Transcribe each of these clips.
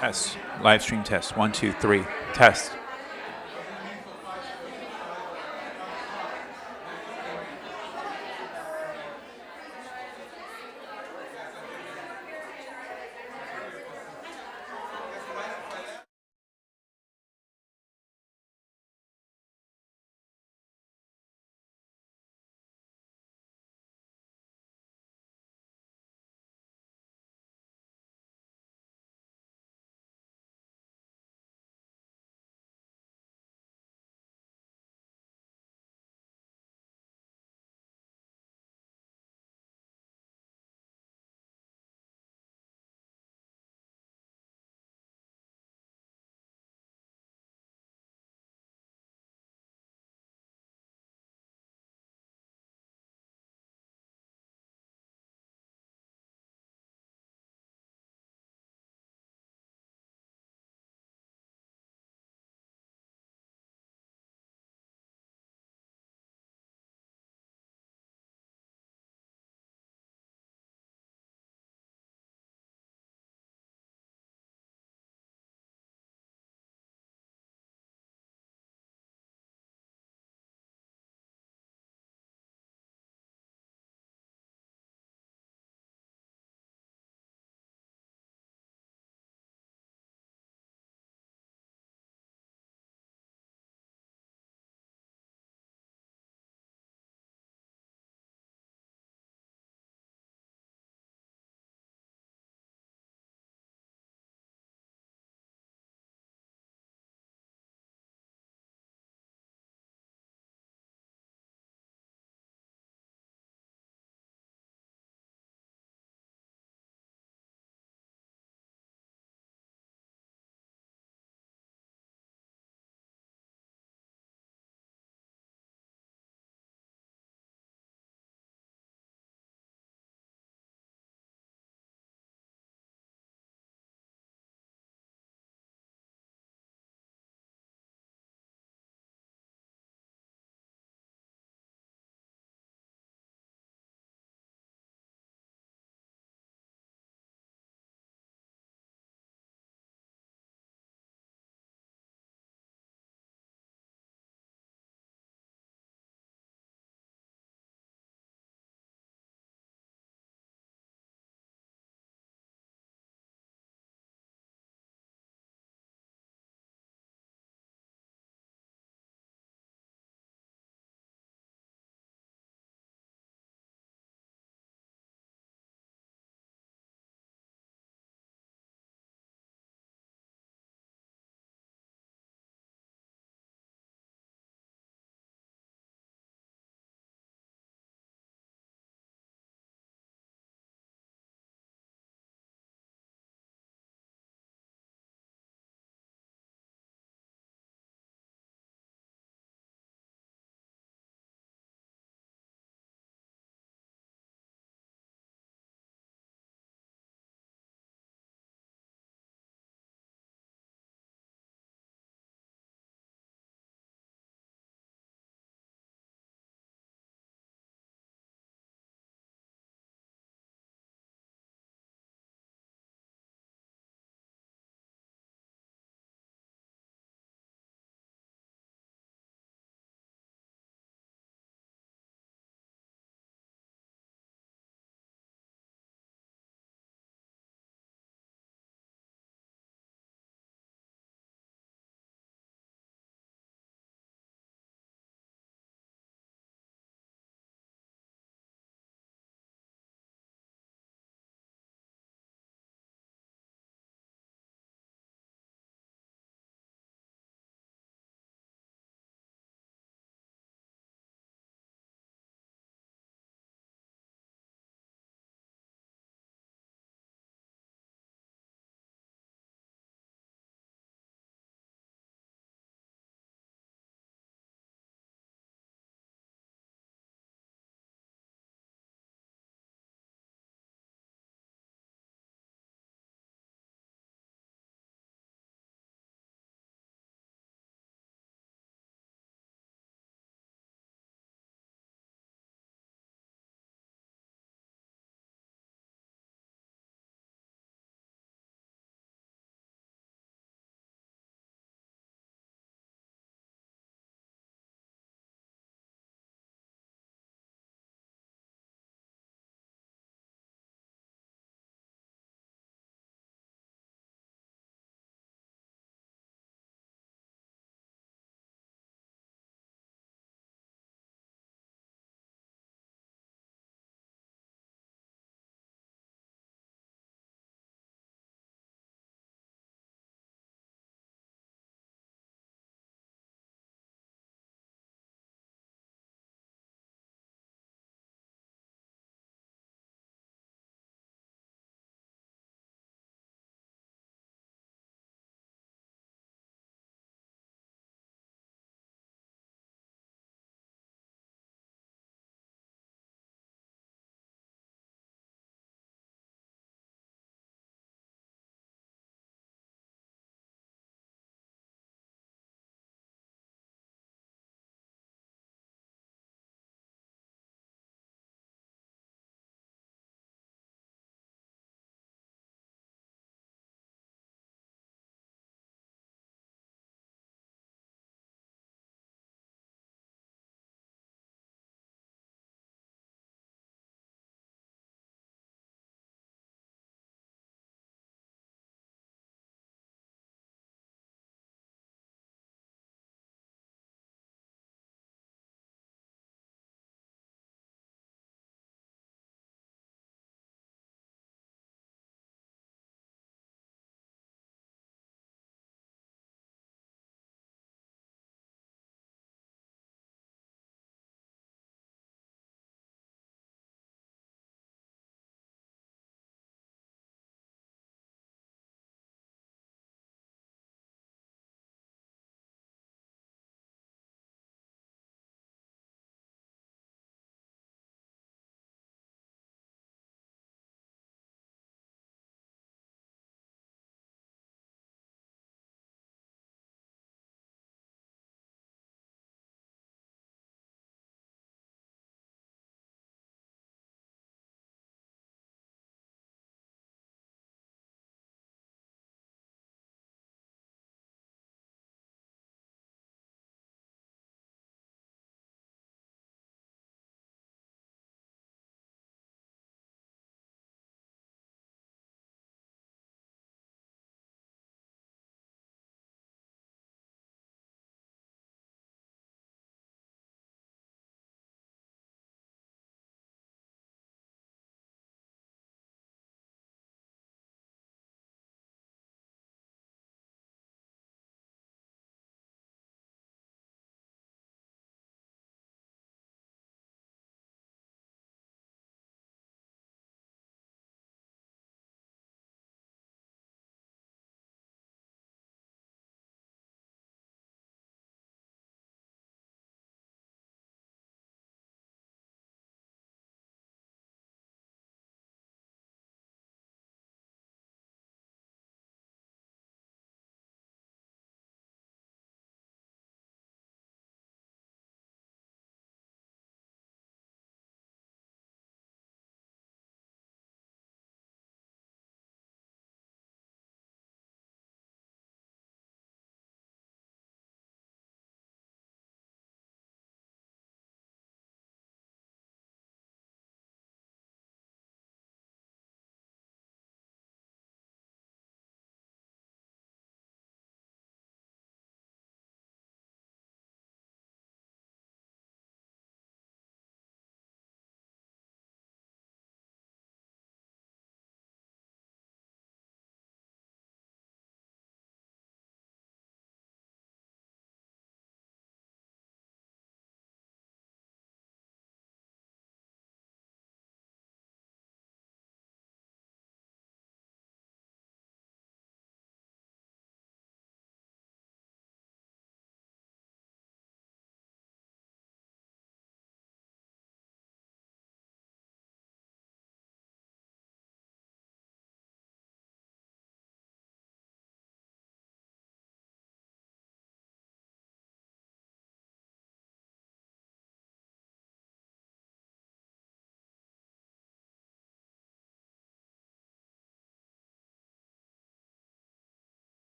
Test. Live stream test. 1, 2, 3. Test.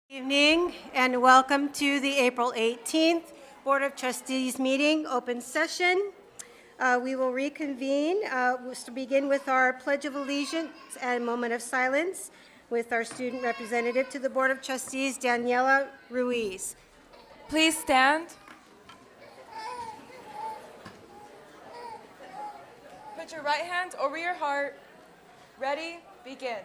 Evening and welcome to the April 18th Board of Trustees meeting, open session. We will reconvene. We'll begin with our Pledge of Allegiance and a moment of silence with our student representative to the Board of Trustees, Daniela Ruiz. Please stand. Put your right hand over your heart. Ready? Begin.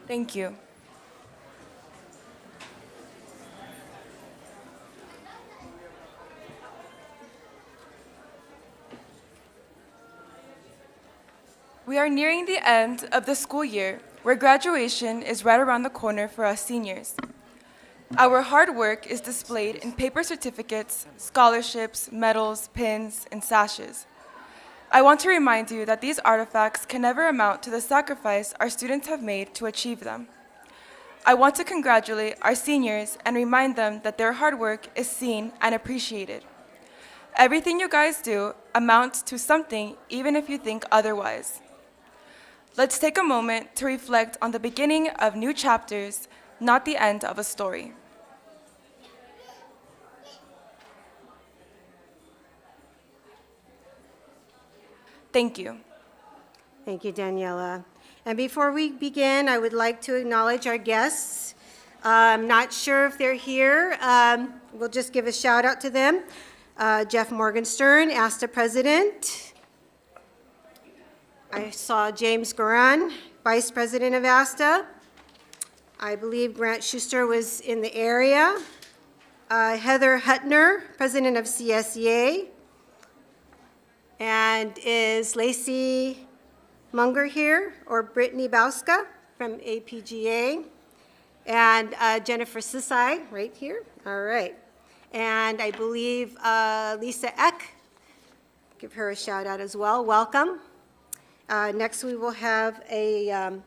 Thank you. We are nearing the end of the school year, where graduation is right around the corner for us seniors. Our hard work is displayed in paper certificates, scholarships, medals, pins, and sashes. I want to remind you that these artifacts can never amount to the sacrifice our students have made to achieve them. I want to congratulate our seniors and remind them that their hard work is seen and appreciated. Everything you guys do amounts to something, even if you think otherwise. Let's take a moment to reflect on the beginning of new chapters, not the end of a story. Thank you. Thank you, Daniela. And before we begin, I would like to acknowledge our guests. I'm not sure if they're here. We'll just give a shout out to them. Jeff Morgenstern, ASTA President. I saw James Goran, Vice President of ASTA. I believe Grant Schuster was in the area. Heather Hutner, President of CSEA. And is Lacey Munger here, or Brittany Bauska from APGA? And Jennifer Sisai, right here. All right. And I believe Lisa Eck, give her a shout out as well. Welcome. Next, we will have a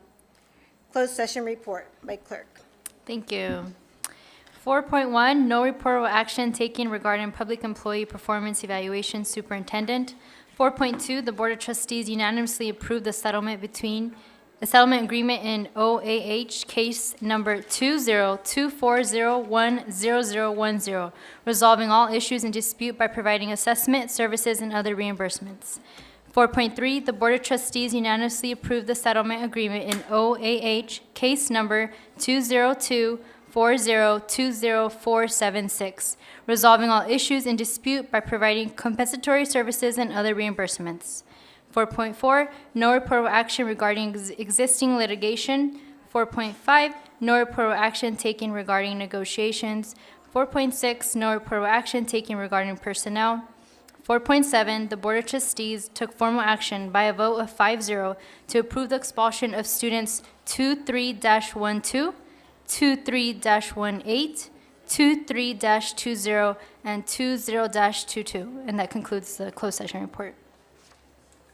closed session report by clerk. Thank you. 4.1, no reportable action taken regarding public employee performance evaluation superintendent. 4.2, the Board of Trustees unanimously approved the settlement agreement in OAH case number 20240100010, resolving all issues in dispute by providing assessment, services, and other reimbursements. 4.3, the Board of Trustees unanimously approved the settlement agreement in OAH case number 202020476, resolving all issues in dispute by providing compensatory services and other reimbursements. 4.4, no reportable action regarding existing litigation. 4.5, no reportable action taken regarding negotiations. 4.6, no reportable action taken regarding personnel. 4.7, the Board of Trustees took formal action by a vote of 5-0 to approve the expulsion of students 23-12, 23-18, 23-20, and 20-22. And that concludes the closed session report.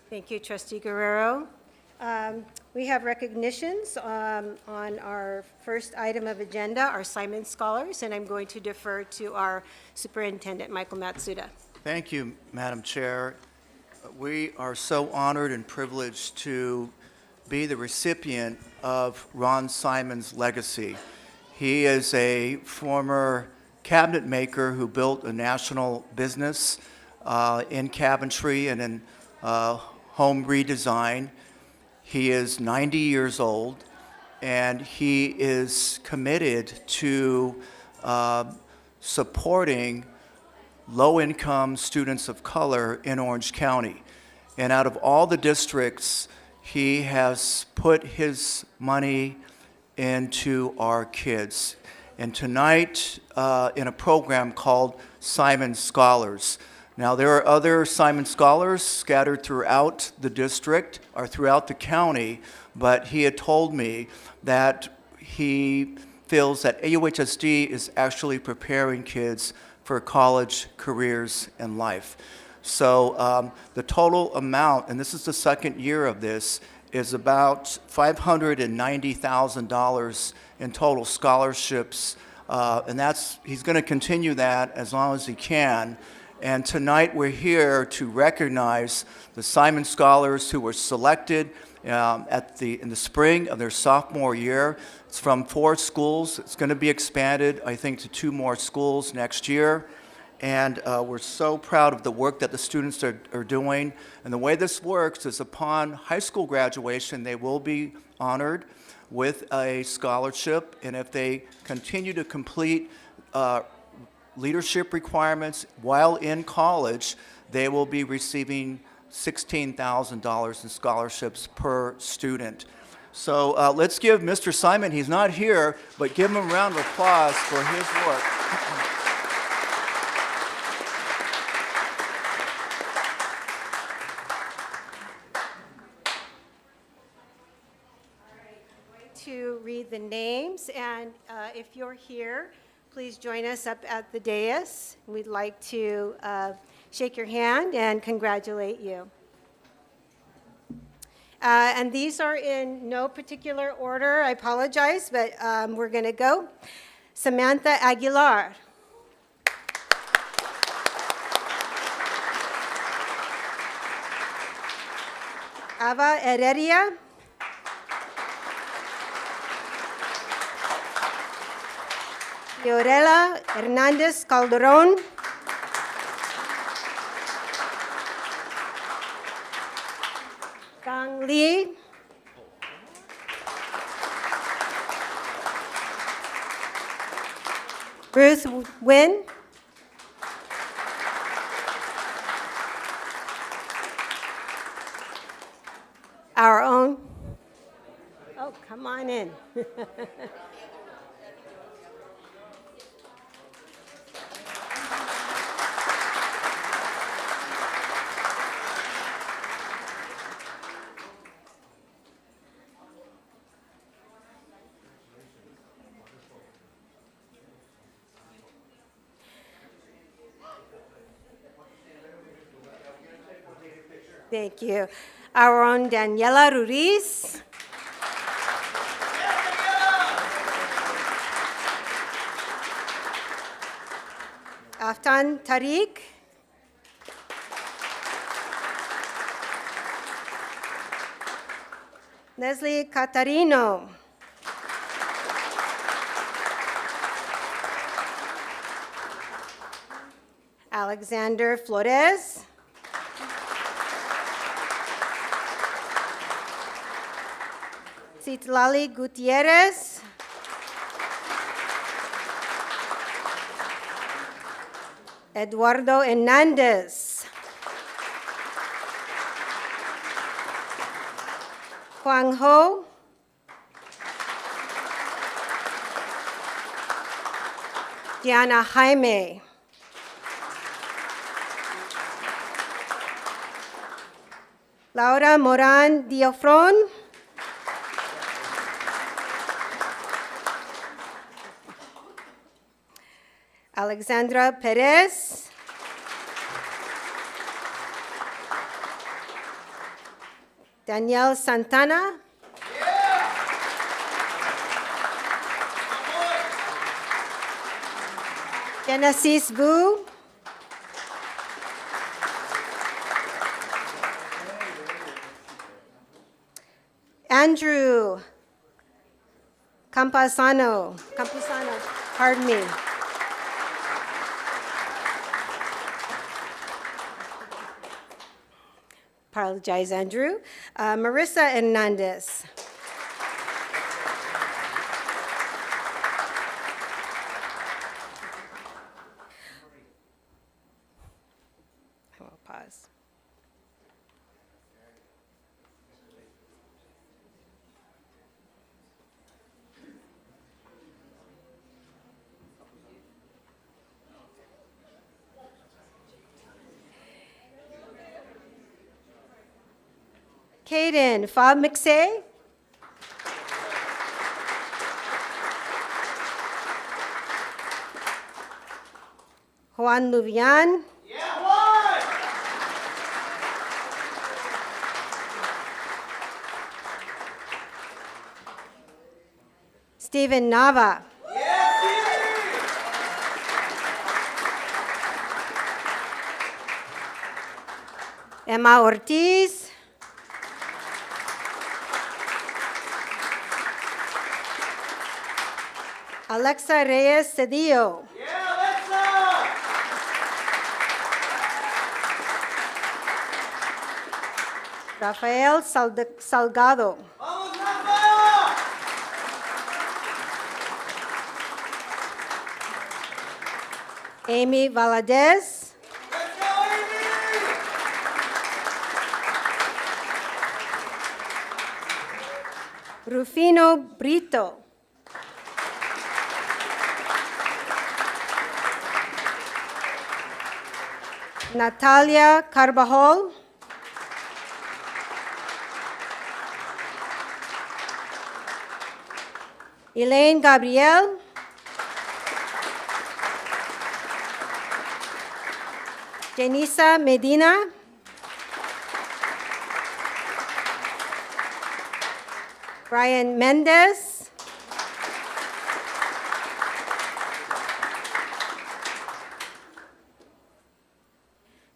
Thank you, Trustee Guerrero. We have recognitions on our first item of agenda, our Simon Scholars, and I'm going to defer to our Superintendent, Michael Matsuda. Thank you, Madam Chair. We are so honored and privileged to be the recipient of Ron Simon's legacy. He is a former cabinet maker who built a national business in cabinetry and in home redesign. He is 90 years old, and he is committed to supporting low-income students of color in Orange County. And out of all the districts, he has put his money into our kids. And tonight, in a program called Simon Scholars. Now, there are other Simon Scholars scattered throughout the district or throughout the county, but he had told me that he feels that AUHSD is actually preparing kids for college, careers, and life. So the total amount, and this is the second year of this, is about $590,000 in total scholarships He's going to continue that as long as he can. And tonight we're here to recognize the Simon Scholars who were selected in the spring of their sophomore year. It's from 4 schools. It's going to be expanded, I think, to 2 more schools next year. And we're so proud of the work that the students are doing. And the way this works is upon high school graduation, they will be honored with a scholarship. And if they continue to complete leadership requirements while in college, they will be receiving $16,000 in scholarships per student. So let's give Mr. Simon, he's not here, but give him a round of applause for his work. To read the names, and if you're here, please join us up at the dais. We'd like to shake your hand and congratulate you. And these are in no particular order. I apologize, but we're going to go. Samantha Aguilar. Ava Heredia. Fiorella Hernandez Calderon. Gang Lee. Ruth Wynn. Our own. Oh, come on in. Thank you. Our own Daniela Ruiz. Aftan Tariq. Leslie Catarino. Alexander Flores. Citlali Gutierrez. Eduardo Hernandez. Huang Ho. Diana Jaime. Laura Moran Diofron. Alexandra Perez. Danielle Santana. Genesis Vu. Andrew Campusano, pardon me. Apologize, Andrew. Marissa Hernandez. I will pause. Caden Fab McSay. Juan Luvian. Stephen Nava. Emma Ortiz. Alexa Reyes Cedillo. Rafael Salgado. Amy Valadez. Rufino Brito. Natalia Carbajal. Elaine Gabriel. Janisa Medina. Brian Mendez.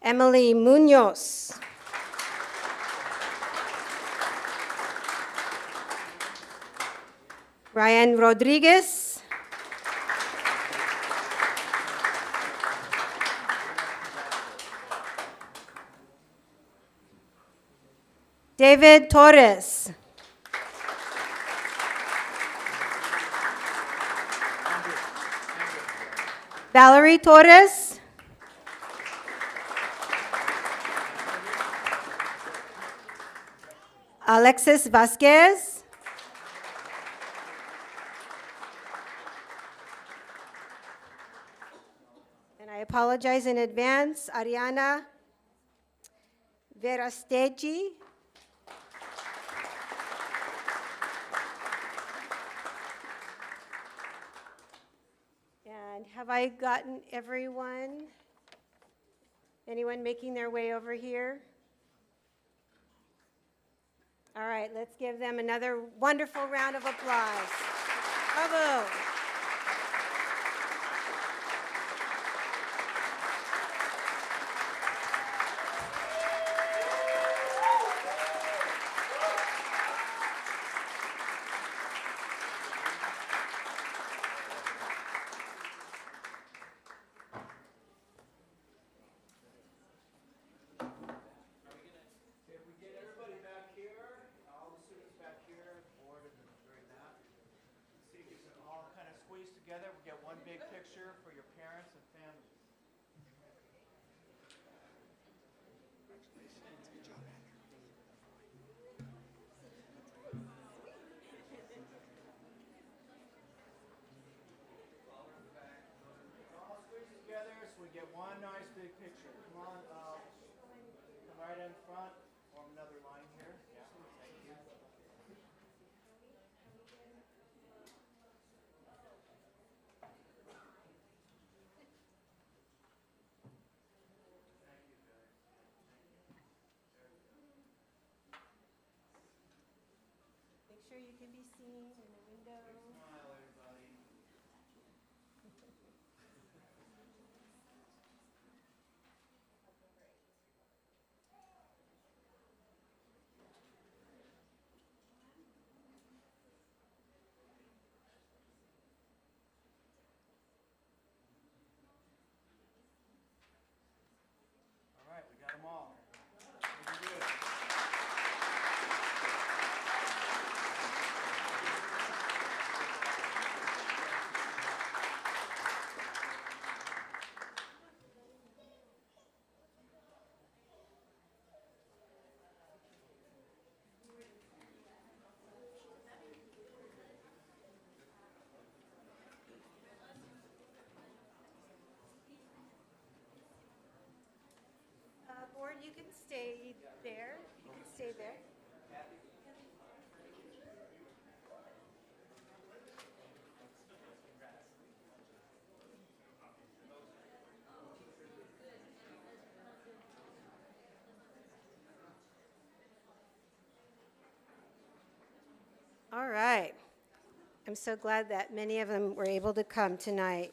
Emily Munoz. Ryan Rodriguez. David Torres. Valerie Torres. Alexis Vasquez. And I apologize in advance, Ariana Verastegi. And have I gotten everyone? Anyone making their way over here? All right, let's give them another wonderful round of applause. Bravo. Together, we get one big picture for your parents and families. All squeeze together so we get one nice big picture. Come on, come right in front. Form another line here. Yeah, thank you. Make sure you can be seen in the window. Smile, everybody. All right, we got them all. Very good. Board, you can stay there. You can stay there. All right. I'm so glad that many of them were able to come tonight.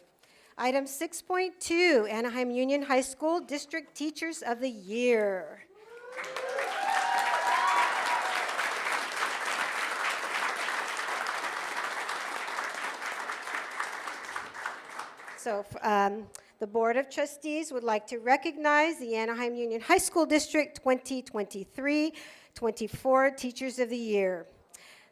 Item 6.2, Anaheim Union High School District Teachers of the Year. So the Board of Trustees would like to recognize the Anaheim Union High School District 2023-24 Teachers of the Year.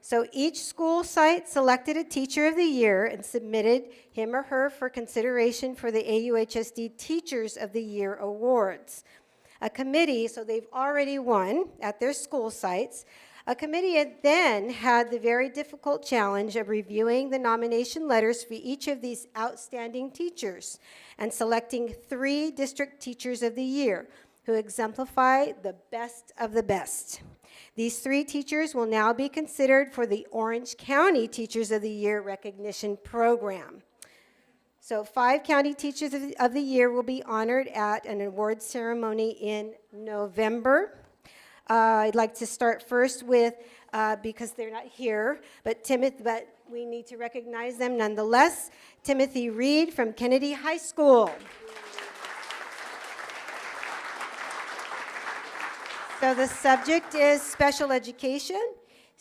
So each school site selected a Teacher of the Year and submitted him or her for consideration for the AUHSD Teachers of the Year Awards. A committee, so they've already won at their school sites. A committee then had the very difficult challenge of reviewing the nomination letters for each of these outstanding teachers and selecting 3 District Teachers of the Year who exemplify the best of the best. These 3 teachers will now be considered for the Orange County Teachers of the Year recognition program. So 5 county teachers of the year will be honored at an award ceremony in November. I'd like to start first with, because they're not here, but we need to recognize them nonetheless. Timothy Reed from Kennedy High School. So the subject is special education.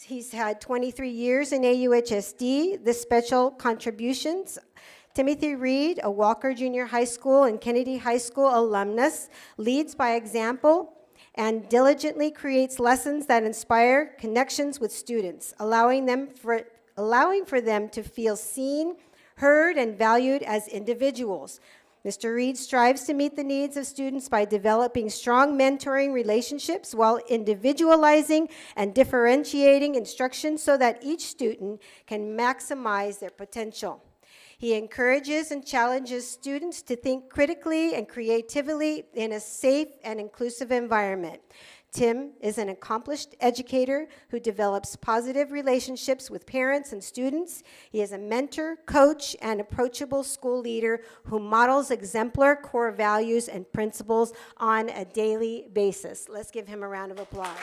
He's had 23 years in AUHSD, the special contributions. Timothy Reed, a Walker Junior High School and Kennedy High School alumnus, leads by example and diligently creates lessons that inspire connections with students, allowing for them to feel seen, heard, and valued as individuals. Mr. Reed strives to meet the needs of students by developing strong mentoring relationships while individualizing and differentiating instruction so that each student can maximize their potential. He encourages and challenges students to think critically and creatively in a safe and inclusive environment. Tim is an accomplished educator who develops positive relationships with parents and students. He is a mentor, coach, and approachable school leader who models exemplar core values and principles on a daily basis. Let's give him a round of applause.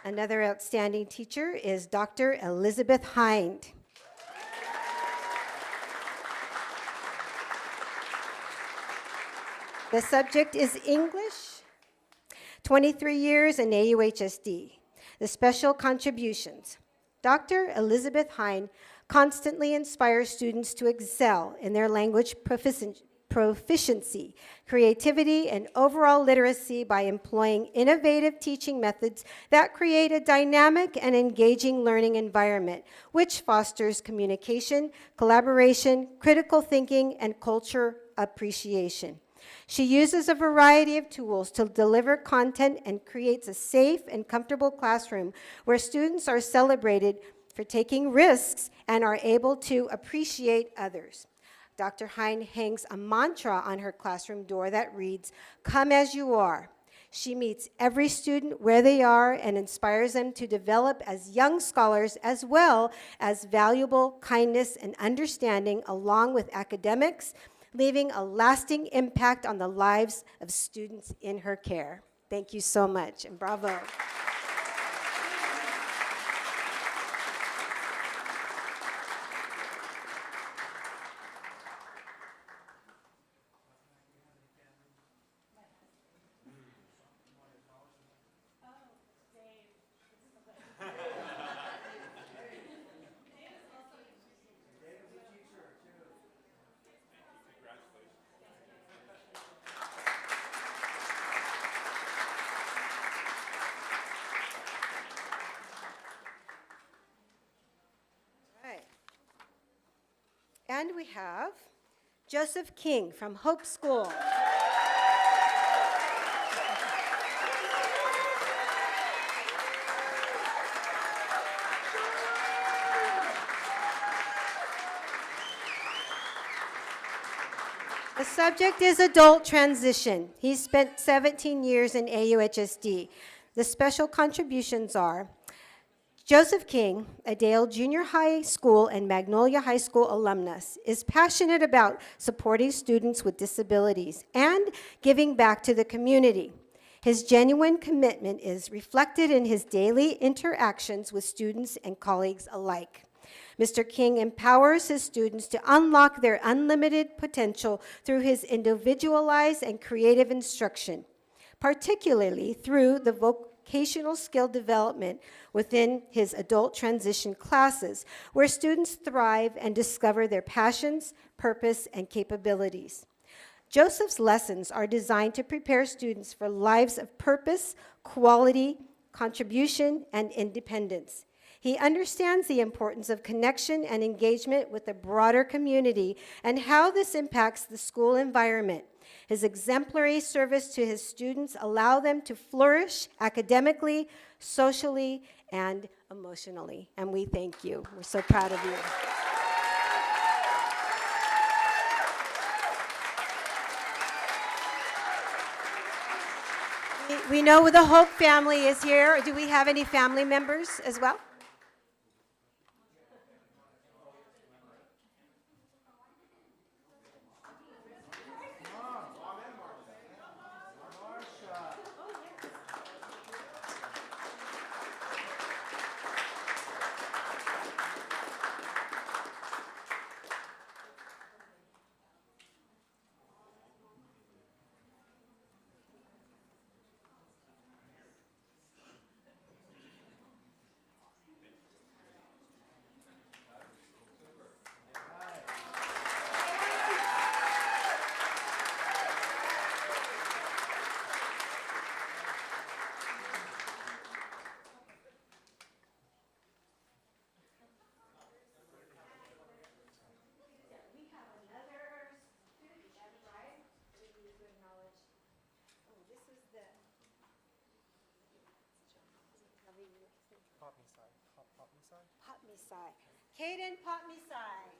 Another outstanding teacher is Dr. Elizabeth Hind. The subject is English, 23 years in AUHSD. The special contributions. Dr. Elizabeth Hind constantly inspires students to excel in their language proficiency, creativity, and overall literacy by employing innovative teaching methods that create a dynamic and engaging learning environment, which fosters communication, collaboration, critical thinking, and culture appreciation. She uses a variety of tools to deliver content and creates a safe and comfortable classroom where students are celebrated for taking risks and are able to appreciate others. Dr. Hind hangs a mantra on her classroom door that reads, "Come as you are." She meets every student where they are and inspires them to develop as young scholars as well as valuable kindness and understanding along with academics, leaving a lasting impact on the lives of students in her care. Thank you so much, and bravo. And we have Joseph King from Hope School. The subject is adult transition. He spent 17 years in AUHSD. The special contributions are Joseph King, a Dale Junior High School and Magnolia High School alumnus, is passionate about supporting students with disabilities and giving back to the community. His genuine commitment is reflected in his daily interactions with students and colleagues alike. Mr. King empowers his students to unlock their unlimited potential through his individualized and creative instruction, particularly through the vocational skill development within his adult transition classes, where students thrive and discover their passions, purpose, and capabilities. Joseph's lessons are designed to prepare students for lives of purpose, quality, contribution, and independence. He understands the importance of connection and engagement with the broader community and how this impacts the school environment. His exemplary service to his students allow them to flourish academically, socially, and emotionally. And we thank you. We're so proud of you. We know the Hope family is here. Do we have any family members as well? Potmisai. Caden Potmisai.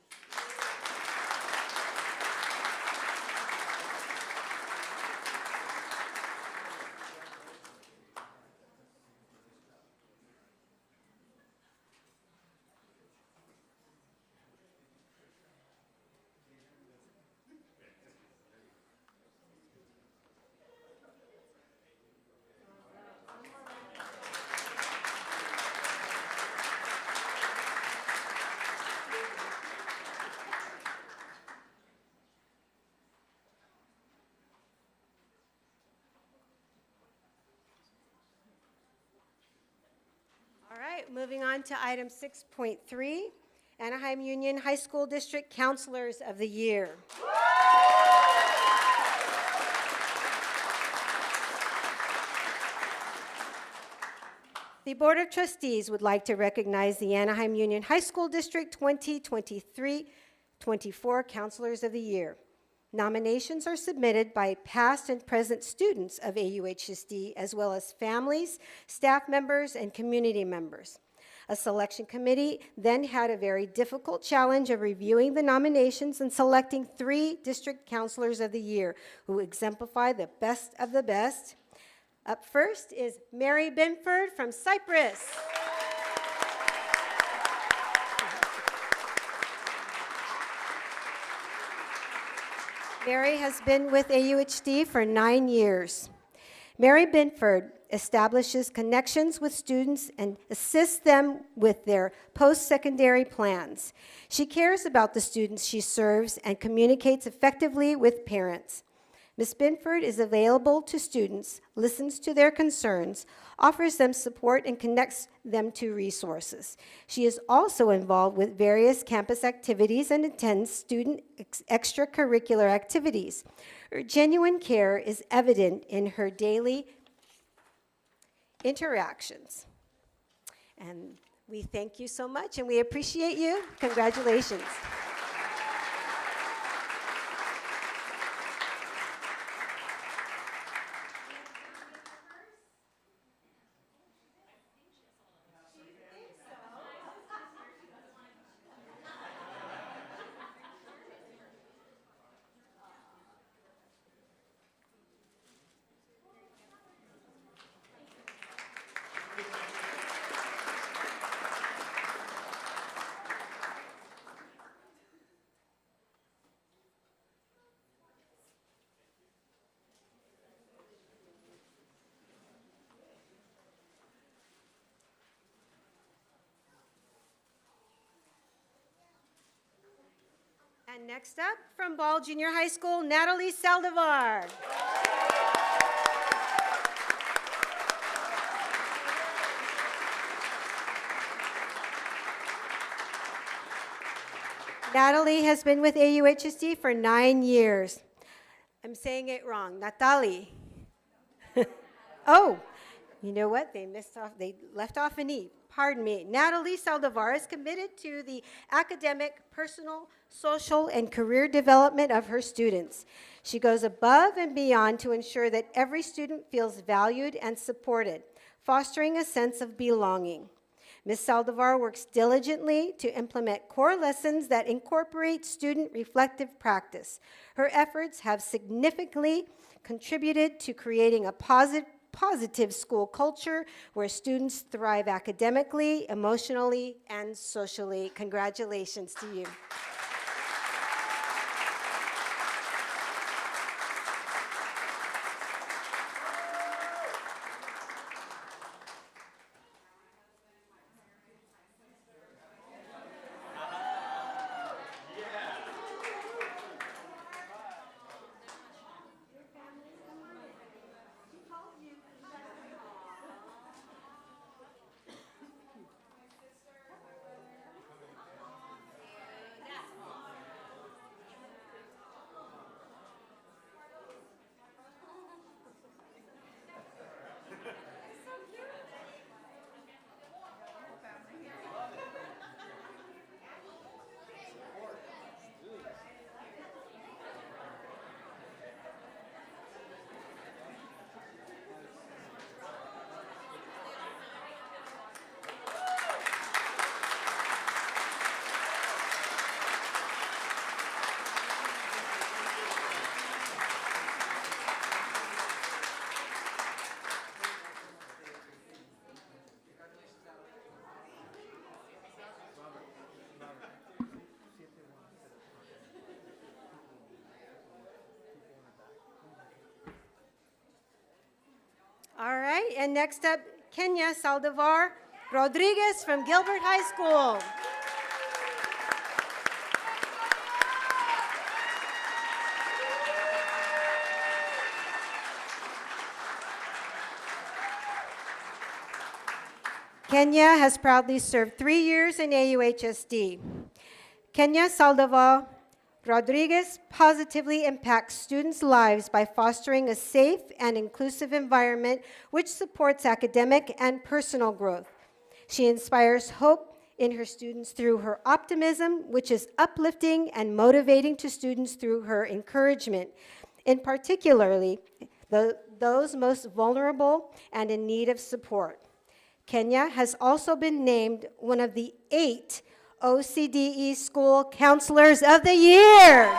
All right, moving on to item 6.3, Anaheim Union High School District Counselors of the Year. The Board of Trustees would like to recognize the Anaheim Union High School District 2023-24 Counselors of the Year. Nominations are submitted by past and present students of AUHSD, as well as families, staff members, and community members. A selection committee then had a very difficult challenge of reviewing the nominations and selecting 3 district counselors of the year who exemplify the best of the best. Up first is Mary Binford from Cypress. Mary has been with AUHD for 9 years. Mary Binford establishes connections with students and assists them with their post-secondary plans. She cares about the students she serves and communicates effectively with parents. Ms. Binford is available to students, listens to their concerns, offers them support, and connects them to resources. She is also involved with various campus activities and attends student extracurricular activities. Her genuine care is evident in her daily interactions. And we thank you so much, and we appreciate you. Congratulations. And next up, from Ball Junior High School, Natalie Saldivar. Natalie has been with AUHSD for 9 years. I'm saying it wrong, Natalie. Oh, you know what? They left off an E. Pardon me. Natalie Saldivar is committed to the academic, personal, social, and career development of her students. She goes above and beyond to ensure that every student feels valued and supported, fostering a sense of belonging. Ms. Saldivar works diligently to implement core lessons that incorporate student reflective practice. Her efforts have significantly contributed to creating a positive school culture where students thrive academically, emotionally, and socially. Congratulations to you. All right, and next up, Kenya Saldivar Rodriguez from Gilbert High School. Kenya has proudly served 3 years in AUHSD. Kenya Saldivar Rodriguez positively impacts students' lives by fostering a safe and inclusive environment which supports academic and personal growth. She inspires hope in her students through her optimism, which is uplifting and motivating to students through her encouragement, in particularly those most vulnerable and in need of support. Kenya has also been named one of the 8 OCDE School Counselors of the Year.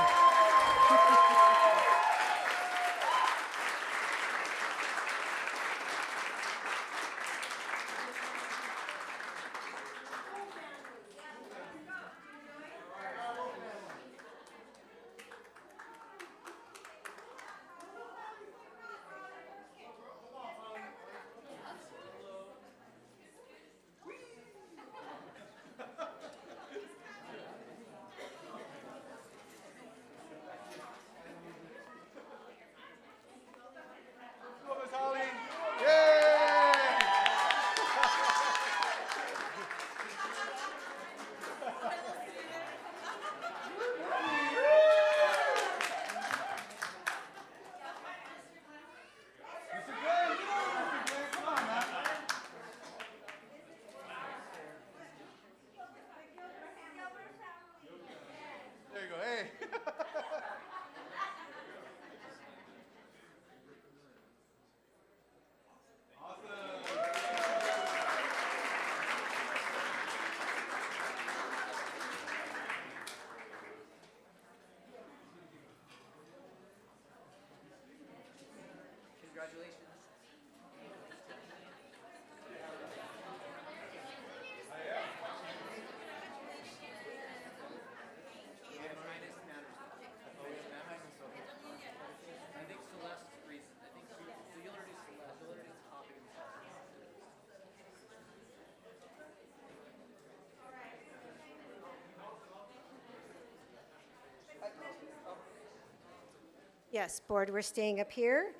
Yes, board, we're staying up here.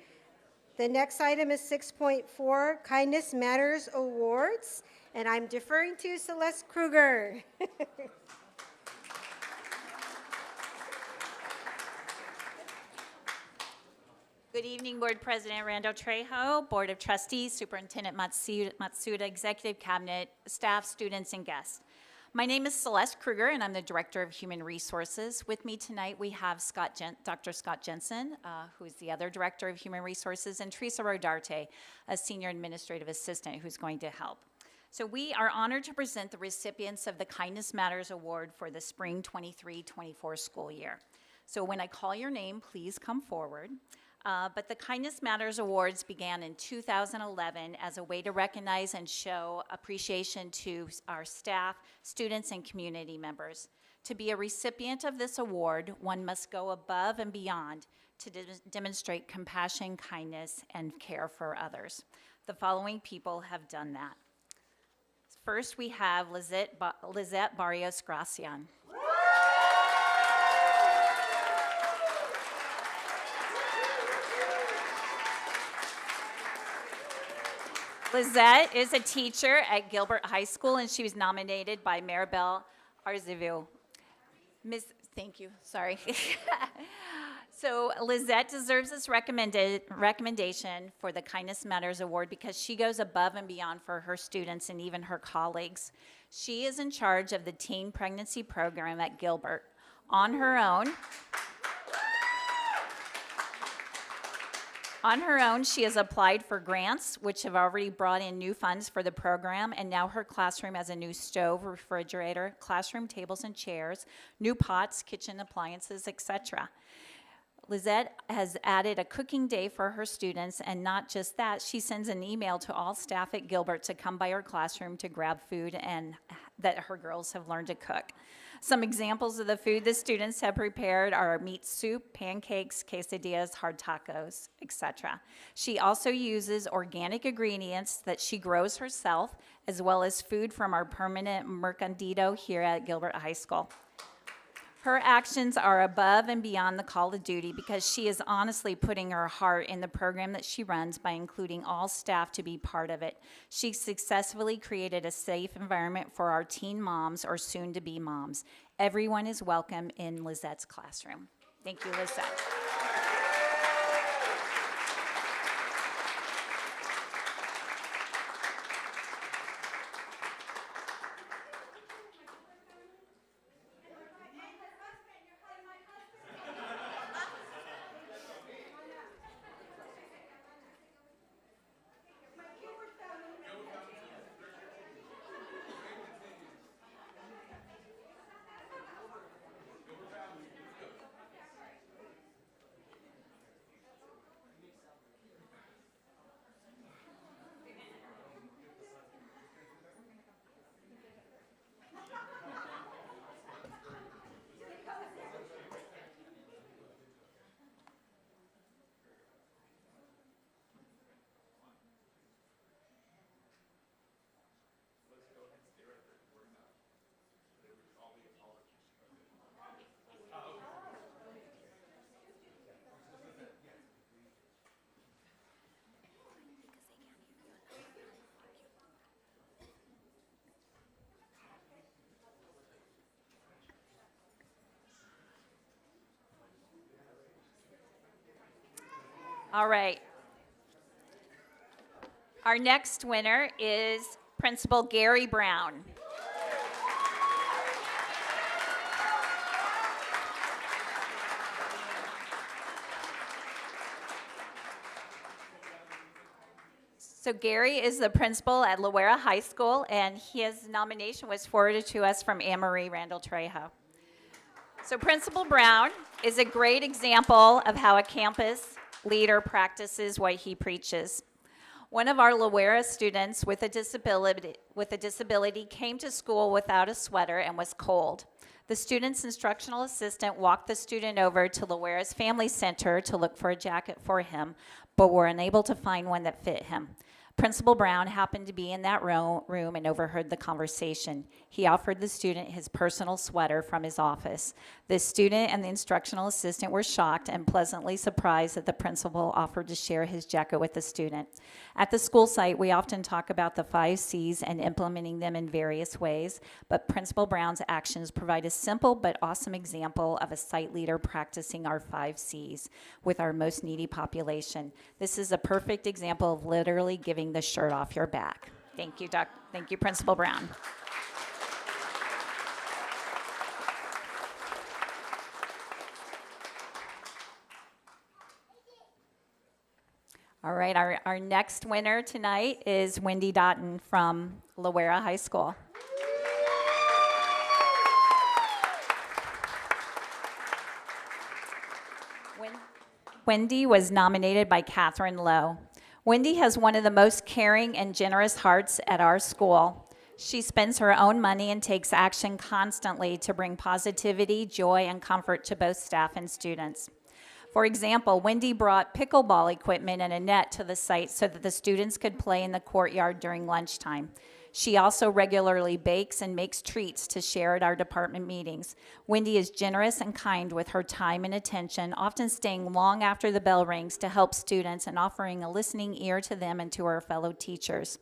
The next item is 6.4, Kindness Matters Awards, and I'm deferring to Celeste Kruger. Good evening, Board President Randall Trejo, Board of Trustees, Superintendent Matsuda, Executive Cabinet, staff, students, and guests. My name is Celeste Kruger, and I'm the Director of Human Resources. With me tonight, we have Dr. Scott Jensen, who is the other Director of Human Resources, and Teresa Rodarte, a Senior Administrative Assistant, who's going to help. So we are honored to present the recipients of the Kindness Matters Award for the Spring 23-24 school year. So when I call your name, please come forward. But the Kindness Matters Awards began in 2011 as a way to recognize and show appreciation to our staff, students, and community members. To be a recipient of this award, one must go above and beyond to demonstrate compassion, kindness, and care for others. The following people have done that. First, we have Lizette Barrios Gracian. Lizette is a teacher at Gilbert High School, and she was nominated by Maribel Arzivu. Thank you, sorry. So Lizette deserves this recommendation for the Kindness Matters Award because she goes above and beyond for her students and even her colleagues. She is in charge of the teen pregnancy program at Gilbert. On her own, she has applied for grants, which have already brought in new funds for the program, and now her classroom has a new stove, refrigerator, classroom tables and chairs, new pots, kitchen appliances, etc. Lizette has added a cooking day for her students, and not just that, she sends an email to all staff at Gilbert to come by her classroom to grab food and that her girls have learned to cook. Some examples of the food the students have prepared are meat soup, pancakes, quesadillas, hard tacos, etc. She also uses organic ingredients that she grows herself, as well as food from our permanent mercandito here at Gilbert High School. Her actions are above and beyond the call of duty because she is honestly putting her heart in the program that she runs by including all staff to be part of it. She successfully created a safe environment for our teen moms or soon-to-be moms. Everyone is welcome in Lizette's classroom. Thank you, Lizette. All right. Our next winner is Principal Gary Brown. So Gary is the principal at Loera High School, and his nomination was forwarded to us from Anne-Marie Randall Trejo. So Principal Brown is a great example of how a campus leader practices what he preaches. One of our Loera students with a disability came to school without a sweater and was cold. The student's instructional assistant walked the student over to Loera's Family Center to look for a jacket for him, but were unable to find one that fit him. Principal Brown happened to be in that room and overheard the conversation. He offered the student his personal sweater from his office. The student and the instructional assistant were shocked and pleasantly surprised that the principal offered to share his jacket with the student. At the school site, we often talk about the 5 C's and implementing them in various ways, but Principal Brown's actions provide a simple but awesome example of a site leader practicing our 5 C's with our most needy population. This is a perfect example of literally giving the shirt off your back. Thank you, Thank you, Principal Brown. All right, our next winner tonight is Wendy Doughton from Loera High School. Wendy was nominated by Catherine Lowe. Wendy has one of the most caring and generous hearts at our school. She spends her own money and takes action constantly to bring positivity, joy, and comfort to both staff and students. For example, Wendy brought pickleball equipment and a net to the site so that the students could play in the courtyard during lunchtime. She also regularly bakes and makes treats to share at our department meetings. Wendy is generous and kind with her time and attention, often staying long after the bell rings to help students and offering a listening ear to them and to her fellow teachers.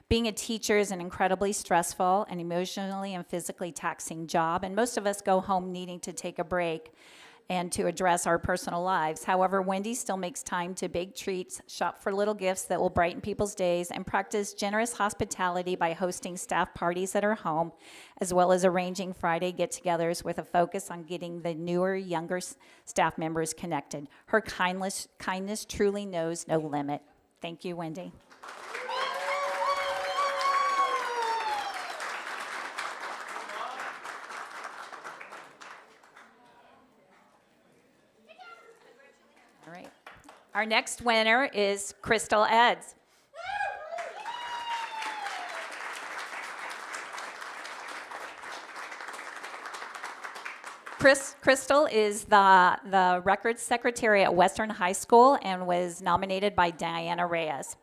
Being a teacher is an incredibly stressful and emotionally and physically taxing job, and most of us go home needing to take a break and to address our personal lives. However, Wendy still makes time to bake treats, shop for little gifts that will brighten people's days, and practice generous hospitality by hosting staff parties at her home, as well as arranging Friday get-togethers with a focus on getting the newer, younger staff members connected. Her kindness truly knows no limit. Thank you, Wendy. All right. Our next winner is Crystal Eds. Crystal is the records secretary at Western High School and was nominated by Diana Reyes.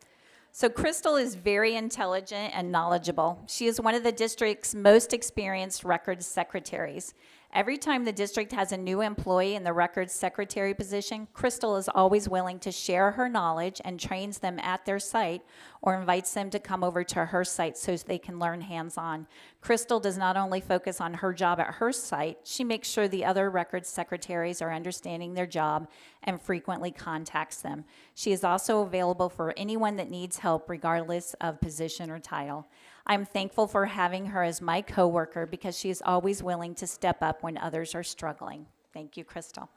So Crystal is very intelligent and knowledgeable. She is one of the district's most experienced records secretaries. Every time the district has a new employee in the records secretary position, Crystal is always willing to share her knowledge and trains them at their site or invites them to come over to her site so they can learn hands-on. Crystal does not only focus on her job at her site, she makes sure the other records secretaries are understanding their job and frequently contacts them. She is also available for anyone that needs help regardless of position or title. I'm thankful for having her as my coworker because she is always willing to step up when others are struggling. Thank you, Crystal.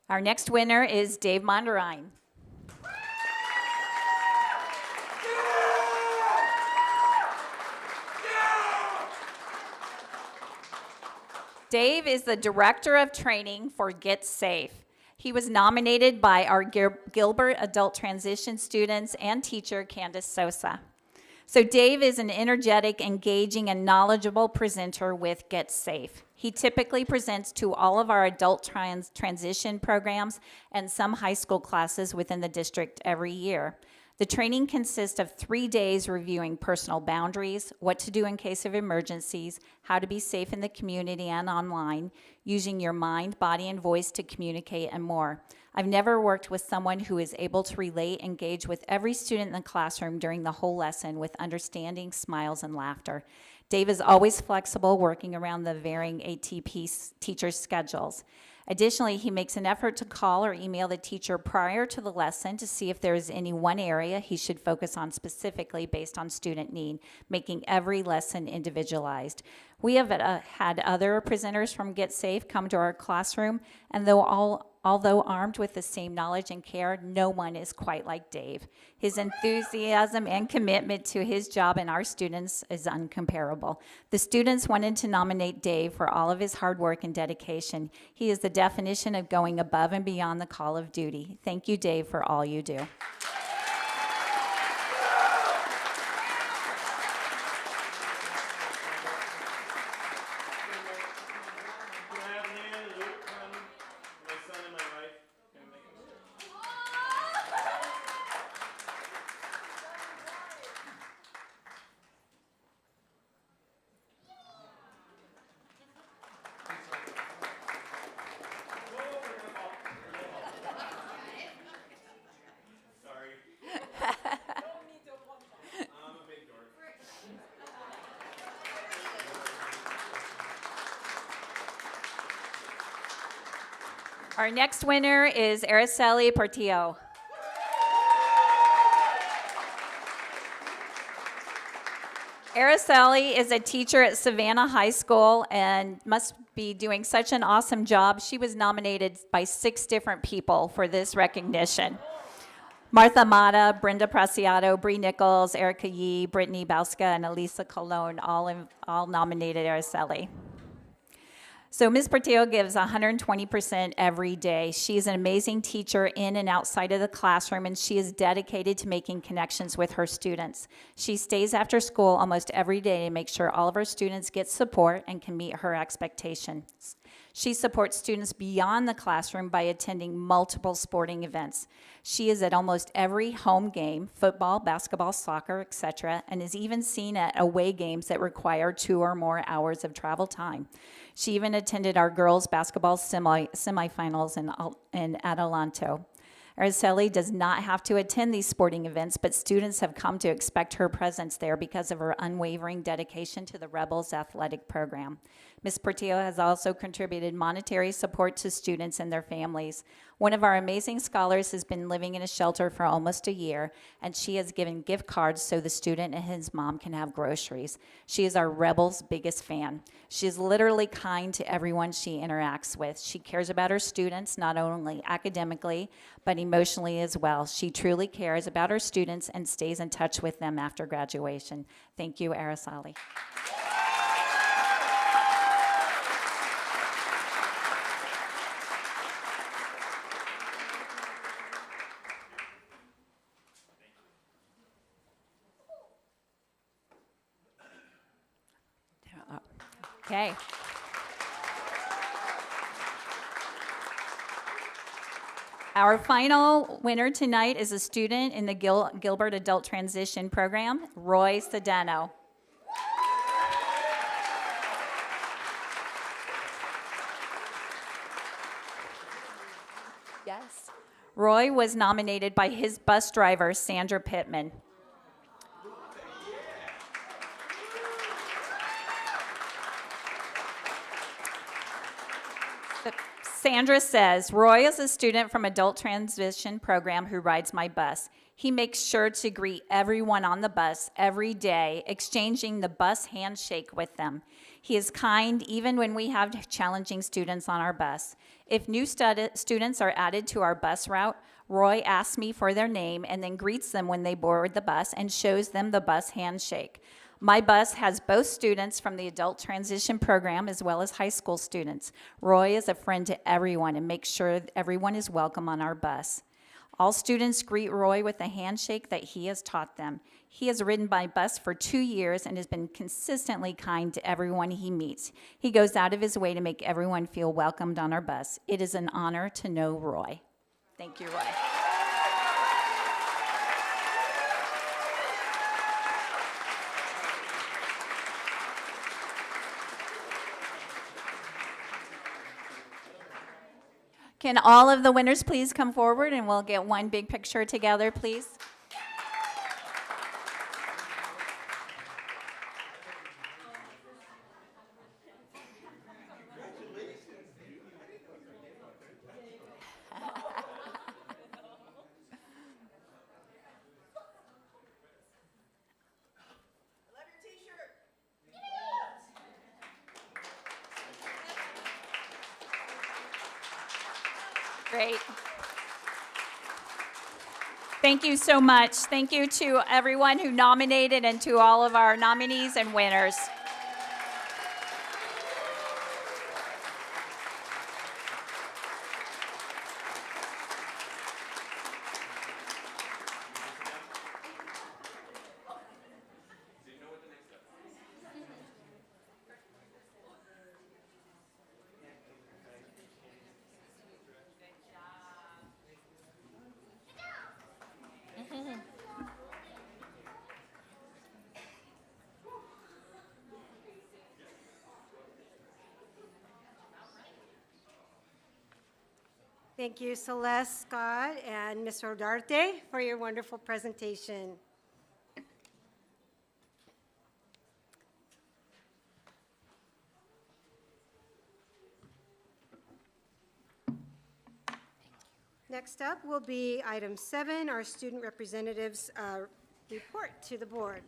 Our next winner is Dave Monderine. Dave is the Director of Training for Get Safe. He was nominated by our Gilbert Adult Transition students and teacher, Candace Sosa. So Dave is an energetic, engaging, and knowledgeable presenter with Get Safe. He typically presents to all of our adult transition programs and some high school classes within the district every year. The training consists of 3 days reviewing personal boundaries, what to do in case of emergencies, how to be safe in the community and online, using your mind, body, and voice to communicate, and more. I've never worked with someone who is able to relate, engage with every student in the classroom during the whole lesson with understanding, smiles, and laughter. Dave is always flexible, working around the varying ATP teachers' schedules. Additionally, he makes an effort to call or email the teacher prior to the lesson to see if there is any one area he should focus on specifically based on student need, making every lesson individualized. We have had other presenters from Get Safe come to our classroom, and although armed with the same knowledge and care, no one is quite like Dave. His enthusiasm and commitment to his job and our students is uncomparable. The students wanted to nominate Dave for all of his hard work and dedication. He is the definition of going above and beyond the call of duty. Thank you, Dave, for all you do. Our next winner is Araceli Portillo. Araceli is a teacher at Savannah High School and must be doing such an awesome job. She was nominated by 6 different people for this recognition. Martha Mata, Brenda Preciado, Bree Nichols, Erica Yee, Brittany Bauska, and Elisa Colon all nominated Araceli. So Ms. Portillo gives 120% every day. She is an amazing teacher in and outside of the classroom, and she is dedicated to making connections with her students. She stays after school almost every day to make sure all of her students get support and can meet her expectations. She supports students beyond the classroom by attending multiple sporting events. She is at almost every home game, football, basketball, soccer, etc., and is even seen at away games that require 2 or more hours of travel time. She even attended our girls' basketball semifinals in Adelanto. Araceli does not have to attend these sporting events, but students have come to expect her presence there because of her unwavering dedication to the Rebels athletic program. Ms. Portillo has also contributed monetary support to students and their families. One of our amazing scholars has been living in a shelter for almost a year, and she has given gift cards so the student and his mom can have groceries. She is our Rebels' biggest fan. She is literally kind to everyone she interacts with. She cares about her students, not only academically, but emotionally as well. She truly cares about her students and stays in touch with them after graduation. Thank you, Araceli. Okay. Our final winner tonight is a student in the Gilbert Adult Transition Program, Roy Sedano. Yes. Roy was nominated by his bus driver, Sandra Pittman. Sandra says, Roy is a student from Adult Transition Program who rides my bus. He makes sure to greet everyone on the bus every day, exchanging the bus handshake with them. He is kind even when we have challenging students on our bus. If new students are added to our bus route, Roy asks me for their name and then greets them when they board the bus and shows them the bus handshake. My bus has both students from the Adult Transition Program as well as high school students. Roy is a friend to everyone and makes sure everyone is welcome on our bus. All students greet Roy with a handshake that he has taught them. He has ridden my bus for 2 years and has been consistently kind to everyone he meets. He goes out of his way to make everyone feel welcomed on our bus. It is an honor to know Roy. Thank you, Roy. Can all of the winners please come forward and we'll get one big picture together, please? Great. Thank you so much. Thank you to everyone who nominated and to all of our nominees and winners. Thank you, Celeste, Scott, and Ms. Rodarte for your wonderful presentation. Next up will be item 7, our student representatives' report to the board.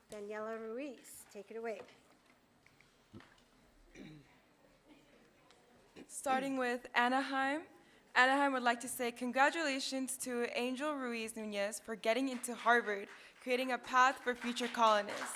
Daniela Ruiz, take it away. Starting with Anaheim. Anaheim would like to say congratulations to Angel Ruiz Nunez for getting into Harvard, creating a path for future colonists.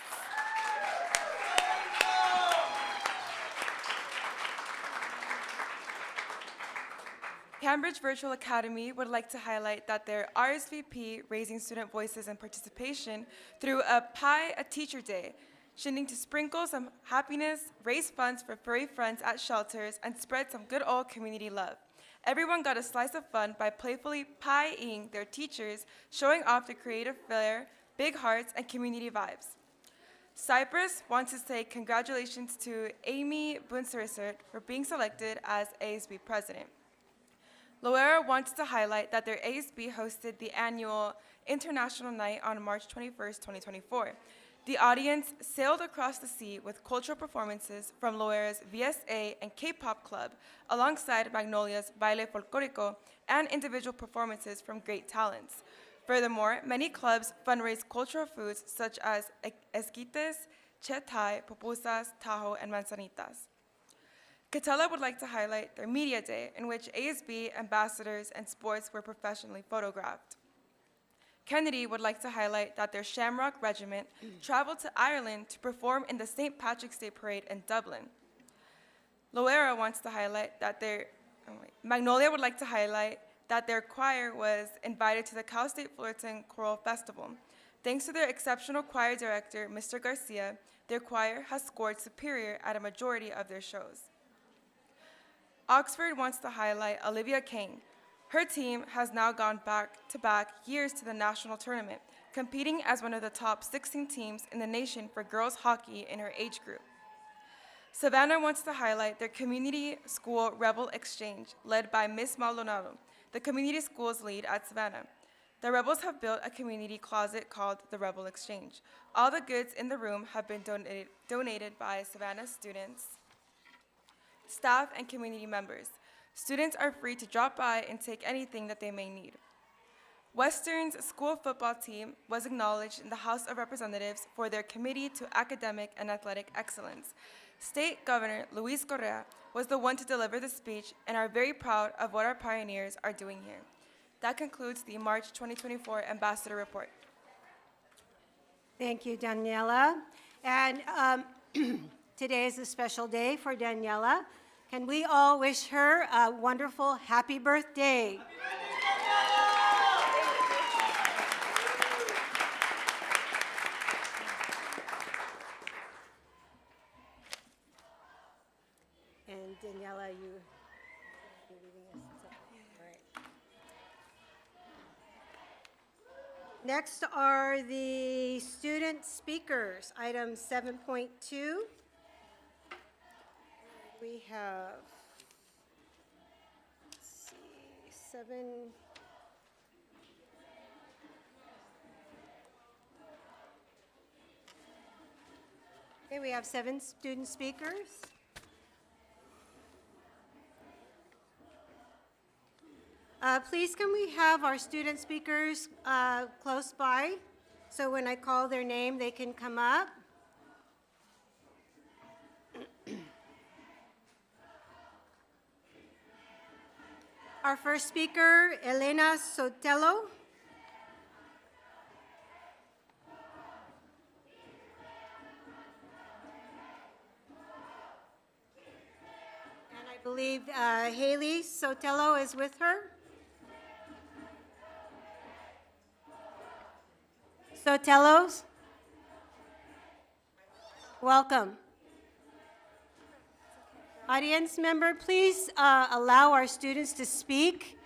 Cambridge Virtual Academy would like to highlight that their RSVP, Raising Student Voices and Participation, through a Pie a Teacher Day, shooting to sprinkle some happiness, raise funds for furry friends at shelters, and spread some good old community love. Everyone got a slice of fun by playfully pieing their teachers, showing off the creative flair, big hearts, and community vibes. Cyprus wants to say congratulations to Amy Bunserisert for being selected as ASB president. Loera wants to highlight that their ASB hosted the annual International Night on March 21st, 2024. The audience sailed across the sea with cultural performances from Loera's VSA and K-pop club, alongside Magnolia's Baile Folclórico and individual performances from great talents. Furthermore, many clubs fundraise cultural foods such as esquites, chetay, pupusas, taho, and manzanitas. Catella would like to highlight their Media Day, in which ASB ambassadors and sports were professionally photographed. Kennedy would like to highlight that their Shamrock Regiment traveled to Ireland to perform in the St. Patrick's Day Parade in Dublin. Loera wants to highlight that Magnolia would like to highlight that their choir was invited to the Cal State Fullerton Choral Festival. Thanks to their exceptional choir director, Mr. Garcia, their choir has scored superior at a majority of their shows. Oxford wants to highlight Olivia King. Her team has now gone back-to-back years to the national tournament, competing as one of the top 16 teams in the nation for girls hockey in her age group. Savannah wants to highlight their community school Rebel Exchange, led by Miss Maldonado, the community schools lead at Savannah. The Rebels have built a community closet called the Rebel Exchange. All the goods in the room have been donated by Savannah students, staff, and community members. Students are free to drop by and take anything that they may need. Western's school football team was acknowledged in the House of Representatives for their commitment to academic and athletic excellence. State Governor Luis Correa was the one to deliver the speech, and are very proud of what our pioneers are doing here. That concludes the March 2024 Ambassador Report. Thank you, Daniela. And today is a special day for Daniela. Can we all wish her a wonderful happy birthday? And Daniela, you're leaving us. All right. Next are the student speakers, item 7.2. We have, let's see, 7. Okay, we have 7 student speakers. Please, can we have our student speakers close by, so when I call their name, they can come up? Our first speaker, Elena Sotelo. And I believe Haley Sotelo is with her. Sotelos, welcome. Audience member, please allow our students to speak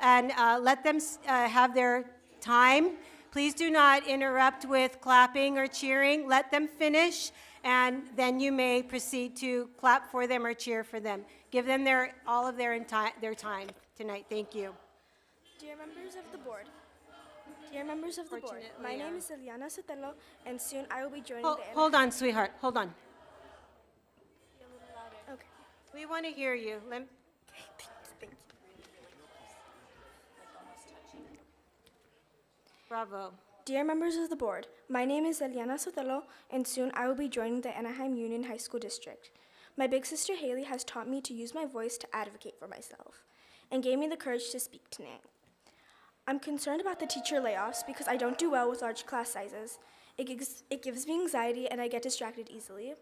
and let them have their time. Please do not interrupt with clapping or cheering. Let them finish, and then you may proceed to clap for them or cheer for them. Give them all of their time tonight. Thank you. Dear members of the board, my name is Eliana Sotelo, and soon I will be joining the... Hold on, sweetheart. Hold on. Okay. We want to hear you. Thank you. Bravo. Dear members of the board, my name is Eliana Sotelo, and soon I will be joining the Anaheim Union High School District. My big sister Haley has taught me to use my voice to advocate for myself and gave me the courage to speak tonight. I'm concerned about the teacher layoffs because I don't do well with large class sizes. It gives me anxiety and I get distracted easily.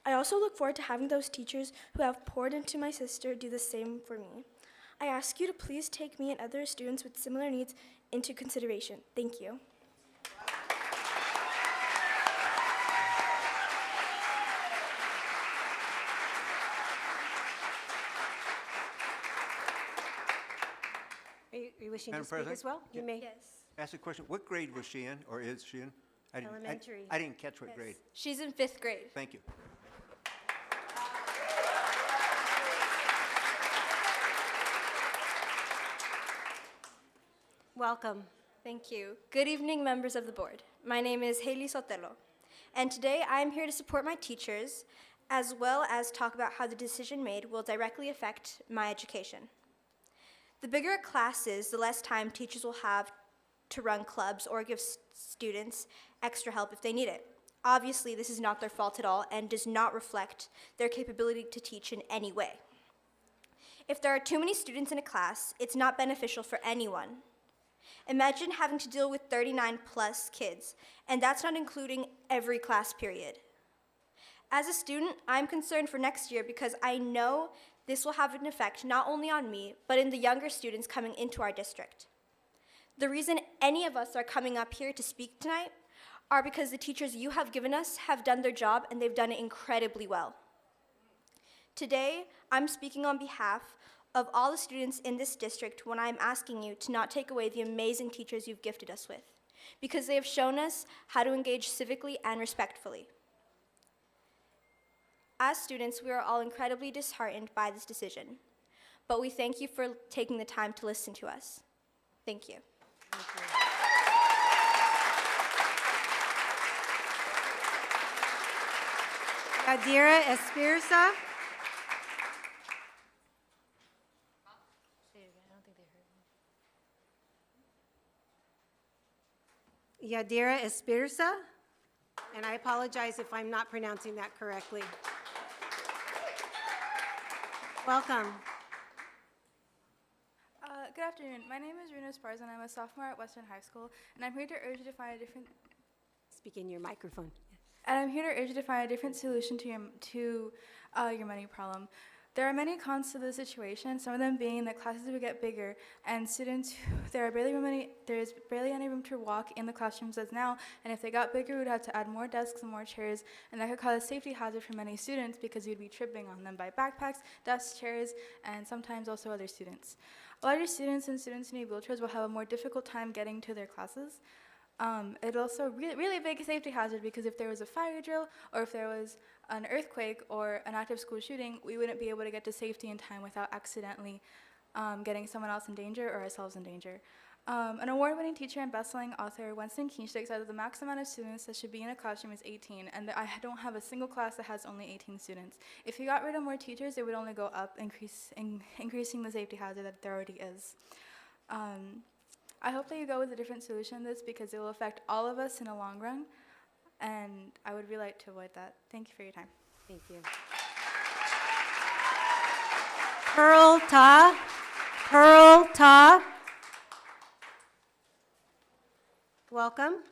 I also look forward to having those teachers who have poured into my sister do the same for me. I ask you to please take me and other students with similar needs into consideration. Thank you. Are you wishing Madam to speak President? as well? You may. Yes. Ask a question. What grade was she in, or is she in? Elementary. I didn't catch what grade. She's in 5th grade. Thank you. Welcome. Thank you. Good evening, members of the board. My name is Haley Sotelo, and today I am here to support my teachers, as well as talk about how the decision made will directly affect my education. The bigger a class is, the less time teachers will have to run clubs or give students extra help if they need it. Obviously, this is not their fault at all and does not reflect their capability to teach in any way. If there are too many students in a class, it's not beneficial for anyone. Imagine having to deal with 39 plus kids, and that's not including every class period. As a student, I'm concerned for next year because I know this will have an effect not only on me, but in the younger students coming into our district. The reason any of us are coming up here to speak tonight are because the teachers you have given us have done their job and they've done it incredibly well. Today, I'm speaking on behalf of all the students in this district when I'm asking you to not take away the amazing teachers you've gifted us with, because they have shown us how to engage civically and respectfully. As students, we are all incredibly disheartened by this decision, but we thank you for taking the time to listen to us. Thank you. Yadira Espirza. Yadira Espirza, and I apologize if I'm not pronouncing that correctly. Welcome. Good afternoon. My name is Runa Esparza, and I'm a sophomore at Western High School, and I'm here to urge you to find a different. Speak in your microphone. And I'm here to urge you to find a different solution to your money problem. There are many cons to the situation, some of them being that classes would get bigger, and students, there is barely any room to walk in the classrooms as now, and if they got bigger, we would have to add more desks and more chairs, and that could cause a safety hazard for many students because you'd be tripping on them by backpacks, desks, chairs, and sometimes also other students. Larger students and students who need wheelchairs will have a more difficult time getting to their classes. It's also really big safety hazard because if there was a fire drill or if there was an earthquake or an active school shooting, we wouldn't be able to get to safety in time without accidentally getting someone else in danger or ourselves in danger. An award-winning teacher and best-selling author, Winston Keenstick, said that the max amount of students that should be in a classroom is 18, and I don't have a single class that has only 18 students. If you got rid of more teachers, it would only go up, increasing the safety hazard that there already is. I hope that you go with a different solution to this because it will affect all of us in the long run, and I would really like to avoid that. Thank you for your time. Thank you. Pearl Ta. Welcome.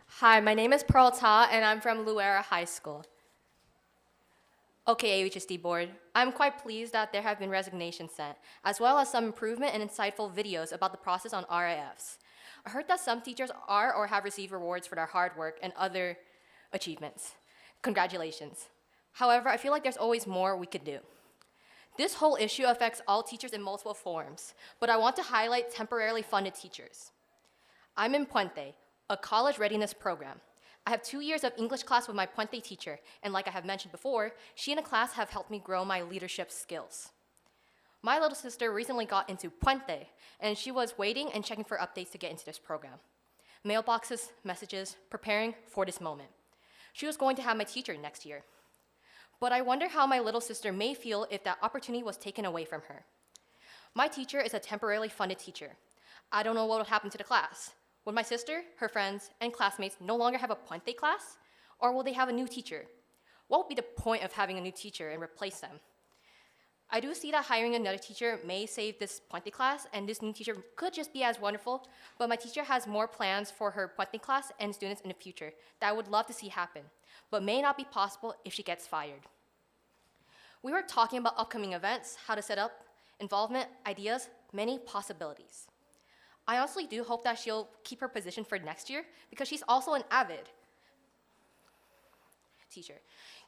Hi, my name is Pearl Ta, and I'm from Luera High School. Okay, AUHSD board, I'm quite pleased that there have been resignations sent, as well as some improvement and insightful videos about the process on RIFs. I heard that some teachers are or have received rewards for their hard work and other achievements. Congratulations. However, I feel like there's always more we could do. This whole issue affects all teachers in multiple forms, but I want to highlight temporarily funded teachers. I'm in Puente, a college readiness program. I have 2 years of English class with my Puente teacher, and like I have mentioned before, she and the class have helped me grow my leadership skills. My little sister recently got into Puente, and she was waiting and checking for updates to get into this program. Mailboxes, messages, preparing for this moment. She was going to have my teacher next year. but I wonder how my little sister may feel if that opportunity was taken away from her. My teacher is a temporarily funded teacher. I don't know what will happen to the class. Will my sister, her friends, and classmates no longer have a Puente class? Or will they have a new teacher? What would be the point of having a new teacher and replace them? I do see that hiring another teacher may save this Puente class, and this new teacher could just be as wonderful, but my teacher has more plans for her Puente class and students in the future that I would love to see happen, but may not be possible if she gets fired. We were talking about upcoming events, how to set up, involvement, ideas, many possibilities. I honestly do hope that she'll keep her position for next year because she's also an avid teacher.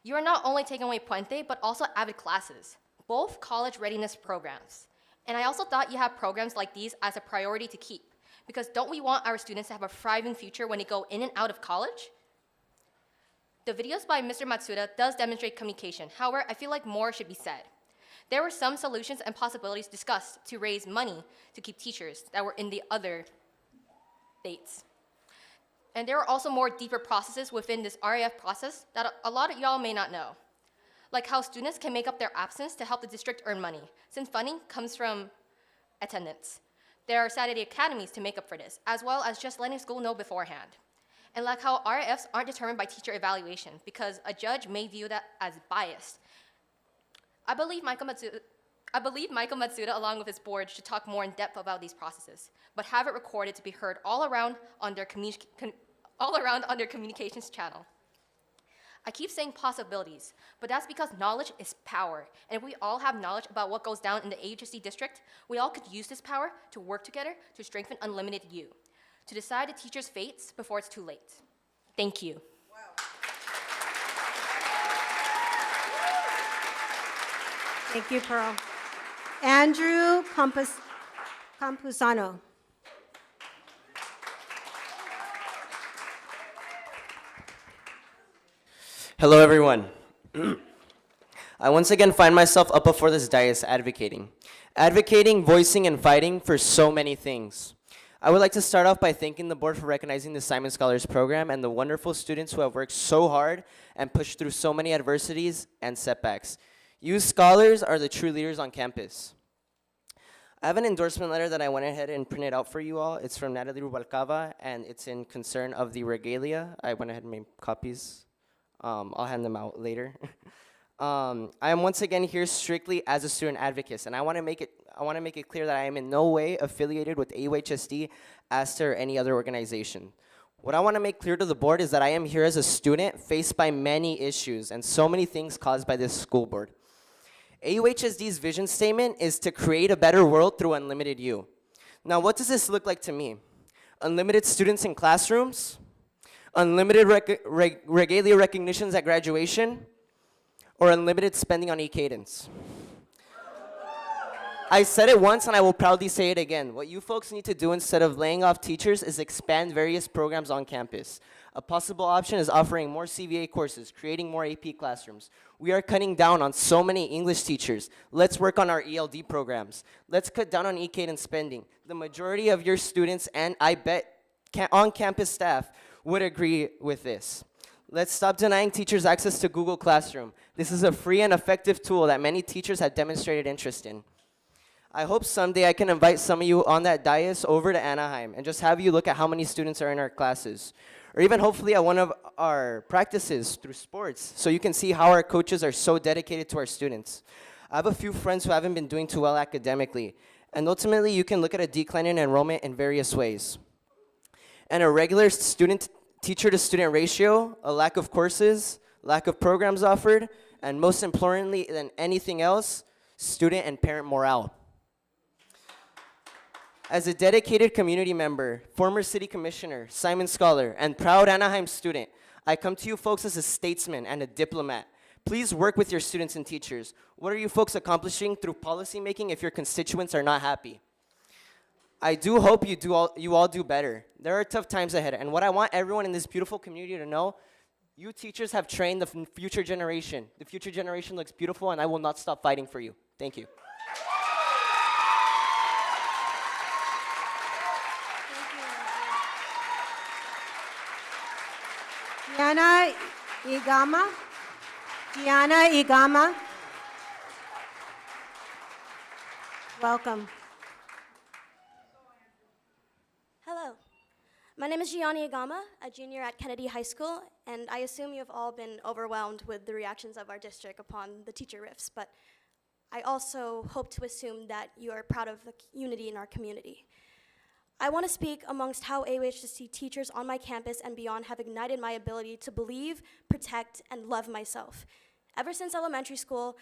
You are not only taking away Puente, but also avid classes, both college readiness programs. And I also thought you have programs like these as a priority to keep, because don't we want our students to have a thriving future when they go in and out of college? The videos by Mr. Matsuda does demonstrate communication. However, I feel like more should be said. There were some solutions and possibilities discussed to raise money to keep teachers that were in the other dates. And there are also more deeper processes within this RAF process that a lot of y'all may not know. Like how students can make up their absence to help the district earn money, since funding comes from attendance. There are Saturday academies to make up for this, as well as just letting school know beforehand. And like how RAFs aren't determined by teacher evaluation, because a judge may view that as biased. I believe Michael Matsuda, along with his board, should talk more in depth about these processes, but have it recorded to be heard all around on their communications channel. I keep saying possibilities, but that's because knowledge is power, and if we all have knowledge about what goes down in the AUHSD district, we all could use this power to work together to strengthen Unlimited U, to decide the teacher's fates before it's too late. Thank you. Thank you, Pearl. Andrew Campuzano. Hello, everyone. I once again find myself up before this dais advocating. Advocating, voicing, and fighting for so many things. I would like to start off by thanking the board for recognizing the Simon Scholars Program and the wonderful students who have worked so hard and pushed through so many adversities and setbacks. You scholars are the true leaders on campus. I have an endorsement letter that I went ahead and printed out for you all. It's from Natalie Rubalcava, and it's in concern of the regalia. I went ahead and made copies. I'll hand them out later. I am once again here strictly as a student advocate, and I want to make it clear that I am in no way affiliated with AUHSD as to any other organization. What I want to make clear to the board is that I am here as a student faced by many issues and so many things caused by this school board. AUHSD's vision statement is to create a better world through Unlimited U. Now, what does this look like to me? Unlimited students in classrooms? Unlimited regalia recognitions at graduation? Or unlimited spending on e-cadence? I said it once and I will proudly say it again. What you folks need to do instead of laying off teachers is expand various programs on campus. A possible option is offering more CVA courses, creating more AP classrooms. We are cutting down on so many English teachers. Let's work on our ELD programs. Let's cut down on e-cadence spending. The majority of your students, and I bet on-campus staff, would agree with this. Let's stop denying teachers access to Google Classroom. This is a free and effective tool that many teachers have demonstrated interest in. I hope someday I can invite some of you on that dais over to Anaheim and just have you look at how many students are in our classes. Or even hopefully at one of our practices through sports, so you can see how our coaches are so dedicated to our students. I have a few friends who haven't been doing too well academically, and ultimately you can look at a decline in enrollment in various ways. And a regular teacher to student ratio, a lack of courses, lack of programs offered, and most importantly than anything else, student and parent morale. As a dedicated community member, former city commissioner, Simon Scholar, and proud Anaheim student, I come to you folks as a statesman and a diplomat. Please work with your students and teachers. What are you folks accomplishing through policymaking if your constituents are not happy? I do hope you all do better. There are tough times ahead, and what I want everyone in this beautiful community to know, you teachers have trained the future generation. The future generation looks beautiful, and I will not stop fighting for you. Thank you. Yana Igama. Gianna Igama. Welcome. Hello. My name is Gianni Agama, a junior at Kennedy High School, and I assume you've all been overwhelmed with the reactions of our district upon the teacher rifts, but I also hope to assume that you are proud of the unity in our community. I want to speak amongst how AUHSD teachers on my campus and beyond have ignited my ability to believe, protect, and love myself. Ever since elementary school,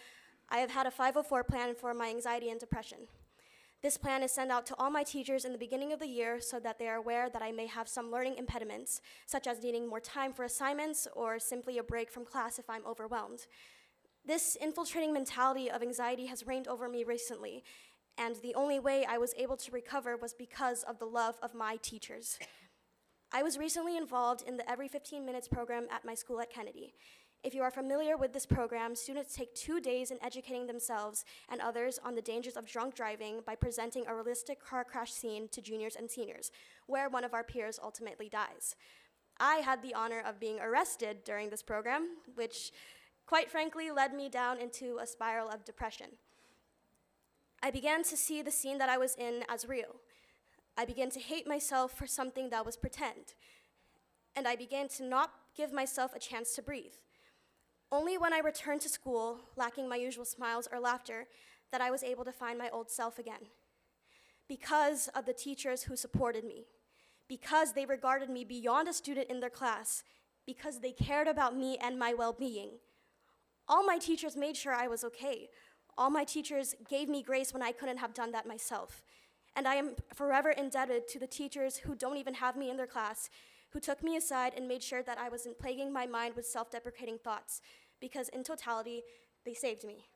I have had a 504 plan for my anxiety and depression. This plan is sent out to all my teachers in the beginning of the year so that they are aware that I may have some learning impediments, such as needing more time for assignments or simply a break from class if I'm overwhelmed. This infiltrating mentality of anxiety has reigned over me recently, and the only way I was able to recover was because of the love of my teachers. I was recently involved in the Every 15 Minutes program at my school at Kennedy. If you are familiar with this program, students take 2 days in educating themselves and others on the dangers of drunk driving by presenting a realistic car crash scene to juniors and seniors, where one of our peers ultimately dies. I had the honor of being arrested during this program, which quite frankly led me down into a spiral of depression. I began to see the scene that I was in as real. I began to hate myself for something that was pretend. And I began to not give myself a chance to breathe. Only when I returned to school, lacking my usual smiles or laughter, that I was able to find my old self again. Because of the teachers who supported me, because they regarded me beyond a student in their class, because they cared about me and my well-being. All my teachers made sure I was okay. All my teachers gave me grace when I couldn't have done that myself. And I am forever indebted to the teachers who don't even have me in their class, who took me aside and made sure that I wasn't plaguing my mind with self-deprecating thoughts, because in totality, they saved me.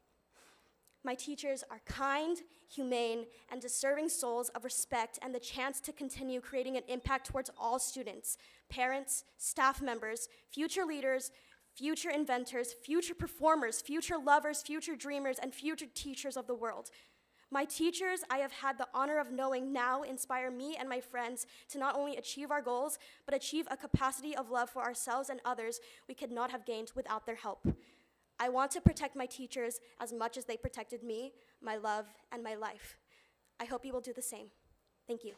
My teachers are kind, humane, and deserving souls of respect and the chance to continue creating an impact towards all students, parents, staff members, future leaders, future inventors, future performers, future lovers, future dreamers, and future teachers of the world. My teachers I have had the honor of knowing now inspire me and my friends to not only achieve our goals, but achieve a capacity of love for ourselves and others we could not have gained without their help. I want to protect my teachers as much as they protected me, my love, and my life. I hope you will do the same. Thank you.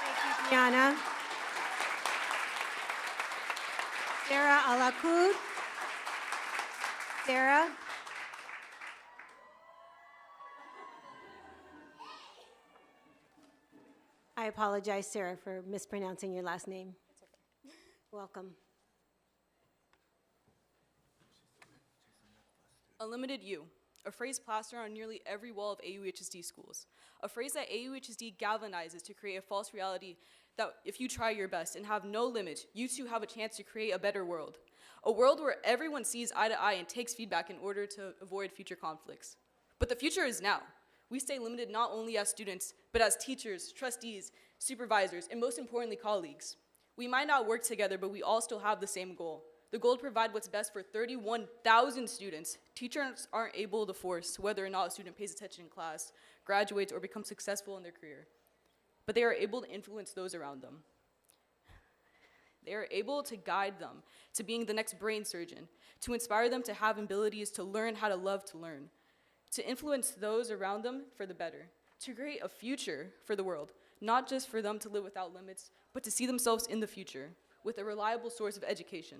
Thank you, Gianna. Sarah Alakud. Sarah. I apologize, Sarah, for mispronouncing your last name. Welcome. Unlimited You, a phrase plastered on nearly every wall of AUHSD schools. A phrase that AUHSD galvanizes to create a false reality that if you try your best and have no limit, you too have a chance to create a better world. A world where everyone sees eye to eye and takes feedback in order to avoid future conflicts. But the future is now. We stay limited not only as students, but as teachers, trustees, supervisors, and most importantly, colleagues. We might not work together, but we all still have the same goal. The goal to provide what's best for 31,000 students. Teachers aren't able to force whether or not a student pays attention in class, graduates, or becomes successful in their career. But they are able to influence those around them. They are able to guide them to being the next brain surgeon, to inspire them to have abilities to learn how to love to learn, to influence those around them for the better, to create a future for the world, not just for them to live without limits, but to see themselves in the future with a reliable source of education.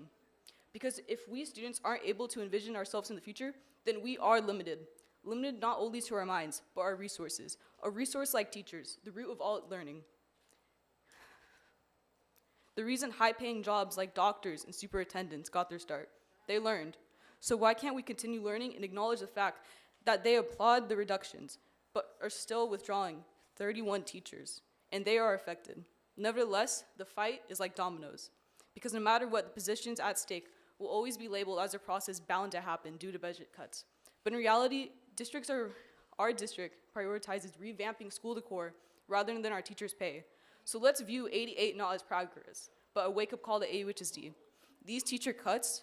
Because if we students aren't able to envision ourselves in the future, then we are limited. Limited not only to our minds, but our resources. A resource like teachers, the root of all learning. The reason high-paying jobs like doctors and superintendents got their start, they learned. So why can't we continue learning and acknowledge the fact that they applaud the reductions, but are still withdrawing 31 teachers, and they are affected. Nevertheless, the fight is like dominoes, because no matter what, the positions at stake will always be labeled as a process bound to happen due to budget cuts. But in reality, our district prioritizes revamping school decor rather than our teachers' pay. So let's view 88 not as progress, but a wake-up call to AUHSD. These teacher cuts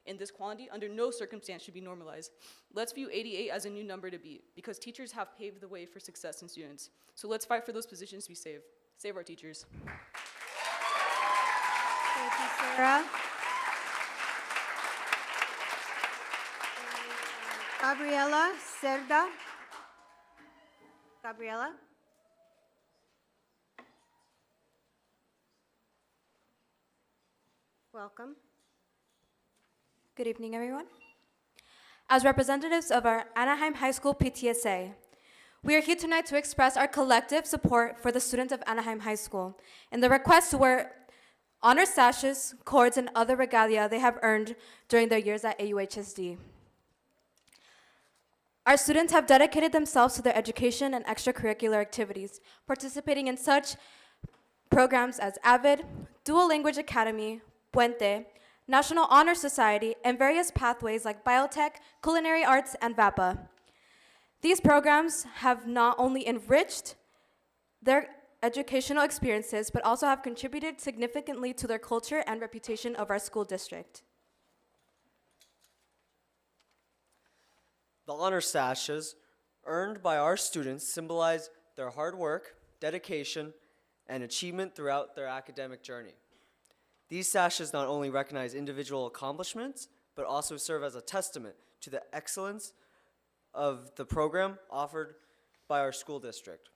in this quantity under no circumstance should be normalized. Let's view 88 as a new number to beat, because teachers have paved the way for success in students. So let's fight for those positions to be saved. Save our teachers. Thank you, Sarah. Gabriela Cerda. Gabriela? Welcome. Good evening, everyone. As representatives of our Anaheim High School PTSA, we are here tonight to express our collective support for the students of Anaheim High School and the request to wear honor sashes, cords, and other regalia they have earned during their years at AUHSD. Our students have dedicated themselves to their education and extracurricular activities, participating in such programs as AVID, Dual Language Academy, Puente, National Honor Society, and various pathways like biotech, culinary arts, and VAPA. These programs have not only enriched their educational experiences, but also have contributed significantly to their culture and reputation of our school district. The honor sashes earned by our students symbolize their hard work, dedication, and achievement throughout their academic journey. These sashes not only recognize individual accomplishments, but also serve as a testament to the excellence of the program offered by our school district.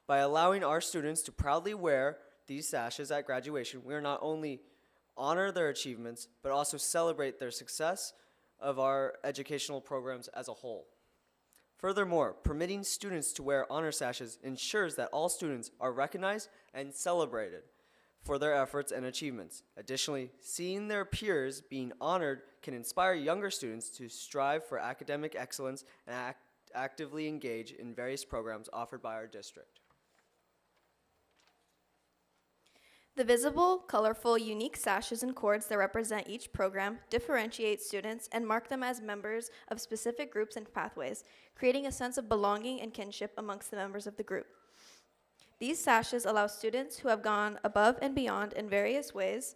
By allowing our students to proudly wear these sashes at graduation, we are not only honor their achievements, but also celebrate their success of our educational programs as a whole. Furthermore, permitting students to wear honor sashes ensures that all students are recognized and celebrated for their efforts and achievements. Additionally, seeing their peers being honored can inspire younger students to strive for academic excellence and actively engage in various programs offered by our district. The visible, colorful, unique sashes and cords that represent each program differentiate students and mark them as members of specific groups and pathways, creating a sense of belonging and kinship amongst the members of the group. These sashes allow students who have gone above and beyond in various ways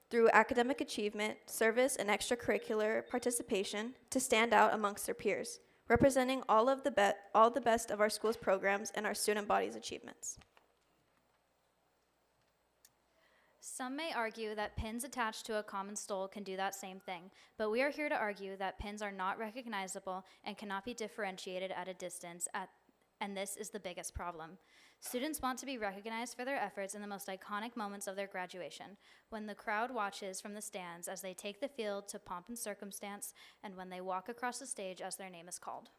through academic achievement, service, and extracurricular participation to stand out amongst their peers, representing all the best of our school's programs and our student body's achievements. Some may argue that pins attached to a common stole can do that same thing, but we are here to argue that pins are not recognizable and cannot be differentiated at a distance, and this is the biggest problem. Students want to be recognized for their efforts in the most iconic moments of their graduation, when the crowd watches from the stands as they take the field to pomp and circumstance, and when they walk across the stage as their name is called.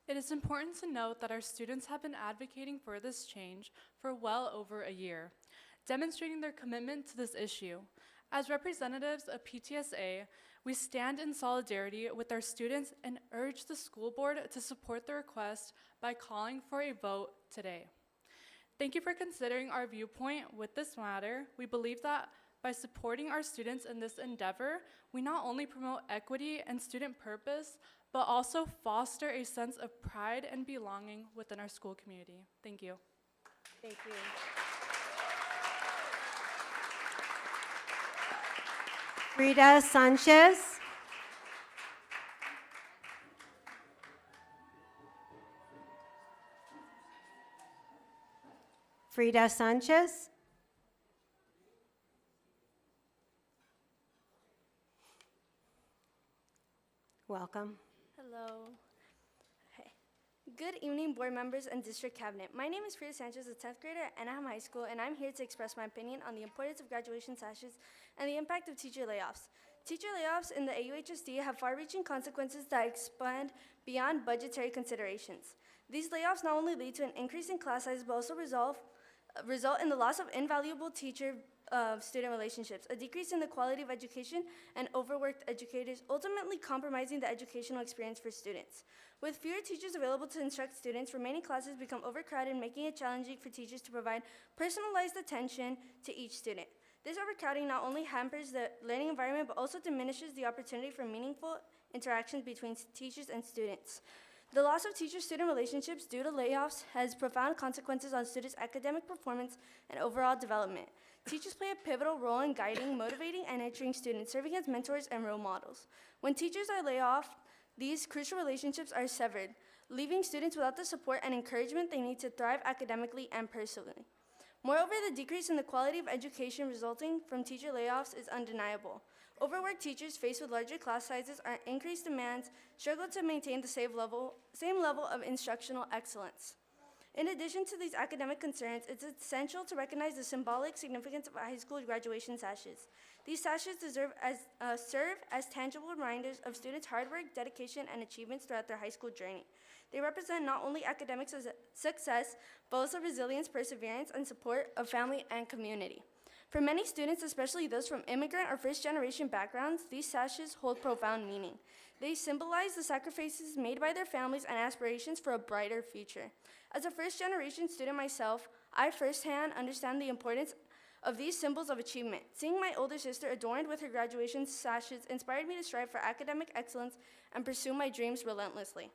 It is important to note that our students have been advocating for this change for well over a year, demonstrating their commitment to this issue. As representatives of PTSA, we stand in solidarity with our students and urge the school board to support the request by calling for a vote today. Thank you for considering our viewpoint with this matter. We believe that by supporting our students in this endeavor, we not only promote equity and student purpose, but also foster a sense of pride and belonging within our school community. Thank you. Thank you. Frida Sanchez. Frida Sanchez. Welcome. Hello. Hey. Good evening, board members and district cabinet. My name is Frida Sanchez, a 10th grader at Anaheim High School, and I'm here to express my opinion on the importance of graduation sashes and the impact of teacher layoffs. Teacher layoffs in the AUHSD have far-reaching consequences that expand beyond budgetary considerations. These layoffs not only lead to an increase in class size, but also result in the loss of invaluable teacher-student relationships, a decrease in the quality of education, and overworked educators, ultimately compromising the educational experience for students. With fewer teachers available to instruct students, remaining classes become overcrowded, making it challenging for teachers to provide personalized attention to each student. This overcrowding not only hampers the learning environment, but also diminishes the opportunity for meaningful interactions between teachers and students. The loss of teacher-student relationships due to layoffs has profound consequences on students' academic performance and overall development. Teachers play a pivotal role in guiding, motivating, and nurturing students, serving as mentors and role models. When teachers are laid off, these crucial relationships are severed, leaving students without the support and encouragement they need to thrive academically and personally. Moreover, the decrease in the quality of education resulting from teacher layoffs is undeniable. Overworked teachers faced with larger class sizes or increased demands struggle to maintain the same level of instructional excellence. In addition to these academic concerns, it's essential to recognize the symbolic significance of high school graduation sashes. These sashes serve as tangible reminders of students' hard work, dedication, and achievements throughout their high school journey. They represent not only academic success, but also resilience, perseverance, and support of family and community. For many students, especially those from immigrant or first-generation backgrounds, these sashes hold profound meaning. They symbolize the sacrifices made by their families and aspirations for a brighter future. As a first-generation student myself, I firsthand understand the importance of these symbols of achievement. Seeing my older sister adorned with her graduation sashes inspired me to strive for academic excellence and pursue my dreams relentlessly.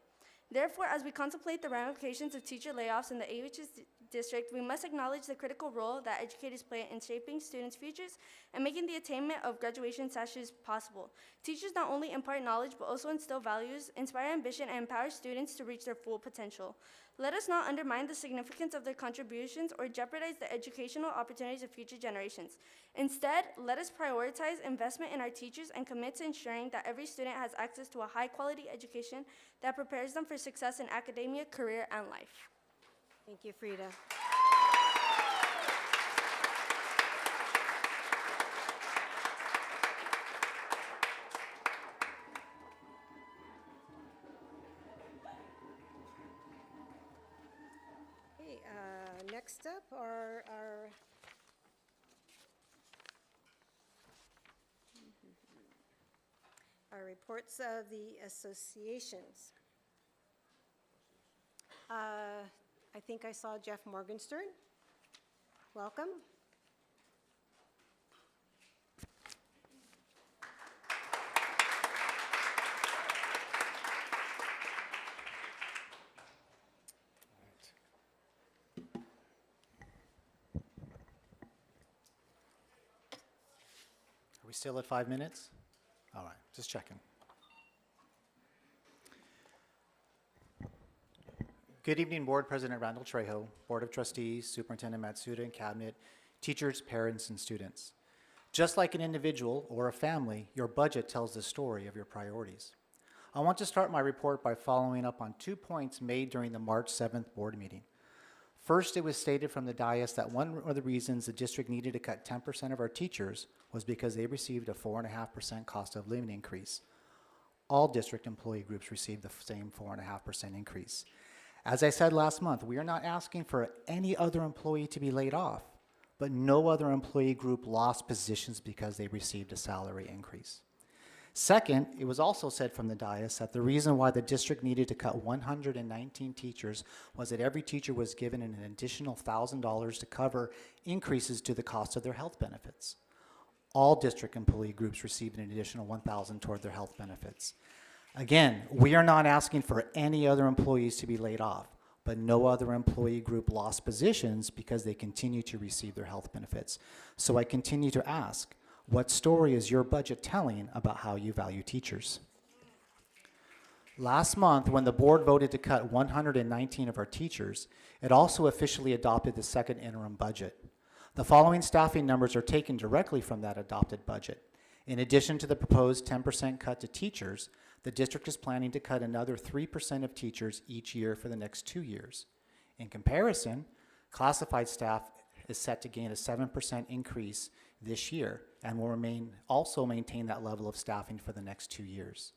Therefore, as we contemplate the ramifications of teacher layoffs in the AUHSD district, we must acknowledge the critical role that educators play in shaping students' futures and making the attainment of graduation sashes possible. Teachers not only impart knowledge, but also instill values, inspire ambition, and empower students to reach their full potential. Let us not undermine the significance of their contributions or jeopardize the educational opportunities of future generations. Instead, let us prioritize investment in our teachers and commit to ensuring that every student has access to a high-quality education that prepares them for success in academia, career, and life. Thank you, Frida. Okay, next up are our reports of the associations. I think I saw Jeff Morgenstern. Welcome. Are we still at 5 minutes? All right, just checking. Good evening, Board President Randall Trejo, Board of Trustees, Superintendent Matsuda, and Cabinet, teachers, parents, and students. Just like an individual or a family, your budget tells the story of your priorities. I want to start my report by following up on 2 points made during the March 7th board meeting. First, it was stated from the dais that one of the reasons the district needed to cut 10% of our teachers was because they received a 4.5% cost of living increase. All district employee groups received the same 4.5% increase. As I said last month, we are not asking for any other employee to be laid off, but no other employee group lost positions because they received a salary increase. Second, it was also said from the dais that the reason why the district needed to cut 119 teachers was that every teacher was given an additional $1,000 to cover increases to the cost of their health benefits. All district employee groups received an additional $1,000 toward their health benefits. Again, we are not asking for any other employees to be laid off, but no other employee group lost positions because they continue to receive their health benefits. So I continue to ask, what story is your budget telling about how you value teachers? Last month, when the board voted to cut 119 of our teachers, it also officially adopted the second interim budget. The following staffing numbers are taken directly from that adopted budget. In addition to the proposed 10% cut to teachers, the district is planning to cut another 3% of teachers each year for the next 2 years. In comparison, classified staff is set to gain a 7% increase this year and will also maintain that level of staffing for the next 2 years.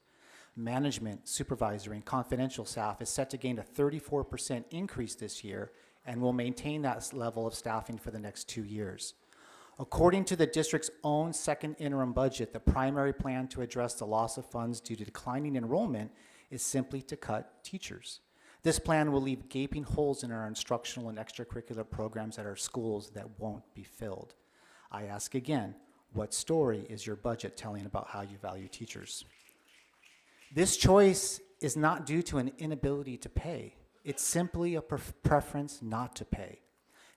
Management, supervisory, and confidential staff is set to gain a 34% increase this year and will maintain that level of staffing for the next 2 years. According to the district's own second interim budget, the primary plan to address the loss of funds due to declining enrollment is simply to cut teachers. This plan will leave gaping holes in our instructional and extracurricular programs at our schools that won't be filled. I ask again, what story is your budget telling about how you value teachers? This choice is not due to an inability to pay. It's simply a preference not to pay.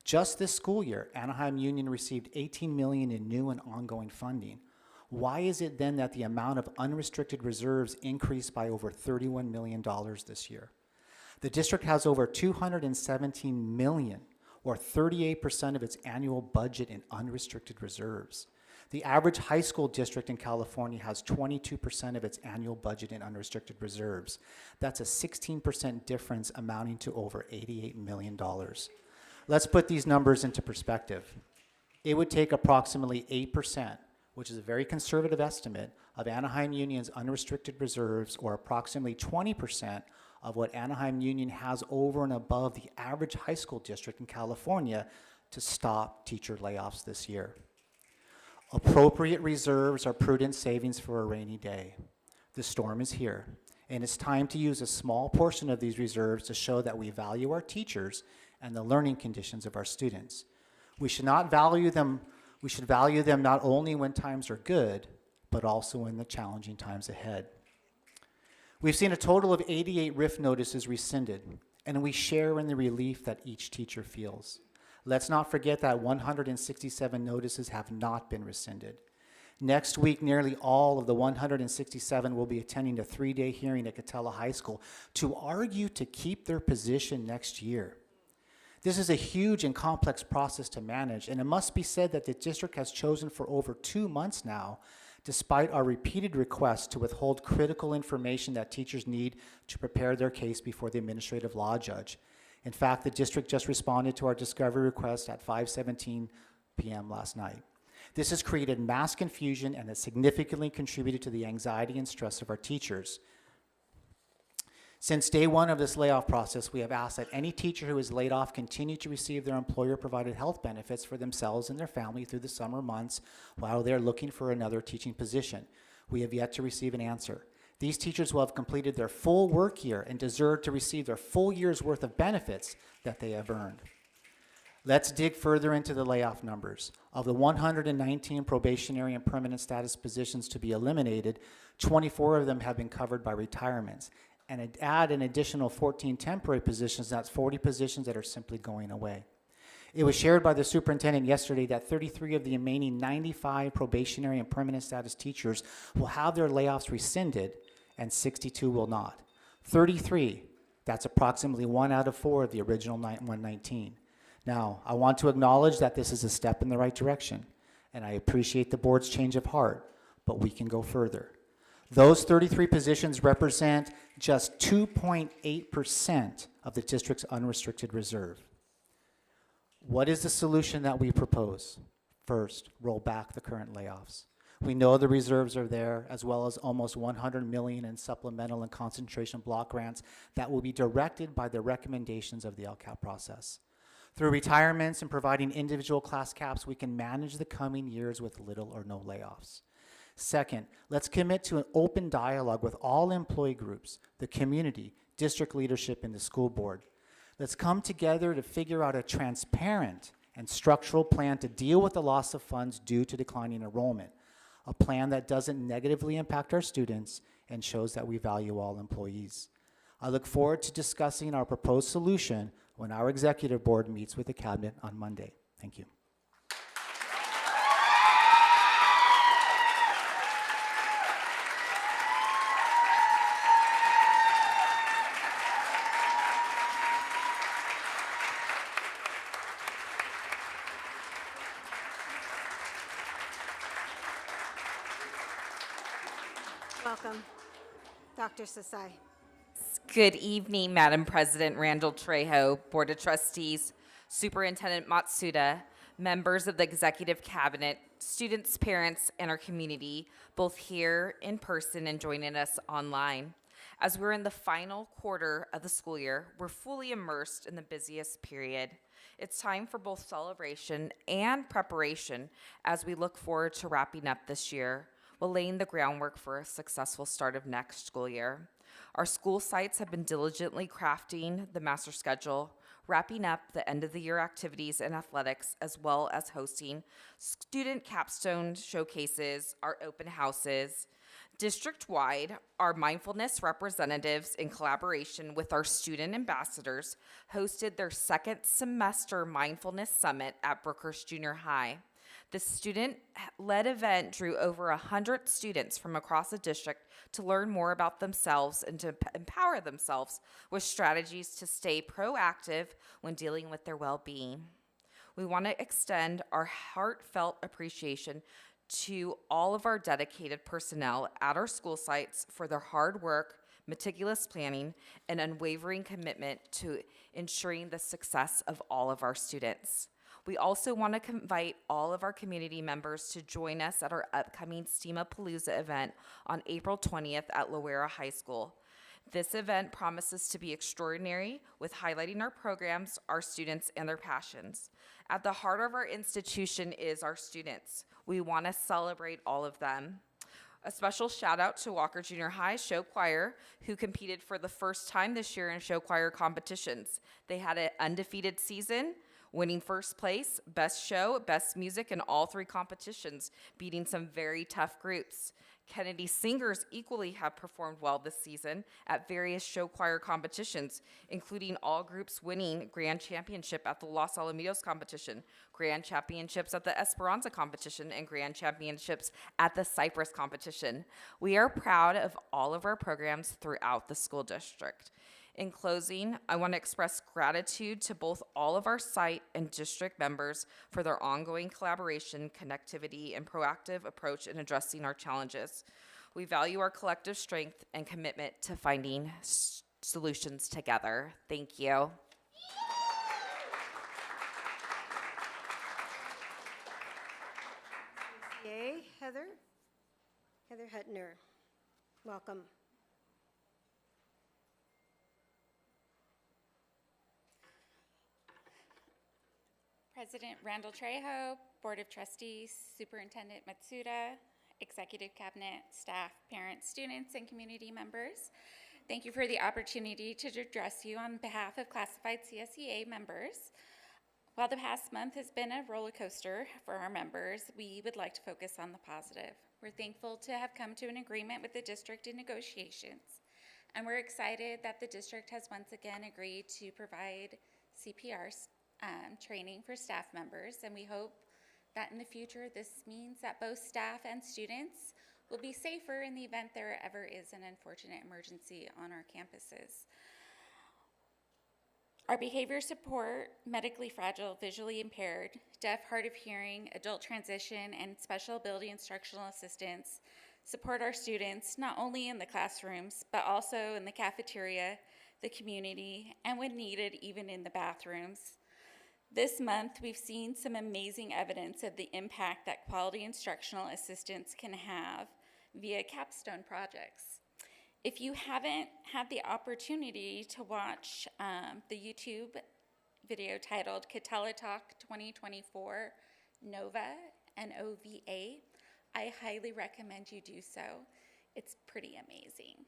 Just this school year, Anaheim Union received $18 million in new and ongoing funding. Why is it then that the amount of unrestricted reserves increased by over $31 million this year? The district has over $217 million. or 38% of its annual budget in unrestricted reserves. The average high school district in California has 22% of its annual budget in unrestricted reserves. That's a 16% difference amounting to over $88 million. Let's put these numbers into perspective. It would take approximately 8%, which is a very conservative estimate, of Anaheim Union's unrestricted reserves, or approximately 20% of what Anaheim Union has over and above the average high school district in California, to stop teacher layoffs this year. Appropriate reserves are prudent savings for a rainy day. The storm is here, and it's time to use a small portion of these reserves to show that we value our teachers and the learning conditions of our students. We should value them not only when times are good, but also in the challenging times ahead. We've seen a total of 88 RIF notices rescinded, and we share in the relief that each teacher feels. Let's not forget that 167 notices have not been rescinded. Next week, nearly all of the 167 will be attending a 3-day hearing at Catella High School to argue to keep their position next year. This is a huge and complex process to manage, and it must be said that the district has chosen for over 2 months now, despite our repeated requests, to withhold critical information that teachers need to prepare their case before the administrative law judge. In fact, the district just responded to our discovery request at 5:17 p.m. last night. This has created mass confusion and has significantly contributed to the anxiety and stress of our teachers. Since day one of this layoff process, we have asked that any teacher who is laid off continue to receive their employer-provided health benefits for themselves and their family through the summer months while they're looking for another teaching position. We have yet to receive an answer. These teachers will have completed their full work year and deserve to receive their full year's worth of benefits that they have earned. Let's dig further into the layoff numbers. Of the 119 probationary and permanent status positions to be eliminated, 24 of them have been covered by retirements. And add an additional 14 temporary positions, that's 40 positions that are simply going away. It was shared by the superintendent yesterday that 33 of the remaining 95 probationary and permanent status teachers will have their layoffs rescinded, and 62 will not. 33, that's approximately 1 out of 4 of the original 119. Now, I want to acknowledge that this is a step in the right direction, and I appreciate the board's change of heart, but we can go further. Those 33 positions represent just 2.8% of the district's unrestricted reserve. What is the solution that we propose? First, roll back the current layoffs. We know the reserves are there, as well as almost $100 million in supplemental and concentration block grants that will be directed by the recommendations of the LCAP process. Through retirements and providing individual class caps, we can manage the coming years with little or no layoffs. Second, let's commit to an open dialogue with all employee groups, the community, district leadership, and the school board. Let's come together to figure out a transparent and structural plan to deal with the loss of funds due to declining enrollment, a plan that doesn't negatively impact our students and shows that we value all employees. I look forward to discussing our proposed solution when our executive board meets with the cabinet on Monday. Thank you. Welcome, Dr. Sasai. Good evening, Madam President Randall Trejo, Board of Trustees, Superintendent Matsuda, members of the Executive Cabinet, students, parents, and our community, both here in person and joining us online. As we're in the final quarter of the school year, we're fully immersed in the busiest period. It's time for both celebration and preparation as we look forward to wrapping up this year, while laying the groundwork for a successful start of next school year. Our school sites have been diligently crafting the master schedule, wrapping up the end of the year activities and athletics, as well as hosting student capstone showcases, our open houses. District-wide, our mindfulness representatives, in collaboration with our student ambassadors, hosted their second semester mindfulness summit at Brookhurst Junior High. The student-led event drew over 100 students from across the district to learn more about themselves and to empower themselves with strategies to stay proactive when dealing with their well-being. We want to extend our heartfelt appreciation to all of our dedicated personnel at our school sites for their hard work, meticulous planning, and unwavering commitment to ensuring the success of all of our students. We also want to invite all of our community members to join us at our upcoming STEAM-A-Palooza event on April 20th at Loera High School. This event promises to be extraordinary with highlighting our programs, our students, and their passions. At the heart of our institution is our students. We want to celebrate all of them. A special shout out to Walker Junior High Show Choir, who competed for the first time this year in show choir competitions. They had an undefeated season, winning first place, best show, best music in all 3 competitions, beating some very tough groups. Kennedy Singers equally have performed well this season at various show choir competitions, including all groups winning grand championship at the Los Alamitos competition, grand championships at the Esperanza competition, and grand championships at the Cypress competition. We are proud of all of our programs throughout the school district. In closing, I want to express gratitude to both all of our site and district members for their ongoing collaboration, connectivity, and proactive approach in addressing our challenges. We value our collective strength and commitment to finding solutions together. Thank you. Yay, Heather Hutner, welcome. President Randall Trejo, Board of Trustees, Superintendent Matsuda, Executive Cabinet, staff, parents, students, and community members. Thank you for the opportunity to address you on behalf of classified CSEA members. While the past month has been a roller coaster for our members, we would like to focus on the positive. We're thankful to have come to an agreement with the district in negotiations, and we're excited that the district has once again agreed to provide CPR training for staff members, and we hope that in the future this means that both staff and students will be safer in the event there ever is an unfortunate emergency on our campuses. Our behavior support medically fragile, visually impaired, deaf, hard of hearing, adult transition, and special ability instructional assistants support our students not only in the classrooms, but also in the cafeteria, the community, and when needed, even in the bathrooms. This month, we've seen some amazing evidence of the impact that quality instructional assistants can have via capstone projects. If you haven't had the opportunity to watch the YouTube video titled Catella Talk 2024 NOVA, N-O-V-A, I highly recommend you do so. It's pretty amazing.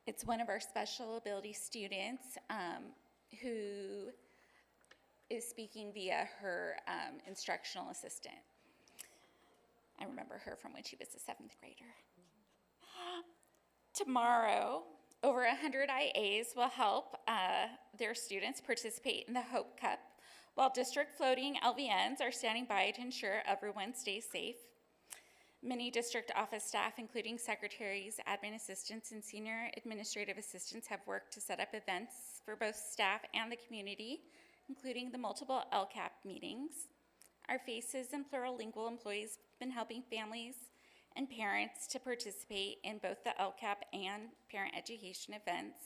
It's one of our special ability students who is speaking via her instructional assistant. I remember her from when she was a 7th grader. Tomorrow, over 100 IAs will help their students participate in the Hope Cup, while district floating LVNs are standing by to ensure everyone stays safe. Many district office staff, including secretaries, admin assistants, and senior administrative assistants, have worked to set up events for both staff and the community, including the multiple LCAP meetings. Our FACES and plurilingual employees have been helping families and parents to participate in both the LCAP and parent education events.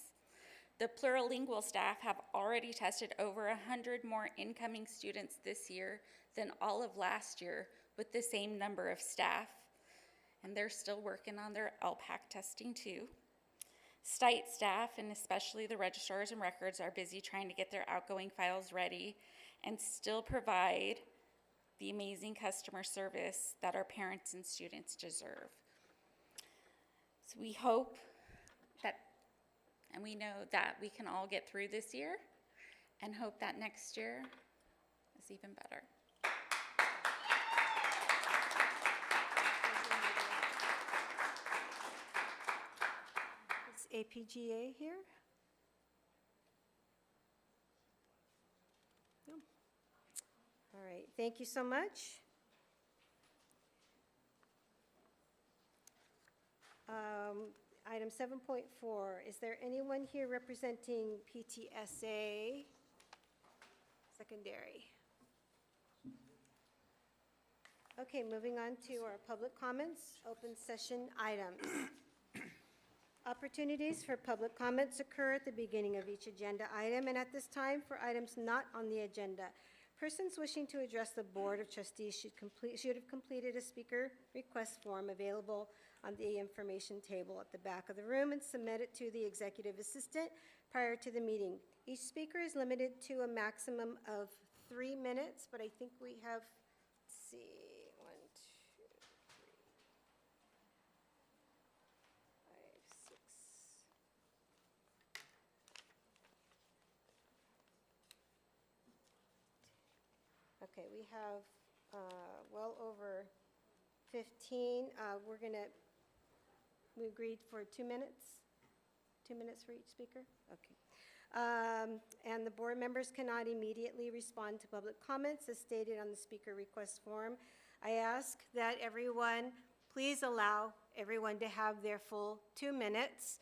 The plurilingual staff have already tested over 100 more incoming students this year than all of last year with the same number of staff. And they're still working on their LPAC testing too. Site staff, and especially the registrars and records, are busy trying to get their outgoing files ready and still provide the amazing customer service that our parents and students deserve. So we hope that, and we know that we can all get through this year and hope that next year is even better. Is APGA here? No. All right, thank you so much. Item 7.4, is there anyone here representing PTSA Secondary? Okay, moving on to our public comments, open session items. Opportunities for public comments occur at the beginning of each agenda item and at this time for items not on the agenda. Persons wishing to address the Board of Trustees should have completed a speaker request form available on the information table at the back of the room and submit it to the executive assistant prior to the meeting. Each speaker is limited to a maximum of 3 minutes, but I think we have, let's see, 1, 2, 3, 5, 6. Okay, we have well over 15. We agreed for 2 minutes? 2 minutes for each speaker? Okay. And the board members cannot immediately respond to public comments as stated on the speaker request form. I ask that everyone, please allow everyone to have their full 2 minutes.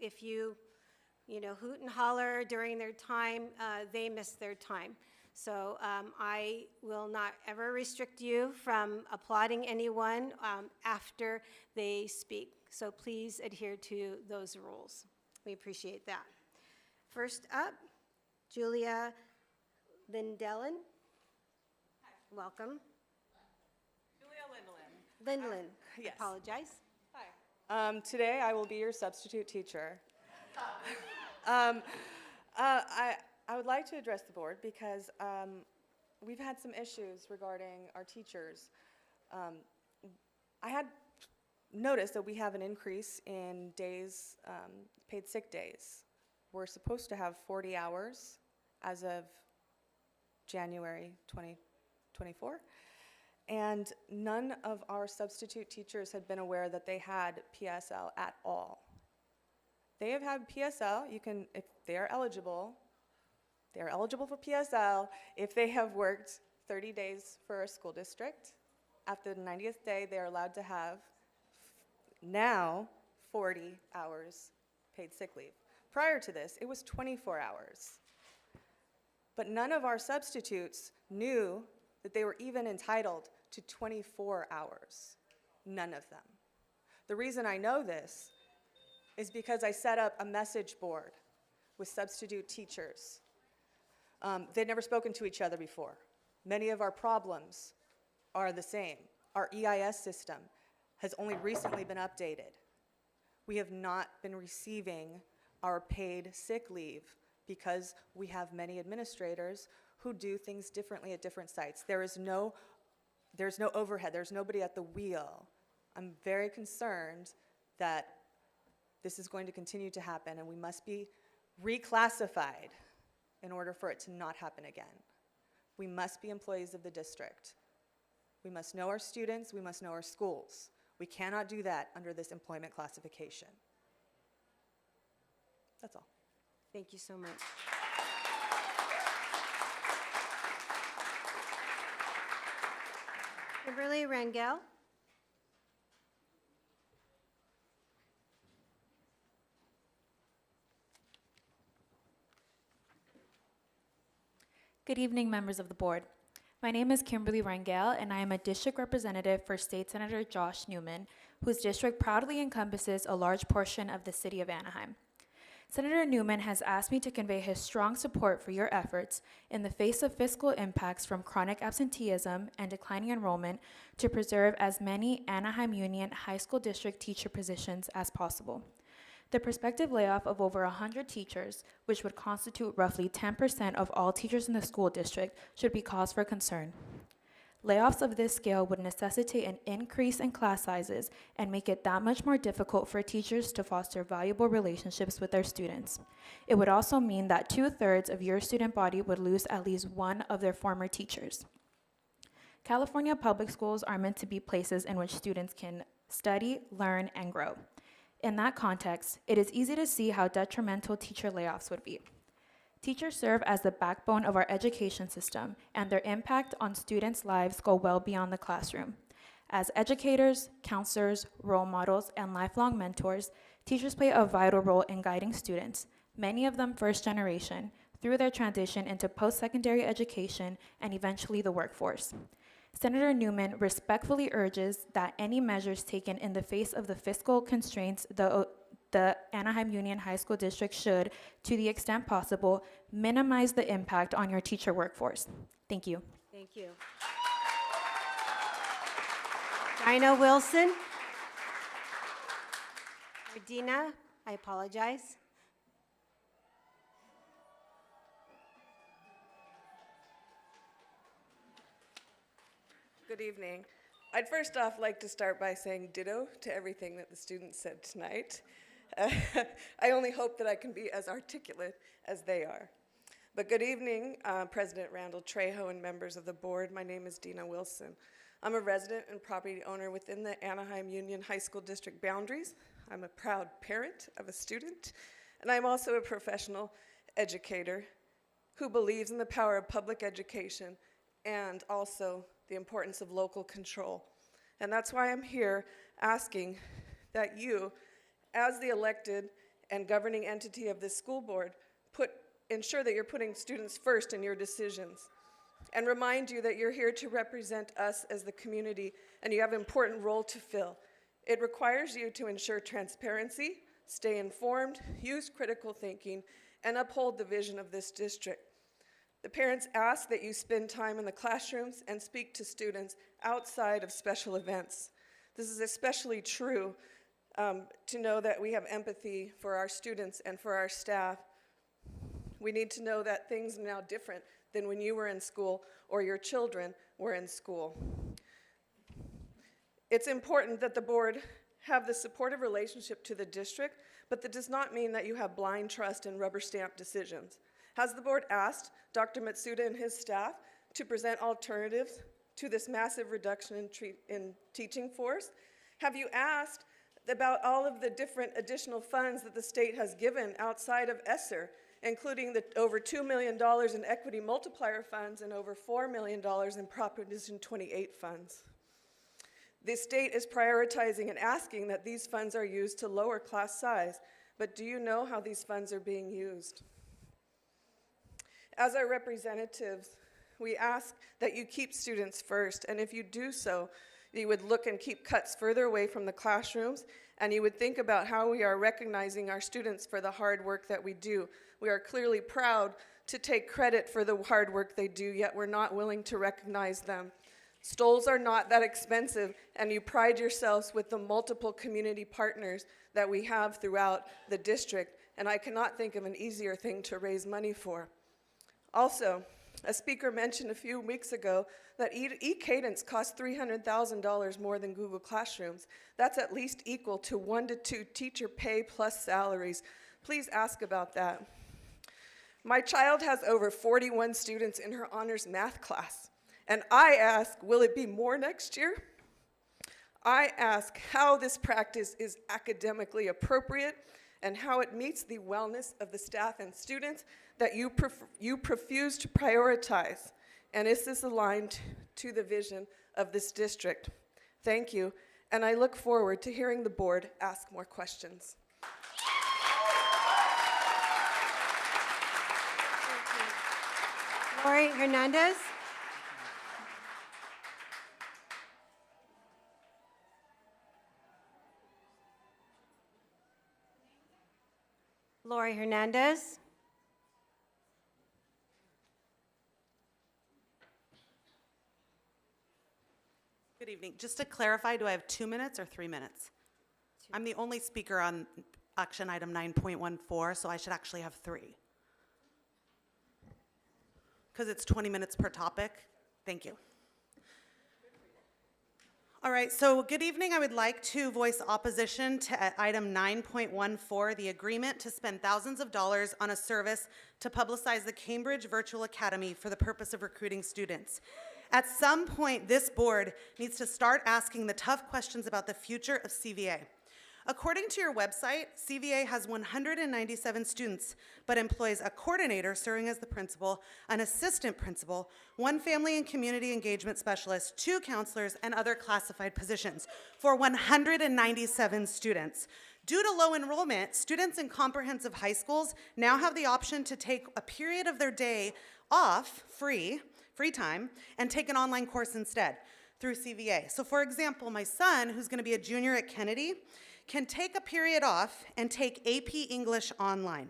If you hoot and holler during their time, they miss their time. So I will not ever restrict you from applauding anyone after they speak. So please adhere to those rules. We appreciate that. First up, Julia Lindellen. Hi. Welcome. Julia Lindellen. Lindellen. Yes. Apologize. Hi. Today I will be your substitute teacher. I would like to address the board because we've had some issues regarding our teachers. I had noticed that we have an increase in days, paid sick days. We're supposed to have 40 hours as of January 2024, and none of our substitute teachers had been aware that they had PSL at all. They have had PSL. If they are eligible for PSL if they have worked 30 days for a school district. After the 90th day, they are allowed to have now 40 hours paid sick leave. Prior to this, it was 24 hours. But none of our substitutes knew that they were even entitled to 24 hours. None of them. The reason I know this is because I set up a message board with substitute teachers. They'd never spoken to each other before. Many of our problems are the same. Our EIS system has only recently been updated. We have not been receiving our paid sick leave because we have many administrators who do things differently at different sites. There's no overhead, there's nobody at the wheel. I'm very concerned that this is going to continue to happen and we must be reclassified in order for it to not happen again. We must be employees of the district. We must know our students, we must know our schools. We cannot do that under this employment classification. That's all. Thank you so much. Kimberly Rangel. Good evening, members of the board. My name is Kimberly Rangel, and I am a district representative for State Senator Josh Newman, whose district proudly encompasses a large portion of the city of Anaheim. Senator Newman has asked me to convey his strong support for your efforts in the face of fiscal impacts from chronic absenteeism and declining enrollment to preserve as many Anaheim Union High School District teacher positions as possible. The prospective layoff of over 100 teachers, which would constitute roughly 10% of all teachers in the school district, should be cause for concern. Layoffs of this scale would necessitate an increase in class sizes and make it that much more difficult for teachers to foster valuable relationships with their students. It would also mean that 2/3 of your student body would lose at least one of their former teachers. California public schools are meant to be places in which students can study, learn, and grow. In that context, it is easy to see how detrimental teacher layoffs would be. Teachers serve as the backbone of our education system, and their impact on students' lives go well beyond the classroom. As educators, counselors, role models, and lifelong mentors, teachers play a vital role in guiding students, many of them first generation, through their transition into post-secondary education and eventually the workforce. Senator Newman respectfully urges that any measures taken in the face of the fiscal constraints the Anaheim Union High School District should, to the extent possible, minimize the impact on your teacher workforce. Thank you. Thank you. Dinah Wilson. Or Dina, I apologize. Good evening. I'd first off like to start by saying ditto to everything that the students said tonight. I only hope that I can be as articulate as they are. But good evening, President Randall Trejo and members of the board. My name is Dina Wilson. I'm a resident and property owner within the Anaheim Union High School District boundaries. I'm a proud parent of a student, and I'm also a professional educator who believes in the power of public education and also the importance of local control. And that's why I'm here asking that you, as the elected and governing entity of this school board, ensure that you're putting students first in your decisions, and remind you that you're here to represent us as the community and you have an important role to fill. It requires you to ensure transparency, stay informed, use critical thinking, and uphold the vision of this district. The parents ask that you spend time in the classrooms and speak to students outside of special events. This is especially true to know that we have empathy for our students and for our staff. We need to know that things are now different than when you were in school or your children were in school. It's important that the board have the supportive relationship to the district, but that does not mean that you have blind trust and rubber stamp decisions. Has the board asked Dr. Matsuda and his staff to present alternatives to this massive reduction in teaching force? Have you asked about all of the different additional funds that the state has given outside of ESSER, including the over $2 million in equity multiplier funds and over $4 million in Proposition 28 funds? The state is prioritizing and asking that these funds are used to lower class size, but do you know how these funds are being used? As our representatives, we ask that you keep students first, and if you do so, you would look and keep cuts further away from the classrooms, and you would think about how we are recognizing our students for the hard work that we do. We are clearly proud to take credit for the hard work they do, yet we're not willing to recognize them. Stoles are not that expensive, and you pride yourselves with the multiple community partners that we have throughout the district, and I cannot think of an easier thing to raise money for. Also, a speaker mentioned a few weeks ago that e-cadence costs $300,000 more than Google Classrooms. That's at least equal to 1 to 2 teacher pay plus salaries. Please ask about that. My child has over 41 students in her honors math class, and I ask, will it be more next year? I ask how this practice is academically appropriate and how it meets the wellness of the staff and students that you refuse to prioritize, and is this aligned to the vision of this district? Thank you, and I look forward to hearing the board ask more questions. Lori Hernandez. Lori Hernandez. Good evening. Just to clarify, do I have 2 minutes or 3 minutes? I'm the only speaker on action item 9.14, so I should actually have 3. Because it's 20 minutes per topic. Thank you. All right, so good evening. I would like to voice opposition to item 9.14, the agreement to spend thousands of dollars on a service to publicize the Cambridge Virtual Academy for the purpose of recruiting students. At some point, this board needs to start asking the tough questions about the future of CVA. According to your website, CVA has 197 students, but employs a coordinator serving as the principal, an assistant principal, 1 family and community engagement specialist, 2 counselors, and other classified positions for 197 students. Due to low enrollment, students in comprehensive high schools now have the option to take a period of their day off, free, free time, and take an online course instead through CVA. So for example, my son, who's gonna be a junior at Kennedy, can take a period off and take AP English online.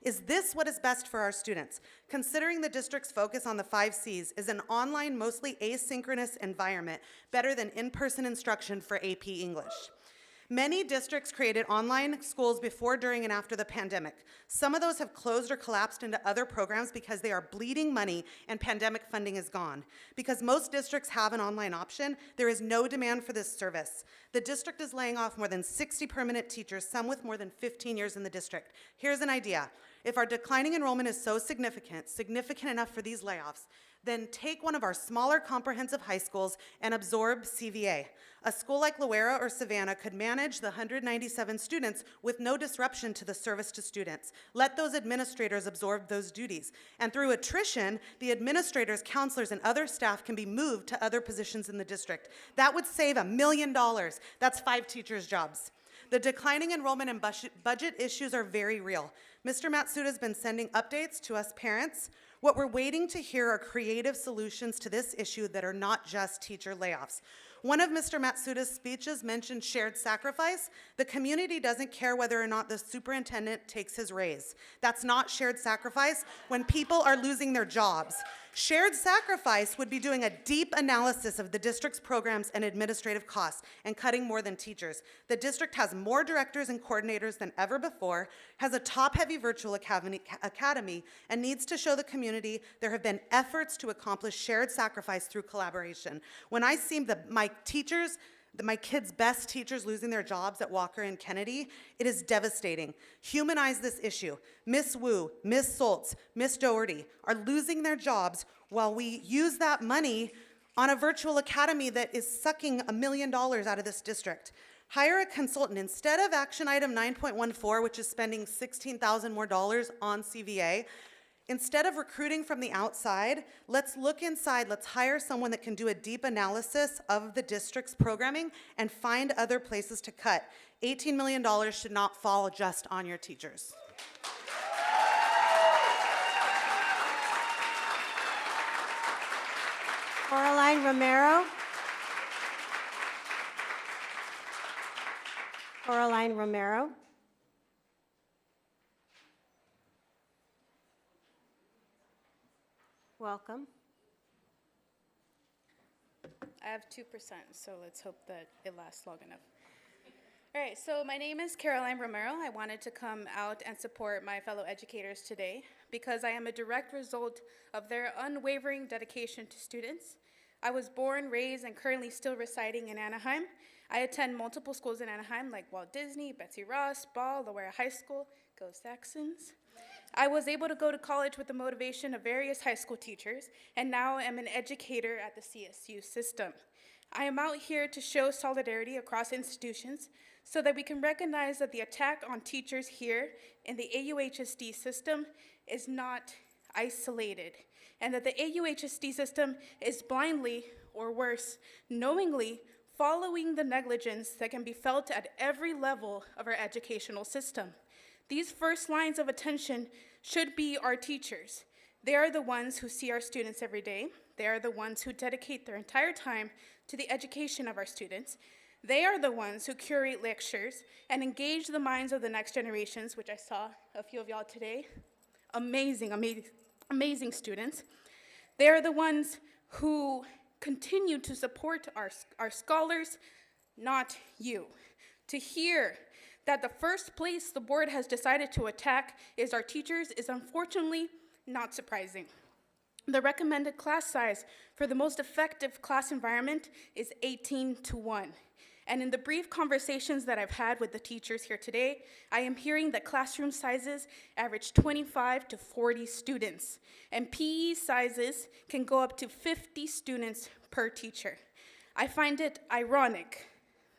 Is this what is best for our students? Considering the district's focus on the 5 C's, is an online, mostly asynchronous environment better than in-person instruction for AP English? Many districts created online schools before, during, and after the pandemic. Some of those have closed or collapsed into other programs because they are bleeding money and pandemic funding is gone. Because most districts have an online option, there is no demand for this service. The district is laying off more than 60 permanent teachers, some with more than 15 years in the district. Here's an idea. If our declining enrollment is so significant enough for these layoffs, then take one of our smaller comprehensive high schools and absorb CVA. A school like Loera or Savannah could manage the 197 students with no disruption to the service to students. Let those administrators absorb those duties. And through attrition, the administrators, counselors, and other staff can be moved to other positions in the district. That would save $1 million. That's 5 teachers' jobs. The declining enrollment and budget issues are very real. Mr. Matsuda has been sending updates to us parents. What we're waiting to hear are creative solutions to this issue that are not just teacher layoffs. One of Mr. Matsuda's speeches mentioned shared sacrifice. The community doesn't care whether or not the superintendent takes his raise. That's not shared sacrifice when people are losing their jobs. Shared sacrifice would be doing a deep analysis of the district's programs and administrative costs and cutting more than teachers. The district has more directors and coordinators than ever before, has a top-heavy virtual academy, and needs to show the community there have been efforts to accomplish shared sacrifice through collaboration. When I see my kids' best teachers losing their jobs at Walker and Kennedy, it is devastating. Humanize this issue. Miss Wu, Miss Soltz, Miss Doherty are losing their jobs while we use that money on a virtual academy that is sucking $1 million out of this district. Hire a consultant. Instead of action item 9.14, which is spending $16,000 more on CVA, instead of recruiting from the outside, let's look inside. Let's hire someone that can do a deep analysis of the district's programming and find other places to cut. $18 million should not fall just on your teachers. Coraline Romero. Coraline Romero. Welcome. I have 2%, so let's hope that it lasts long enough. All right, so my name is Caroline Romero. I wanted to come out and support my fellow educators today because I am a direct result of their unwavering dedication to students. I was born, raised, and currently still residing in Anaheim. I attend multiple schools in Anaheim like Walt Disney, Betsy Ross, Ball, Loera High School, go Saxons. I was able to go to college with the motivation of various high school teachers, and now am an educator at the CSU system. I am out here to show solidarity across institutions so that we can recognize that the attack on teachers here in the AUHSD system is not isolated, and that the AUHSD system is blindly, or worse, knowingly following the negligence that can be felt at every level of our educational system. These first lines of attention should be our teachers. They are the ones who see our students every day. They are the ones who dedicate their entire time to the education of our students. They are the ones who curate lectures and engage the minds of the next generations, which I saw a few of y'all today. Amazing, amazing, amazing students. They are the ones who continue to support our scholars, not you. To hear that the first place the board has decided to attack is our teachers is unfortunately not surprising. The recommended class size for the most effective class environment is 18:1. And in the brief conversations that I've had with the teachers here today, I am hearing that classroom sizes average 25 to 40 students, and PE sizes can go up to 50 students per teacher. I find it ironic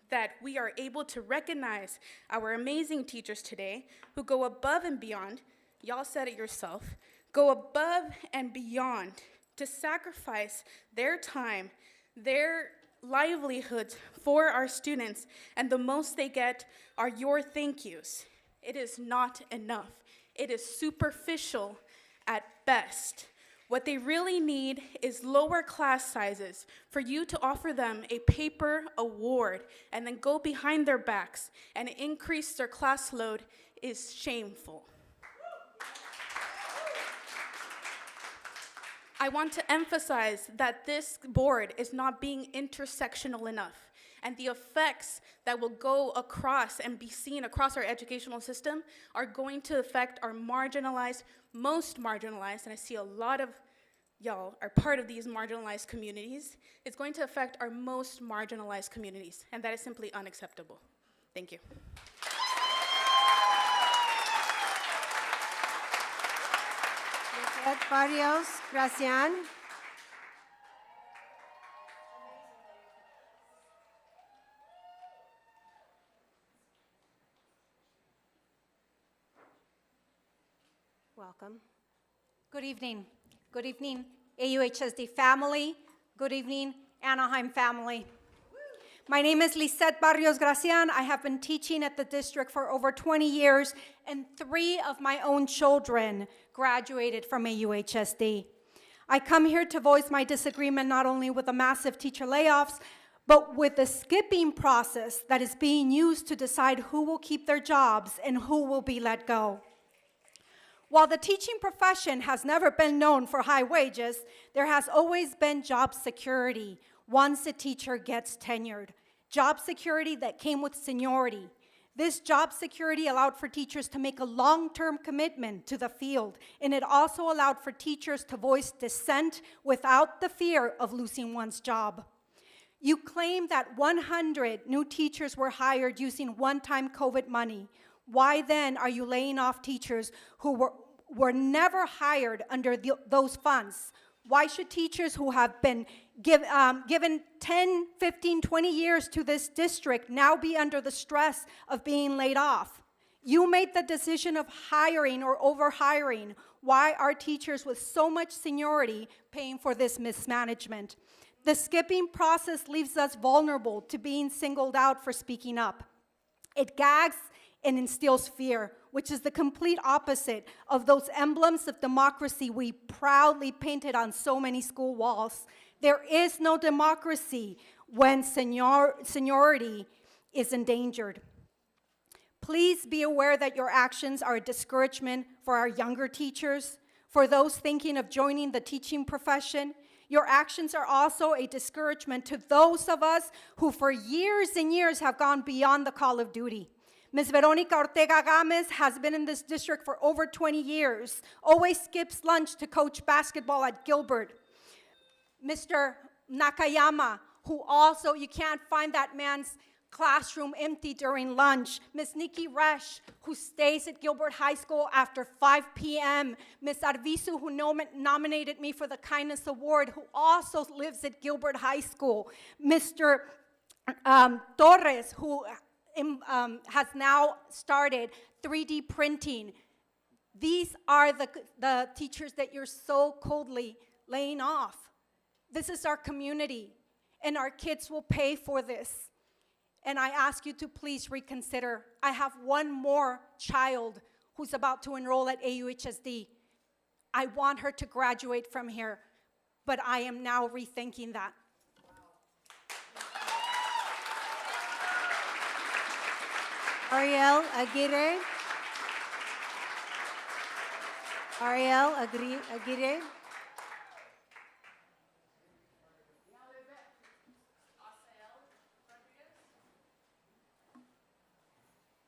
that we are able to recognize our amazing teachers today who go above and beyond, y'all said it yourself, go above and beyond to sacrifice their time, their livelihoods for our students, and the most they get are your thank yous. It is not enough. It is superficial at best. What they really need is lower class sizes for you to offer them a paper award and then go behind their backs and increase their class load is shameful. I want to emphasize that this board is not being intersectional enough, and the effects that will go across and be seen across our educational system are going to affect our marginalized, most marginalized, and I see a lot of y'all are part of these marginalized communities. It's going to affect our most marginalized communities, and that is simply unacceptable. Thank you. Barrios, Gracian. Welcome. Good evening. Good evening, AUHSD family. Good evening, Anaheim family. My name is Lisette Barrios Gracian. I have been teaching at the district for over 20 years, and 3 of my own children graduated from AUHSD. I come here to voice my disagreement not only with the massive teacher layoffs, but with the skipping process that is being used to decide who will keep their jobs and who will be let go. While the teaching profession has never been known for high wages, there has always been job security once a teacher gets tenured. Job security that came with seniority. This job security allowed for teachers to make a long-term commitment to the field, and it also allowed for teachers to voice dissent without the fear of losing one's job. You claim that 100 new teachers were hired using one-time COVID money. Why then are you laying off teachers who were never hired under those funds? Why should teachers who have been given 10, 15, 20 years to this district now be under the stress of being laid off? You made the decision of hiring or overhiring. Why are teachers with so much seniority paying for this mismanagement? The skipping process leaves us vulnerable to being singled out for speaking up. It gags and instills fear, which is the complete opposite of those emblems of democracy we proudly painted on so many school walls. There is no democracy when seniority is endangered. Please be aware that your actions are a discouragement for our younger teachers, for those thinking of joining the teaching profession. Your actions are also a discouragement to those of us who for years and years have gone beyond the call of duty. Ms. Veronica Ortega Gomez has been in this district for over 20 years, always skips lunch to coach basketball at Gilbert. Mr. Nakayama, who also, you can't find that man's classroom empty during lunch. Ms. Nikki Resch, who stays at Gilbert High School after 5 p.m. Ms. Arvizu, who nominated me for the Kindness Award, who also lives at Gilbert High School. Mr. Torres, who has now started 3D printing. These are the teachers that you're so coldly laying off. This is our community, and our kids will pay for this. And I ask you to please reconsider. I have one more child who's about to enroll at AUHSD. I want her to graduate from here, but I am now rethinking that. Ariel Aguirre. Ariel Aguirre.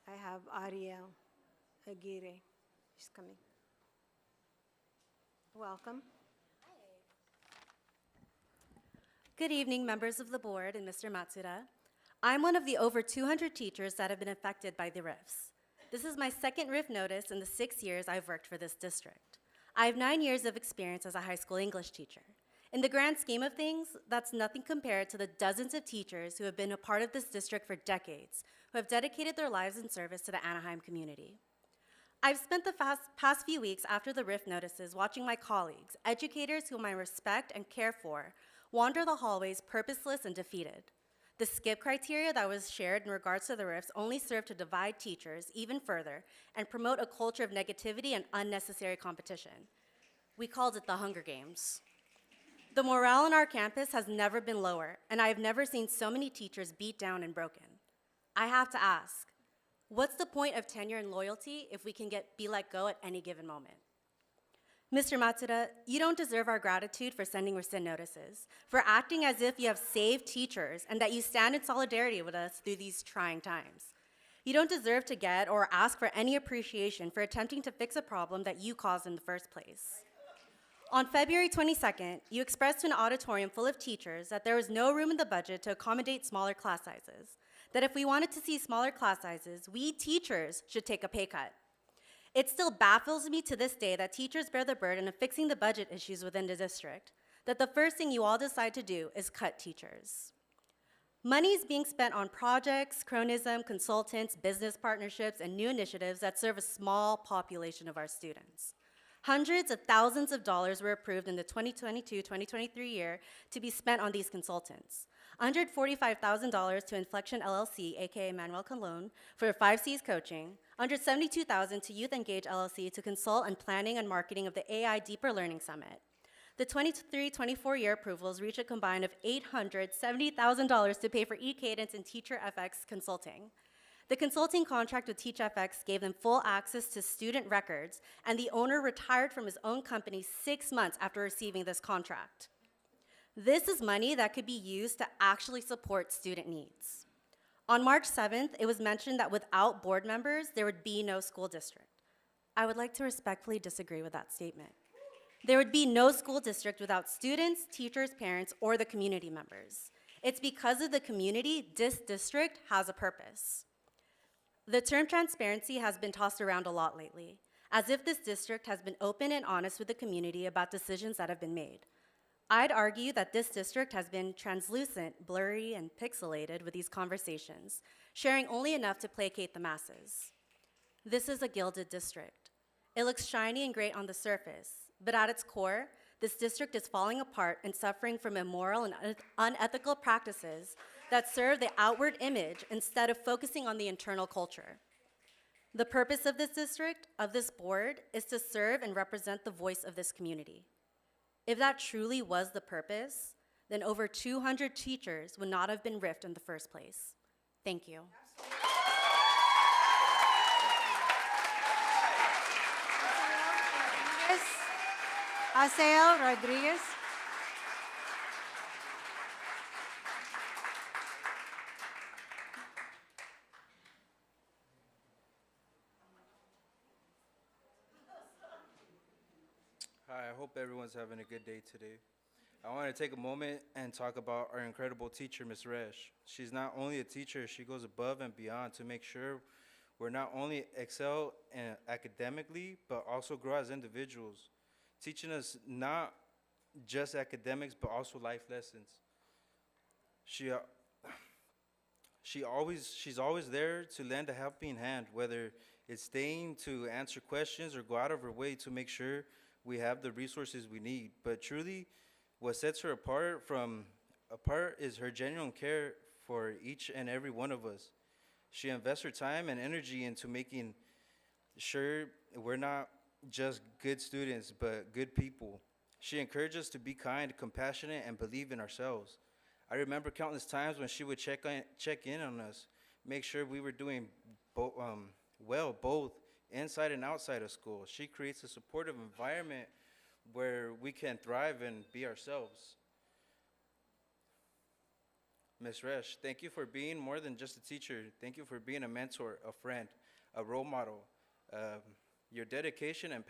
I have Ariel Aguirre. She's coming. Welcome. Good evening, members of the board and Mr. Matsuda. I'm one of the over 200 teachers that have been affected by the RIFs. This is my second RIF notice in the 6 years I've worked for this district. I have 9 years of experience as a high school English teacher. In the grand scheme of things, that's nothing compared to the dozens of teachers who have been a part of this district for decades, who have dedicated their lives in service to the Anaheim community. I've spent the past few weeks after the RIF notices watching my colleagues, educators whom I respect and care for, wander the hallways purposeless and defeated. The skip criteria that was shared in regards to the RIFs only served to divide teachers even further and promote a culture of negativity and unnecessary competition. We called it the Hunger Games. The morale on our campus has never been lower, and I have never seen so many teachers beat down and broken. I have to ask, what's the point of tenure and loyalty if we can be let go at any given moment? Mr. Matsuda, you don't deserve our gratitude for sending rescind notices, for acting as if you have saved teachers and that you stand in solidarity with us through these trying times. You don't deserve to get or ask for any appreciation for attempting to fix a problem that you caused in the first place. On February 22nd, you expressed to an auditorium full of teachers that there was no room in the budget to accommodate smaller class sizes, that if we wanted to see smaller class sizes, we teachers should take a pay cut. It still baffles me to this day that teachers bear the burden of fixing the budget issues within the district, that the first thing you all decide to do is cut teachers. Money is being spent on projects, cronism, consultants, business partnerships, and new initiatives that serve a small population of our students. Hundreds of thousands of dollars were approved in the 2022-2023 year to be spent on these consultants. $145,000 to Inflection LLC, aka Manuel Colon, for 5Cs coaching, $172,000 to Youth Engage LLC to consult on planning and marketing of the AI Deeper Learning Summit. The 23-24 year approvals reach a combined of $870,000 to pay for eCadence and Teacher FX consulting. The consulting contract with TeachFX gave them full access to student records, and the owner retired from his own company 6 months after receiving this contract. This is money that could be used to actually support student needs. On March 7th, it was mentioned that without board members, there would be no school district. I would like to respectfully disagree with that statement. There would be no school district without students, teachers, parents, or the community members. It's because of the community this district has a purpose. The term transparency has been tossed around a lot lately, as if this district has been open and honest with the community about decisions that have been made. I'd argue that this district has been translucent, blurry, and pixelated with these conversations, sharing only enough to placate the masses. This is a gilded district. It looks shiny and great on the surface, but at its core, this district is falling apart and suffering from immoral and unethical practices that serve the outward image instead of focusing on the internal culture. The purpose of this district, of this board, is to serve and represent the voice of this community. If that truly was the purpose, then over 200 teachers would not have been riffed in the first place. Thank you. Asael Rodriguez. Hi, I hope everyone's having a good day today. I want to take a moment and talk about our incredible teacher, Ms. Resch. She's not only a teacher, she goes above and beyond to make sure we're not only excel academically, but also grow as individuals, teaching us not just academics, but also life lessons. She's always there to lend a helping hand, whether it's staying to answer questions or go out of her way to make sure we have the resources we need. But truly, what sets her apart is her genuine care for each and every one of us. She invests her time and energy into making sure we're not just good students, but good people. She encouraged us to be kind, compassionate, and believe in ourselves. I remember countless times when she would check in on us, make sure we were doing well, both inside and outside of school. She creates a supportive environment where we can thrive and be ourselves. Ms. Resch, thank you for being more than just a teacher. Thank you for being a mentor, a friend, a role model. Your dedication and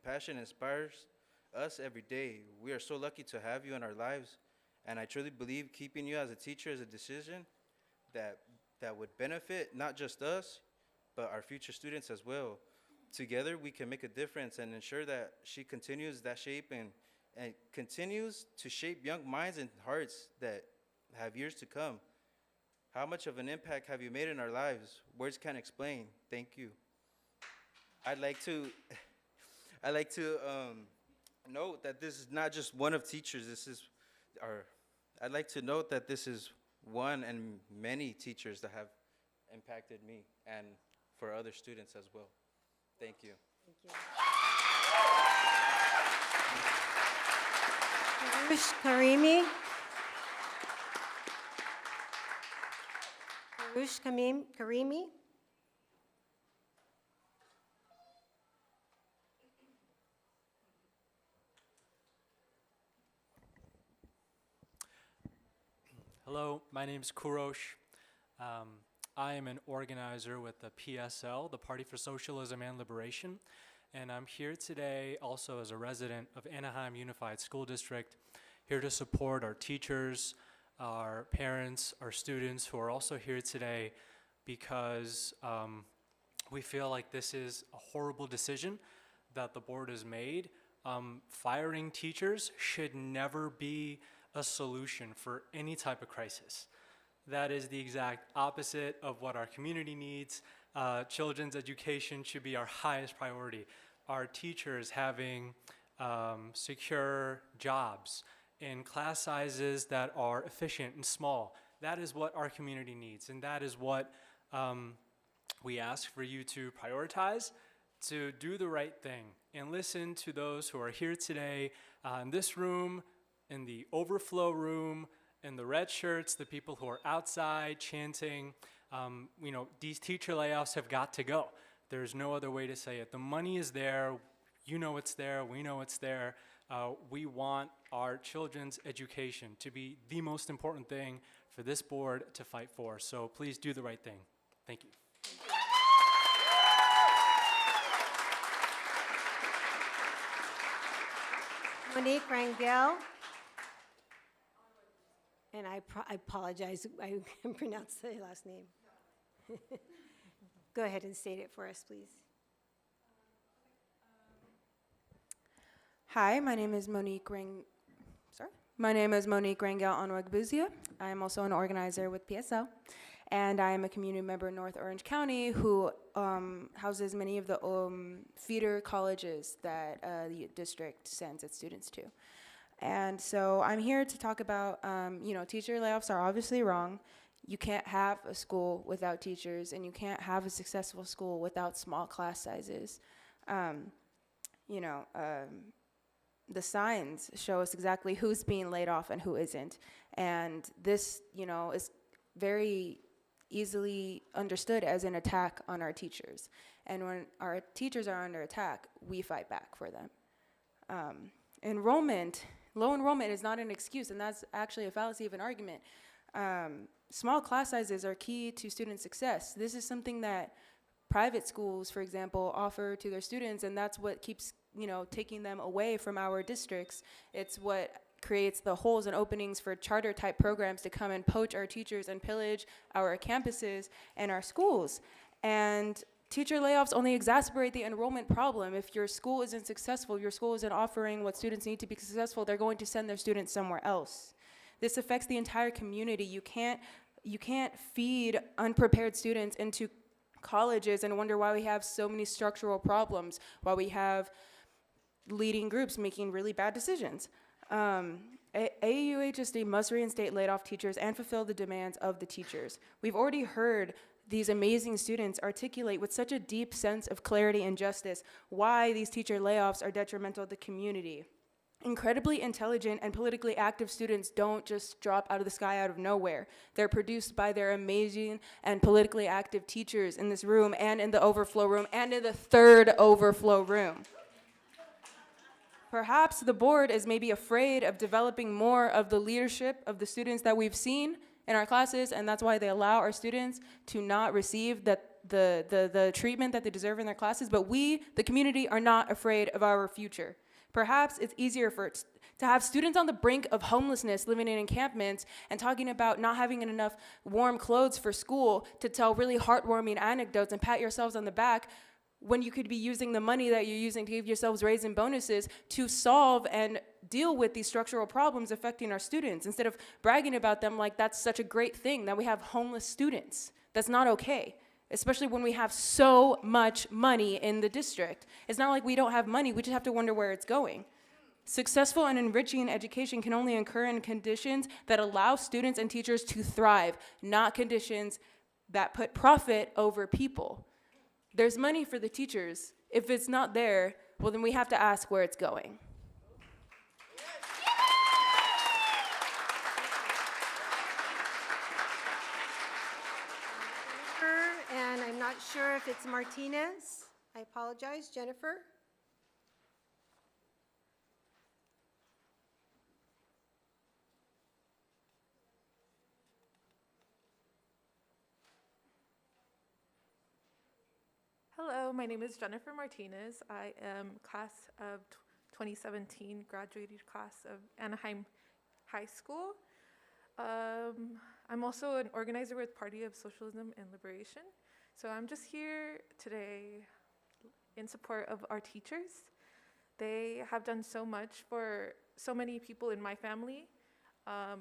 passion inspires us every day. We are so lucky to have you in our lives, and I truly believe keeping you as a teacher is a decision that would benefit not just us, but our future students as well. Together, we can make a difference and ensure that she continues that shape and continues to shape young minds and hearts that have years to come. How much of an impact have you made in our lives? Words can't explain. Thank you. I'd like to note that this is not just one of teachers. I'd like to note that this is one and many teachers that have impacted me and for other students as well. Thank you. Thank you. Arush Karimi. Karimi. Hello, my name is Kurosh. I am an organizer with the PSL, the Party for Socialism and Liberation, and I'm here today also as a resident of Anaheim Unified School District, here to support our teachers, our parents, our students who are also here today because we feel like this is a horrible decision that the board has made. Firing teachers should never be a solution for any type of crisis. That is the exact opposite of what our community needs. Children's education should be our highest priority. Our teachers having secure jobs in class sizes that are efficient and small. That is what our community needs, and that is what we ask for you to prioritize, to do the right thing and listen to those who are here today in this room, in the overflow room, in the red shirts, the people who are outside chanting. You know, these teacher layoffs have got to go. There's no other way to say it. The money is there. You know it's there. We know it's there. We want our children's education to be the most important thing for this board to fight for. So please do the right thing. Thank you. Monique Rangel. And I apologize, I pronounced the last name. Go ahead and state it for us, please. Hi, my name is Monique Rangel Onwagbuzia. I am also an organizer with PSL, and I am a community member in North Orange County who houses many of the feeder colleges that the district sends its students to. And so I'm here to talk about, you know, teacher layoffs are obviously wrong. You can't have a school without teachers, and you can't have a successful school without small class sizes. You know, the signs show us exactly who's being laid off and who isn't. And this, you know, is very easily understood as an attack on our teachers. And when our teachers are under attack, we fight back for them. Low enrollment is not an excuse, and that's actually a fallacy of an argument. Small class sizes are key to student success. This is something that private schools, for example, offer to their students, and that's what keeps, you know, taking them away from our districts. It's what creates the holes and openings for charter type programs to come and poach our teachers and pillage our campuses and our schools. And teacher layoffs only exacerbate the enrollment problem. If your school isn't successful, your school isn't offering what students need to be successful, they're going to send their students somewhere else. This affects the entire community. You can't feed unprepared students into colleges and wonder why we have so many structural problems, why we have leading groups making really bad decisions. AUHSD must reinstate laid off teachers and fulfill the demands of the teachers. We've already heard these amazing students articulate with such a deep sense of clarity and justice why these teacher layoffs are detrimental to the community. Incredibly intelligent and politically active students don't just drop out of the sky out of nowhere. They're produced by their amazing and politically active teachers in this room and in the overflow room and in the third overflow room. Perhaps the board is maybe afraid of developing more of the leadership of the students that we've seen in our classes, and that's why they allow our students to not receive the treatment that they deserve in their classes. But we, the community, are not afraid of our future. Perhaps it's easier to have students on the brink of homelessness living in encampments and talking about not having enough warm clothes for school to tell really heartwarming anecdotes and pat yourselves on the back when you could be using the money that you're using to give yourselves raises and bonuses to solve and deal with these structural problems affecting our students, instead of bragging about them like that's such a great thing that we have homeless students. That's not okay, especially when we have so much money in the district. It's not like we don't have money, we just have to wonder where it's going. Successful and enriching education can only occur in conditions that allow students and teachers to thrive, not conditions that put profit over people. There's money for the teachers. If it's not there, well, then we have to ask where it's going. Not sure if it's Martinez. I apologize, Jennifer. Hello, my name is Jennifer Martinez. I am class of 2017, graduated class of Anaheim High School. I'm also an organizer with Party of Socialism and Liberation. So I'm just here today in support of our teachers. They have done so much for so many people in my family,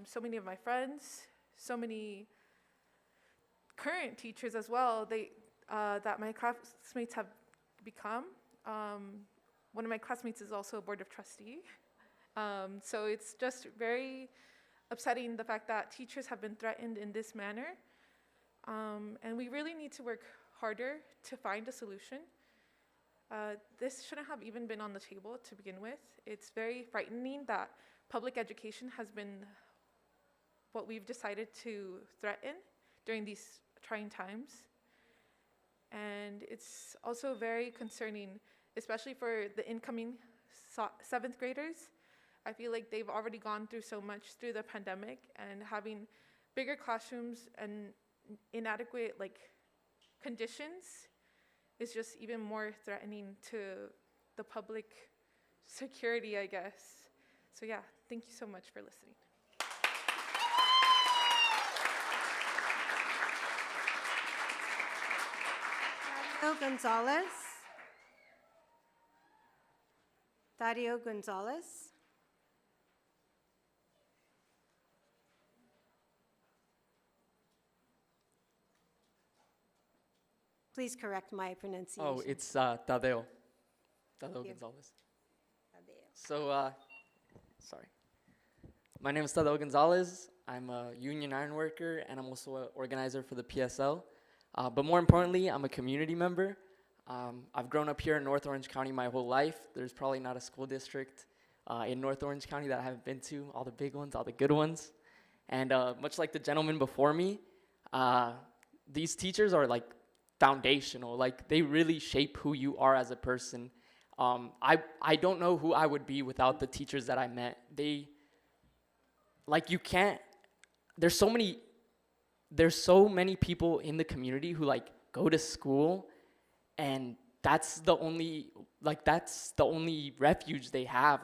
so many of my friends, so many current teachers as well. That my classmates have become. One of my classmates is also a board of trustee. So it's just very upsetting the fact that teachers have been threatened in this manner. And we really need to work harder to find a solution. This shouldn't have even been on the table to begin with. It's very frightening that public education has been what we've decided to threaten during these trying times. And it's also very concerning, especially for the incoming 7th graders. I feel like they've already gone through so much through the pandemic, and having bigger classrooms and inadequate conditions is just even more threatening to the public security, I guess. So yeah, thank you so much for listening. Gonzalez. Dario Gonzalez. Please correct my pronunciation. Oh, it's Tadeo. Tadeo Gonzalez. So, sorry. My name is Tadeo Gonzalez. I'm a union iron worker, and I'm also an organizer for the PSL. But more importantly, I'm a community member. I've grown up here in North Orange County my whole life. There's probably not a school district in North Orange County that I haven't been to, all the big ones, all the good ones. And much like the gentleman before me, these teachers are foundational. They really shape who you are as a person. I don't know who I would be without the teachers that I met. You can't, there's so many people in the community who go to school, and that's the only refuge they have.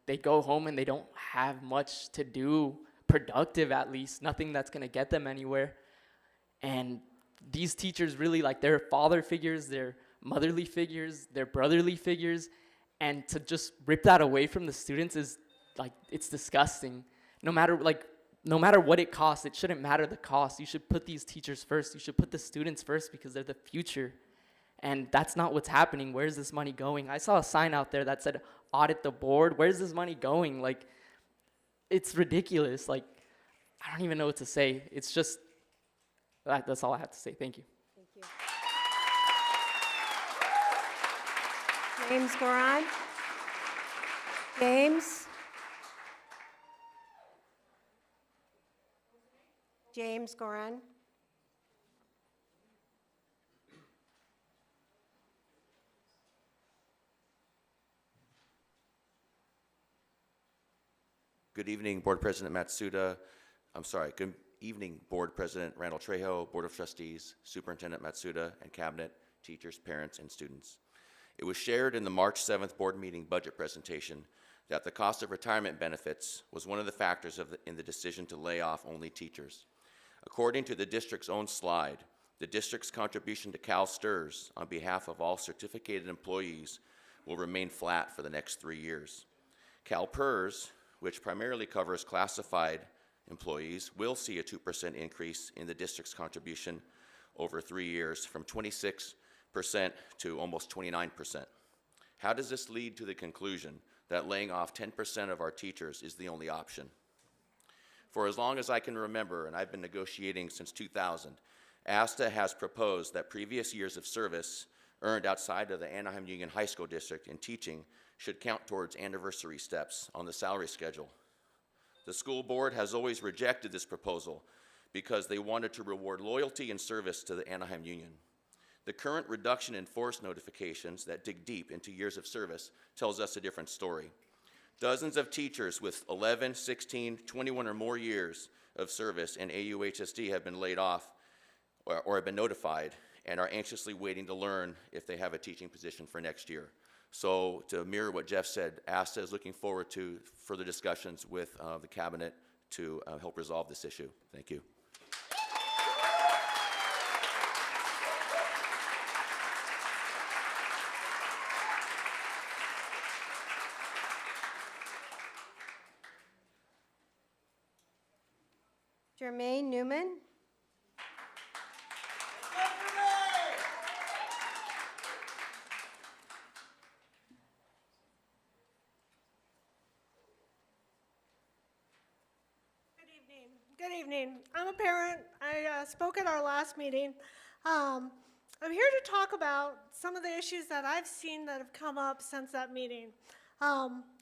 They go home and they don't have much to do, productive at least, nothing that's gonna get them anywhere. And these teachers really, they're father figures, they're motherly figures, they're brotherly figures, and to just rip that away from the students is it's disgusting. No matter what it costs, it shouldn't matter the cost. You should put these teachers first. You should put the students first because they're the future. And that's not what's happening. Where's this money going? I saw a sign out there that said, audit the board. Where's this money going? It's ridiculous. I don't even know what to say. It's just, that's all I have to say. Thank you. Thank you. James Goran. James. James Goran. Good evening, Board President Matsuda. Good evening, Board President Randall Trejo, Board of Trustees, Superintendent Matsuda, and Cabinet, teachers, parents, and students. It was shared in the March 7th board meeting budget presentation that the cost of retirement benefits was one of the factors in the decision to lay off only teachers. According to the district's own slide, the district's contribution to CalSTRS on behalf of all certificated employees will remain flat for the next 3 years. CalPERS, which primarily covers classified employees, will see a 2% increase in the district's contribution over 3 years, from 26% to almost 29%. How does this lead to the conclusion that laying off 10% of our teachers is the only option? For as long as I can remember, and I've been negotiating since 2000, ASTA has proposed that previous years of service earned outside of the Anaheim Union High School District in teaching should count towards anniversary steps on the salary schedule. The school board has always rejected this proposal because they wanted to reward loyalty and service to the Anaheim Union. The current reduction in force notifications that dig deep into years of service tells us a different story. Dozens of teachers with 11, 16, 21 or more years of service in AUHSD have been laid off or have been notified and are anxiously waiting to learn if they have a teaching position for next year. So to mirror what Jeff said, ASTA is looking forward to further discussions with the cabinet to help resolve this issue. Thank you. Jermaine Newman. Good evening. I'm a parent. I spoke at our last meeting. I'm here to talk about some of the issues that I've seen that have come up since that meeting.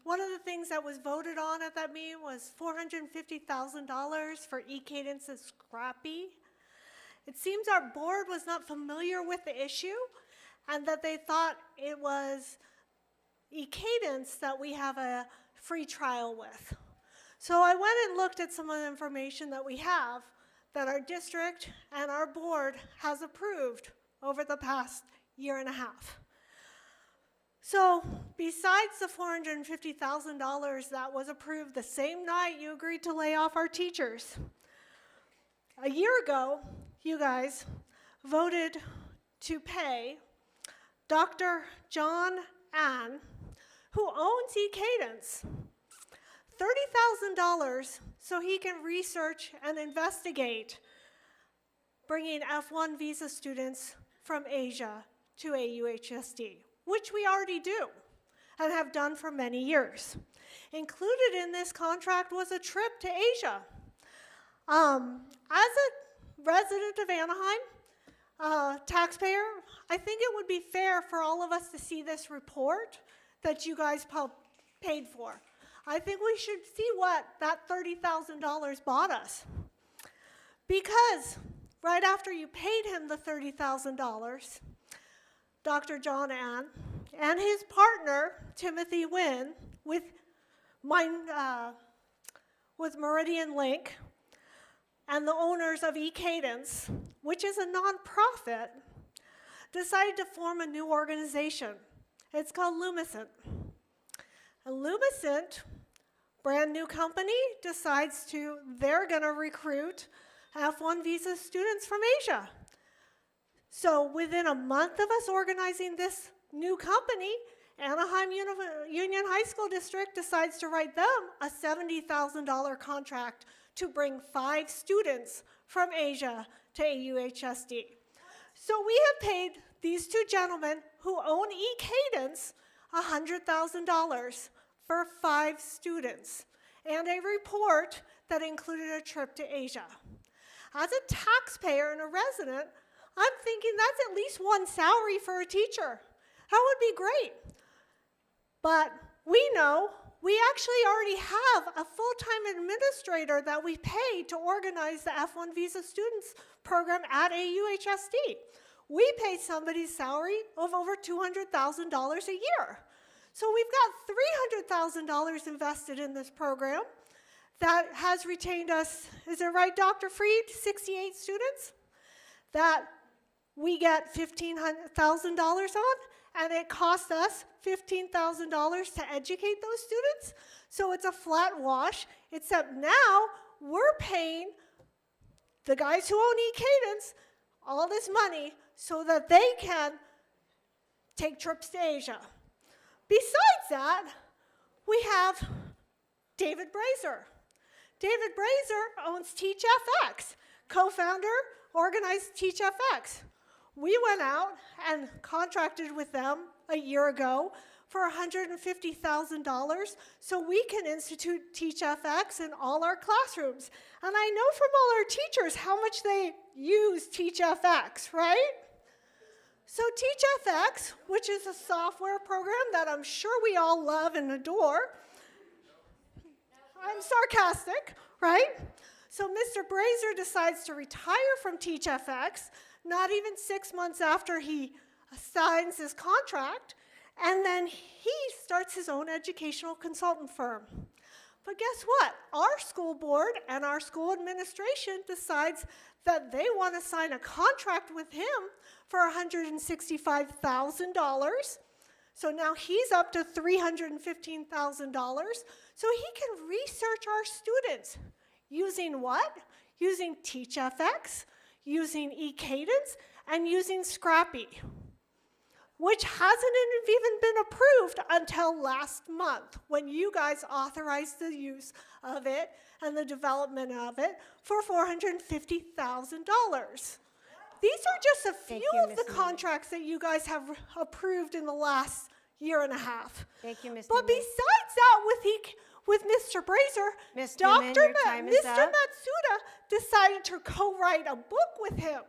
One of the things that was voted on at that meeting was $450,000 for e-cadence and Scrappy. It seems our board was not familiar with the issue and that they thought it was e-cadence that we have a free trial with. So I went and looked at some of the information that we have that our district and our board has approved over the past year and a half. So besides the $450,000 that was approved the same night you agreed to lay off our teachers, a year ago, you guys voted to pay Dr. John Ann, who owns e-cadence, $30,000 so he can research and investigate bringing F1 visa students from Asia to AUHSD, which we already do and have done for many years. Included in this contract was a trip to Asia. As a resident of Anaheim, taxpayer, I think it would be fair for all of us to see this report that you guys paid for. I think we should see what that $30,000 bought us. Because right after you paid him the $30,000, Dr. John Ann and his partner, Timothy Wynn, with Meridian Link, and the owners of e-cadence, which is a nonprofit, decided to form a new organization. It's called Lumicent. And Lumicent, brand new company, decides they're gonna recruit F1 visa students from Asia. So within a month of us organizing this new company, Anaheim Union High School District decides to write them a $70,000 contract to bring 5 students from Asia to AUHSD. So we have paid these 2 gentlemen who own e-cadence $100,000 for 5 students and a report that included a trip to Asia. As a taxpayer and a resident, I'm thinking that's at least 1 salary for a teacher. That would be great. But we know we actually already have a full-time administrator that we pay to organize the F1 visa students program at AUHSD. We pay somebody's salary of over $200,000 a year. So we've got $300,000 invested in this program that has retained us, is it right, Dr. Freed, 68 students that we get $15,000 on, and it costs us $15,000 to educate those students. So it's a flat wash, except now we're paying the guys who own e-cadence all this money so that they can take trips to Asia. Besides that, we have David Brazer. David Brazer owns TeachFX, co-founder, organized TeachFX. We went out and contracted with them a year ago for $150,000 so we can institute TeachFX in all our classrooms. And I know from all our teachers how much they use TeachFX, right? So TeachFX, which is a software program that I'm sure we all love and adore, I'm sarcastic, right? So Mr. Brazer decides to retire from TeachFX, not even 6 months after he signs his contract, and then he starts his own educational consultant firm. But guess what? Our school board and our school administration decides that they want to sign a contract with him for $165,000. So now he's up to $315,000 so he can research our students. Using what? Using TeachFX, using eCadence, and using Scrappy, which hasn't even been approved until last month when you guys authorized the use of it and the development of it for $450,000. These are just a few of the contracts that you guys have approved in the last year and a half. Thank you, Ms. But besides that, with Mr. Brazier, Mr. Matsuda decided to co-write a book with him.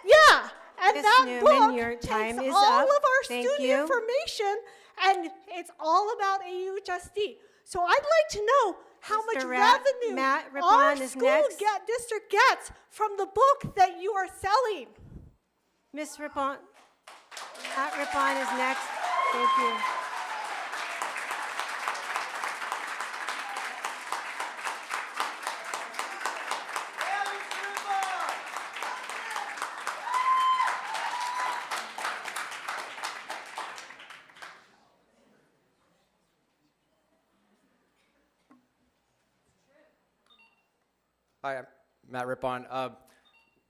Yeah, and Ms. that Newman, book your time takes is all up. of our Thank student you. information, and it's all about AUHSD. So I'd like to know how much revenue Matt our Rippon is school next. district gets from the book that you are selling. Ms. Rippon, Matt Rippon is next. Thank you. Hi, I'm Matt Rippon.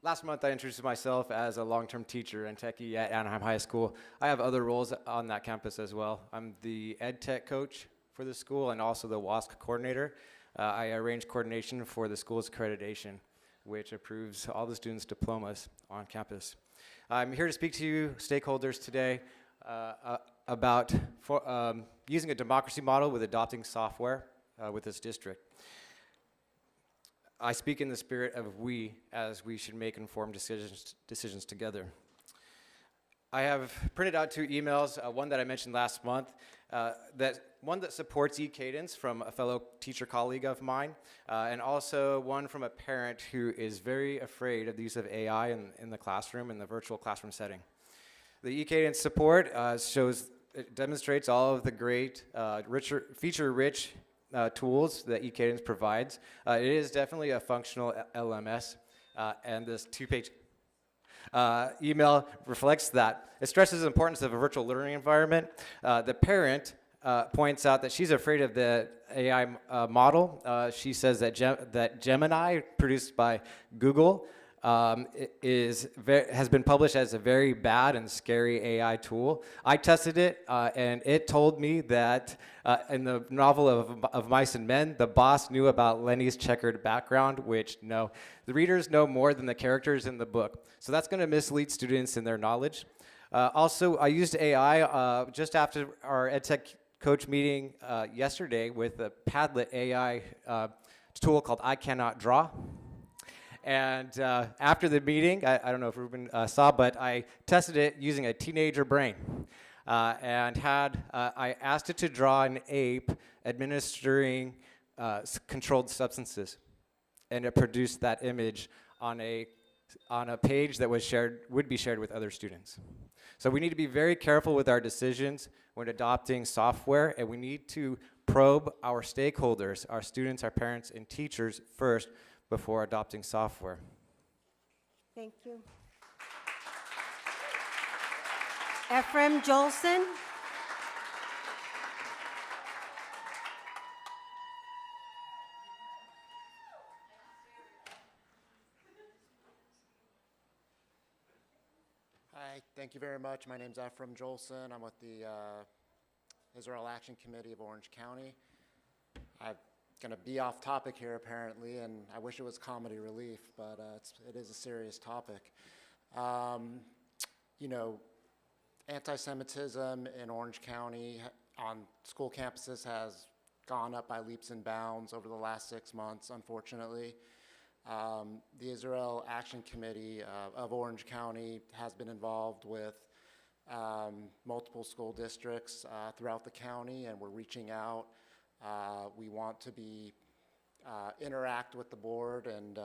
Last month I introduced myself as a long-term teacher and techie at Anaheim High School. I have other roles on that campus as well. I'm the ed tech coach for the school and also the WASC coordinator. I arrange coordination for the school's accreditation, which approves all the students' diplomas on campus. I'm here to speak to you stakeholders today about using a democracy model with adopting software with this district. I speak in the spirit of we, as we should make informed decisions together. I have printed out 2 emails, one that I mentioned last month, one that supports eCadence from a fellow teacher colleague of mine, and also one from a parent who is very afraid of the use of AI in the classroom, in the virtual classroom setting. The eCadence support it demonstrates all of the great, feature-rich tools that eCadence provides. It is definitely a functional LMS, and this 2-page email reflects that. It stresses the importance of a virtual learning environment. The parent points out that she's afraid of the AI model. She says that Gemini, produced by Google, has been published as a very bad and scary AI tool. I tested it, and it told me that in the novel of Mice and Men, the boss knew about Lenny's checkered background, which no, the readers know more than the characters in the book. So that's going to mislead students in their knowledge. Also, I used AI just after our EdTech coach meeting yesterday with a Padlet AI tool called I Cannot Draw. And after the meeting, I don't know if Ruben saw, but I tested it using a teenager brain. And I asked it to draw an ape administering controlled substances. And it produced that image on a page that would be shared with other students. So we need to be very careful with our decisions when adopting software, and we need to probe our stakeholders, our students, our parents, and teachers first before adopting software. Thank you. Ephraim Jolson. Hi, thank you very much. My name's Ephraim Jolson. I'm with the Israel Action Committee of Orange County. I'm going to be off topic here apparently, and I wish it was comedy relief, but it is a serious topic. You know, anti-Semitism in Orange County on school campuses has gone up by leaps and bounds over the last 6 months, unfortunately. The Israel Action Committee of Orange County has been involved with multiple school districts throughout the county, and we're reaching out. We want to interact with the board and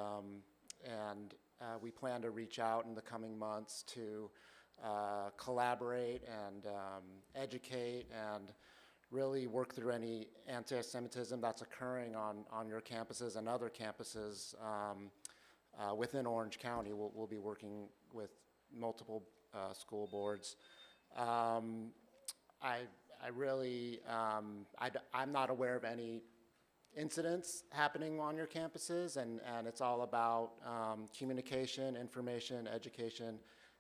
we plan to reach out in the coming months to collaborate and educate and really work through any anti-Semitism that's occurring on your campuses and other campuses within Orange County. We'll be working with multiple school boards. I'm not aware of any incidents happening on your campuses, and it's all about communication, information, education,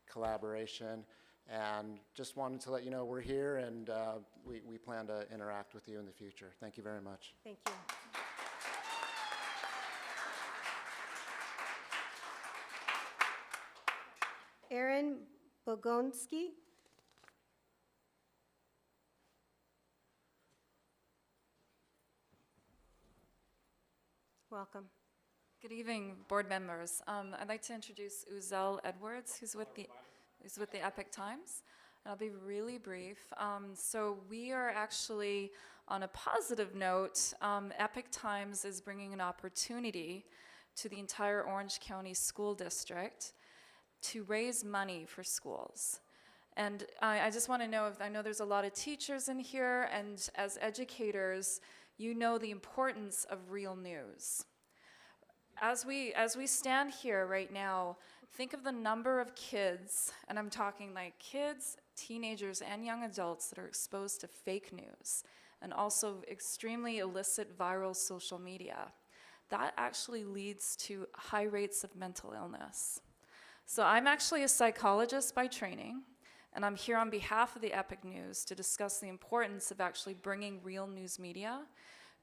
collaboration, and just wanted to let you know we're here, and we plan to interact with you in the future. Thank you very much. Thank you. Aaron Bogonski. Welcome. Good evening, board members. I'd like to introduce Uzel Edwards, who's with the Epic Times. And I'll be really brief. So we are actually, on a positive note, Epic Times is bringing an opportunity to the entire Orange County School District to raise money for schools. And I just want to know, I know there's a lot of teachers in here, and as educators, you know the importance of real news. As we stand here right now, think of the number of kids, and I'm talking like kids, teenagers, and young adults that are exposed to fake news, and also extremely illicit viral social media. That actually leads to high rates of mental illness. So I'm actually a psychologist by training, and I'm here on behalf of the Epic News to discuss the importance of actually bringing real news media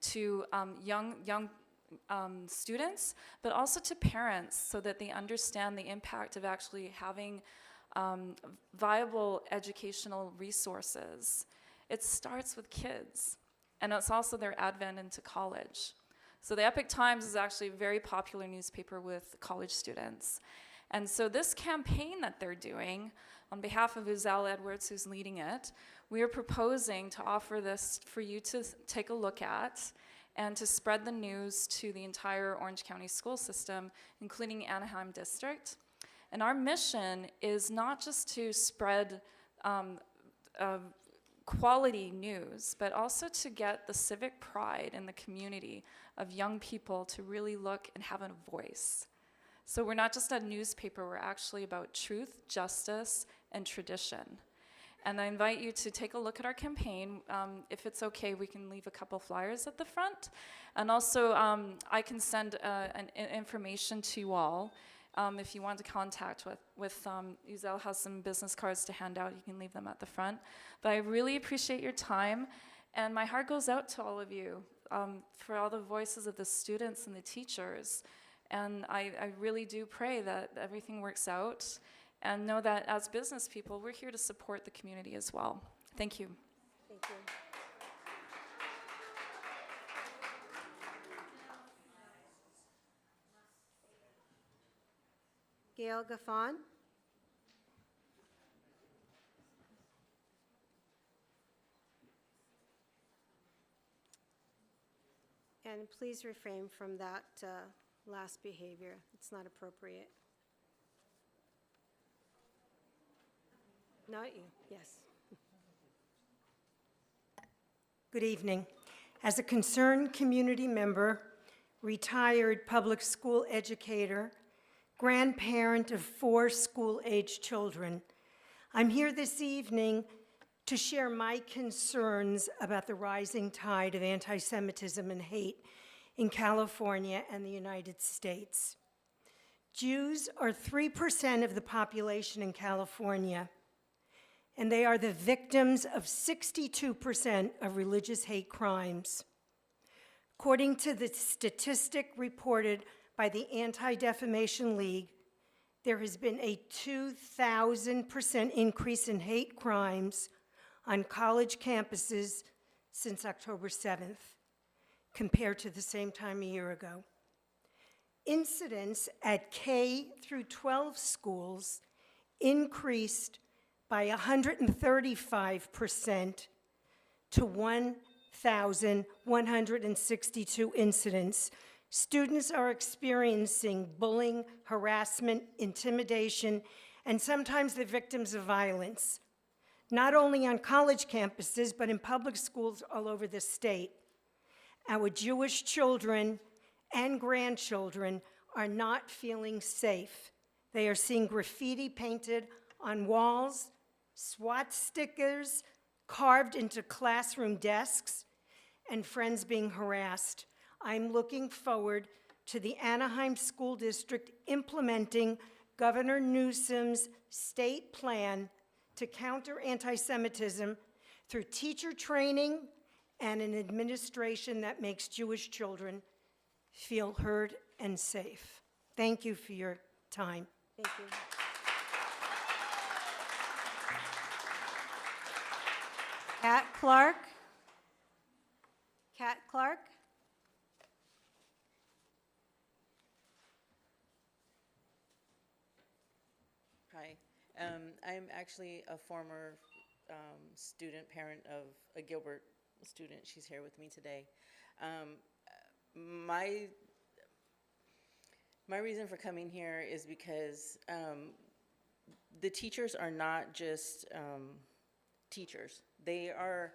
to young students, but also to parents, so that they understand the impact of actually having viable educational resources. It starts with kids, and it's also their advent into college. So the Epic Times is actually a very popular newspaper with college students. And so this campaign that they're doing, on behalf of Uzel Edwards, who's leading it, we are proposing to offer this for you to take a look at and to spread the news to the entire Orange County school system, including Anaheim District. And our mission is not just to spread quality news, but also to get the civic pride in the community of young people to really look and have a voice. So we're not just a newspaper, we're actually about truth, justice, and tradition. And I invite you to take a look at our campaign. If it's okay, we can leave a couple flyers at the front. And also, I can send information to you all. If you want to contact with Uzel has some business cards to hand out, you can leave them at the front. But I really appreciate your time, and my heart goes out to all of you for all the voices of the students and the teachers. And I really do pray that everything works out, and know that as business people, we're here to support the community as well. Thank you. Thank you. Gail Gaffon. And please refrain from that last behavior. It's not appropriate. Not you, yes. Good evening. As a concerned community member, retired public school educator, grandparent of 4 school-age children, I'm here this evening to share my concerns about the rising tide of anti-Semitism and hate in California and the United States. Jews are 3% of the population in California, and they are the victims of 62% of religious hate crimes. According to the statistic reported by the Anti-Defamation League, there has been a 2,000% increase in hate crimes on college campuses since October 7th, compared to the same time a year ago. Incidents at K through 12 schools increased by 135% to 1,162 incidents Students are experiencing bullying, harassment, intimidation, and sometimes they're victims of violence, not only on college campuses, but in public schools all over the state. Our Jewish children and grandchildren are not feeling safe. They are seeing graffiti painted on walls, SWAT stickers carved into classroom desks, and friends being harassed. I'm looking forward to the Anaheim School District implementing Governor Newsom's state plan to counter anti-Semitism through teacher training and an administration that makes Jewish children feel heard and safe. Thank you for your time. Thank you. Kat Clark. Kat Clark. Hi. I'm actually a former student, parent of a Gilbert student. She's here with me today. My reason for coming here is because the teachers are not just teachers. They are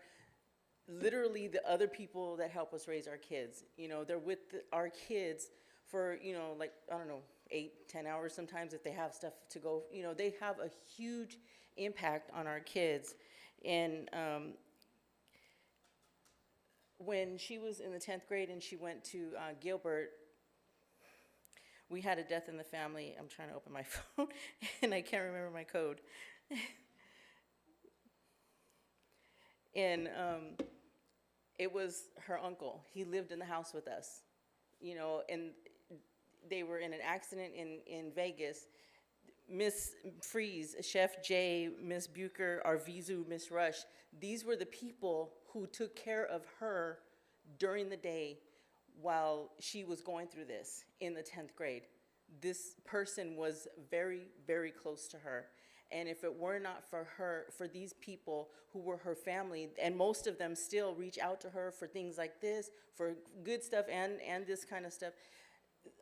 literally the other people that help us raise our kids. You know, they're with our kids for, you know, like, I don't know, 8-10 hours sometimes if they have stuff to go. You know, they have a huge impact on our kids. And when she was in the 10th grade and she went to Gilbert, we had a death in the family. I'm trying to open my phone and I can't remember my code. And it was her uncle. He lived in the house with us, you know, and they were in an accident in Vegas. Miss Freeze, Chef Jay, Miss Bucher, Arvizu, Miss Rush, these were the people who took care of her during the day while she was going through this in the 10th grade. This person was very, very close to her. And if it were not for her, for these people who were her family, and most of them still reach out to her for things like this, for good stuff and this kind of stuff.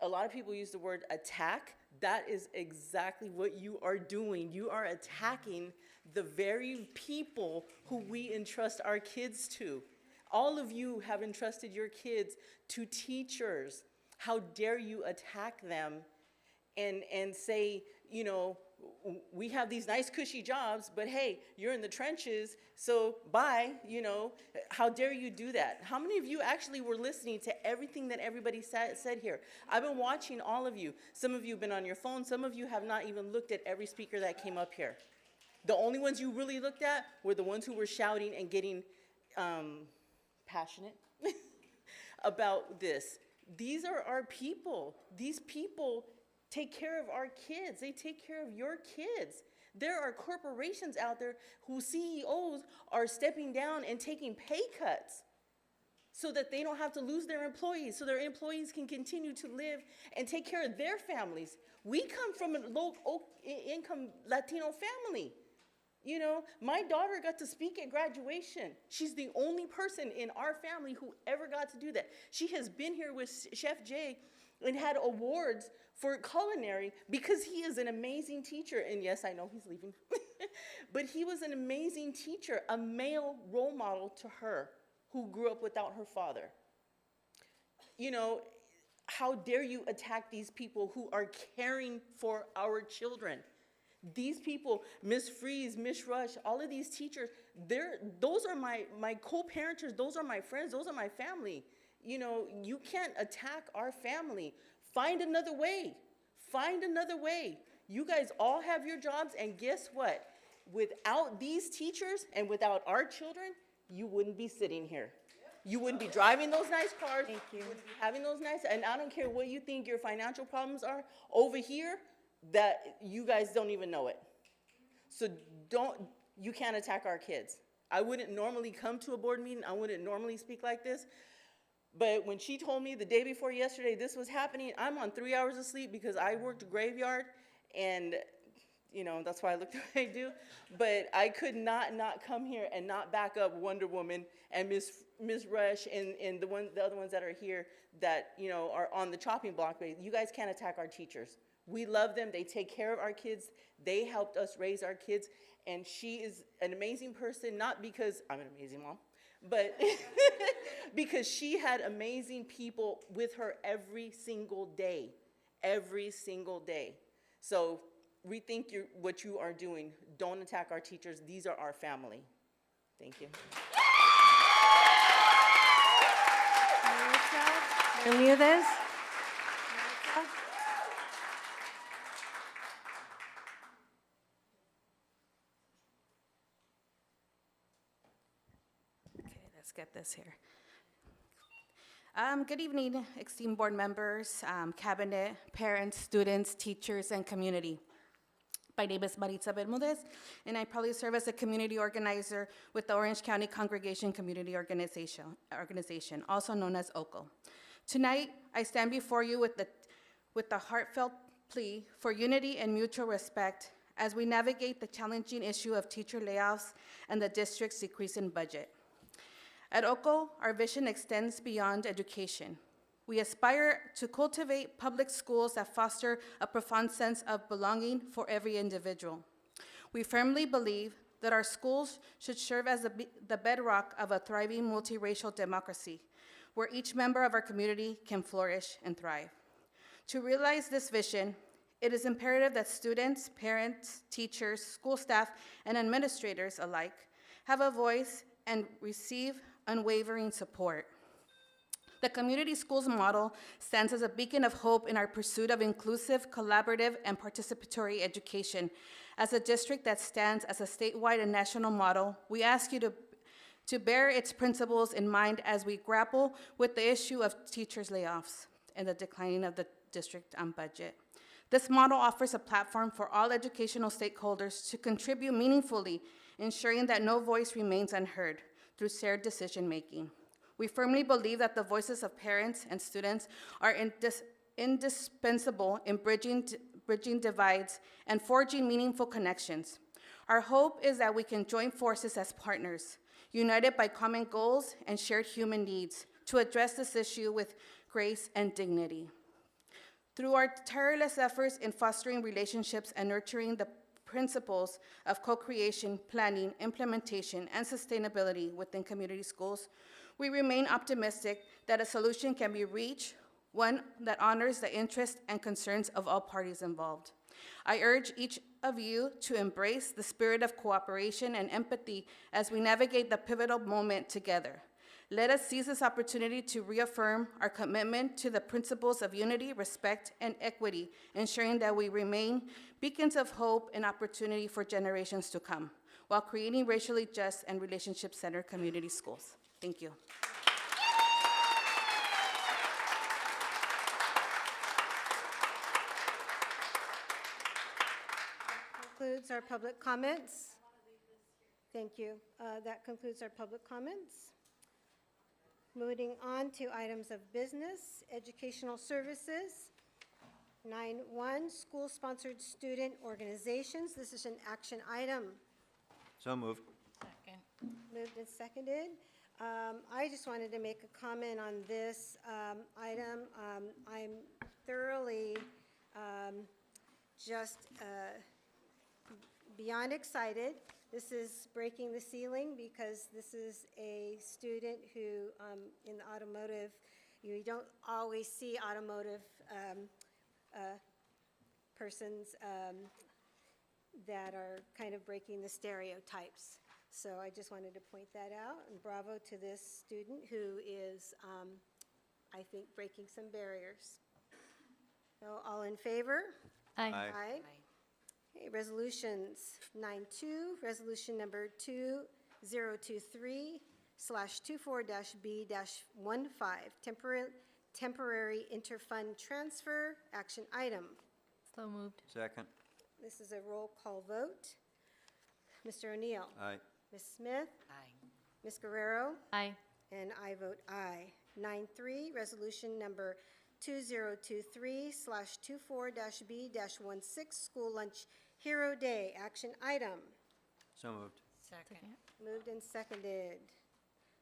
A lot of people use the word attack. That is exactly what you are doing. You are attacking the very people who we entrust our kids to. All of you have entrusted your kids to teachers. How dare you attack them and say, you know, we have these nice cushy jobs, but hey, you're in the trenches, so bye, you know. How dare you do that? How many of you actually were listening to everything that everybody said here? I've been watching all of you. Some of you have been on your phone. Some of you have not even looked at every speaker that came up here. The only ones you really looked at were the ones who were shouting and getting passionate about this. These are our people. These people take care of our kids. They take care of your kids. There are corporations out there whose CEOs are stepping down and taking pay cuts so that they don't have to lose their employees, so their employees can continue to live and take care of their families. We come from a low-income Latino family. You know, my daughter got to speak at graduation. She's the only person in our family who ever got to do that. She has been here with Chef Jay and had awards for culinary because he is an amazing teacher. And yes, I know he's leaving. But he was an amazing teacher, a male role model to her who grew up without her father. You know, how dare you attack these people who are caring for our children? These people, Miss Freeze, Miss Rush, all of these teachers, those are my co-parenters, those are my friends, those are my family. You know, you can't attack our family. Find another way. Find another way. You guys all have your jobs, and guess what? Without these teachers and without our children, you wouldn't be sitting here. You wouldn't be driving those nice cars. Thank you. You wouldn't be having those nice, and I don't care what you think your financial problems are over here, that you guys don't even know it. So you can't attack our kids. I wouldn't normally come to a board meeting. I wouldn't normally speak like this. But when she told me the day before yesterday this was happening, I'm on 3 hours of sleep because I worked a graveyard, and you know, that's why I look the way I do. But I could not come here and not back up Wonder Woman and Miss Rush and the other ones that are here that, you know, are on the chopping block. But you guys can't attack our teachers. We love them. They take care of our kids. They helped us raise our kids. And she is an amazing person, not because I'm an amazing mom, but because she had amazing people with her every single day. Every single day. So rethink what you are doing. Don't attack our teachers. These are our family. Thank you. Bermudez? Okay, let's get this here. Good evening, esteemed board members, cabinet, parents, students, teachers, and community. My name is Maritza Bermudez, and I proudly serve as a community organizer with the Orange County Congregation Community Organization, also known as OCO. Tonight, I stand before you with the heartfelt plea for unity and mutual respect as we navigate the challenging issue of teacher layoffs and the district's decrease in budget. At OCO, our vision extends beyond education. We aspire to cultivate public schools that foster a profound sense of belonging for every individual. We firmly believe that our schools should serve as the bedrock of a thriving multiracial democracy, where each member of our community can flourish and thrive. To realize this vision, it is imperative that students, parents, teachers, school staff, and administrators alike have a voice and receive unwavering support. The community schools model stands as a beacon of hope in our pursuit of inclusive, collaborative, and participatory education. As a district that stands as a statewide and national model, we ask you to bear its principles in mind as we grapple with the issue of teachers' layoffs and the declining of the district budget. This model offers a platform for all educational stakeholders to contribute meaningfully, ensuring that no voice remains unheard through shared decision-making. We firmly believe that the voices of parents and students are indispensable in bridging divides and forging meaningful connections. Our hope is that we can join forces as partners, united by common goals and shared human needs, to address this issue with grace and dignity. Through our tireless efforts in fostering relationships and nurturing the principles of co-creation, planning, implementation, and sustainability within community schools, we remain optimistic that a solution can be reached, one that honors the interests and concerns of all parties involved. I urge each of you to embrace the spirit of cooperation and empathy as we navigate the pivotal moment together. Let us seize this opportunity to reaffirm our commitment to the principles of unity, respect, and equity, ensuring that we remain beacons of hope and opportunity for generations to come, while creating racially just and relationship-centered community schools. Thank you. Concludes our public comments. Thank you. That concludes our public comments. Moving on to items of business, educational services. 9.1, school-sponsored student organizations. This is an action item. So moved. Moved and seconded. I just wanted to make a comment on this item. I'm thoroughly just beyond excited. This is breaking the ceiling because this is a student who, in the automotive, you don't always see automotive persons that are kind of breaking the stereotypes. So I just wanted to point that out, and bravo to this student who is, I think, breaking some barriers. So all in favor? Aye. Aye. Okay, resolutions. 9.2, resolution number 2023/24-B-15, temporary interfund transfer, action item. So moved. Second. This is a roll call vote. Mr. O'Neill? Aye. Ms. Smith? Aye. Ms. Guerrero? Aye. And I vote aye. 9.3, resolution number 2023/24-B-16, school lunch Hero Day, action item. So moved. Second. Moved and seconded.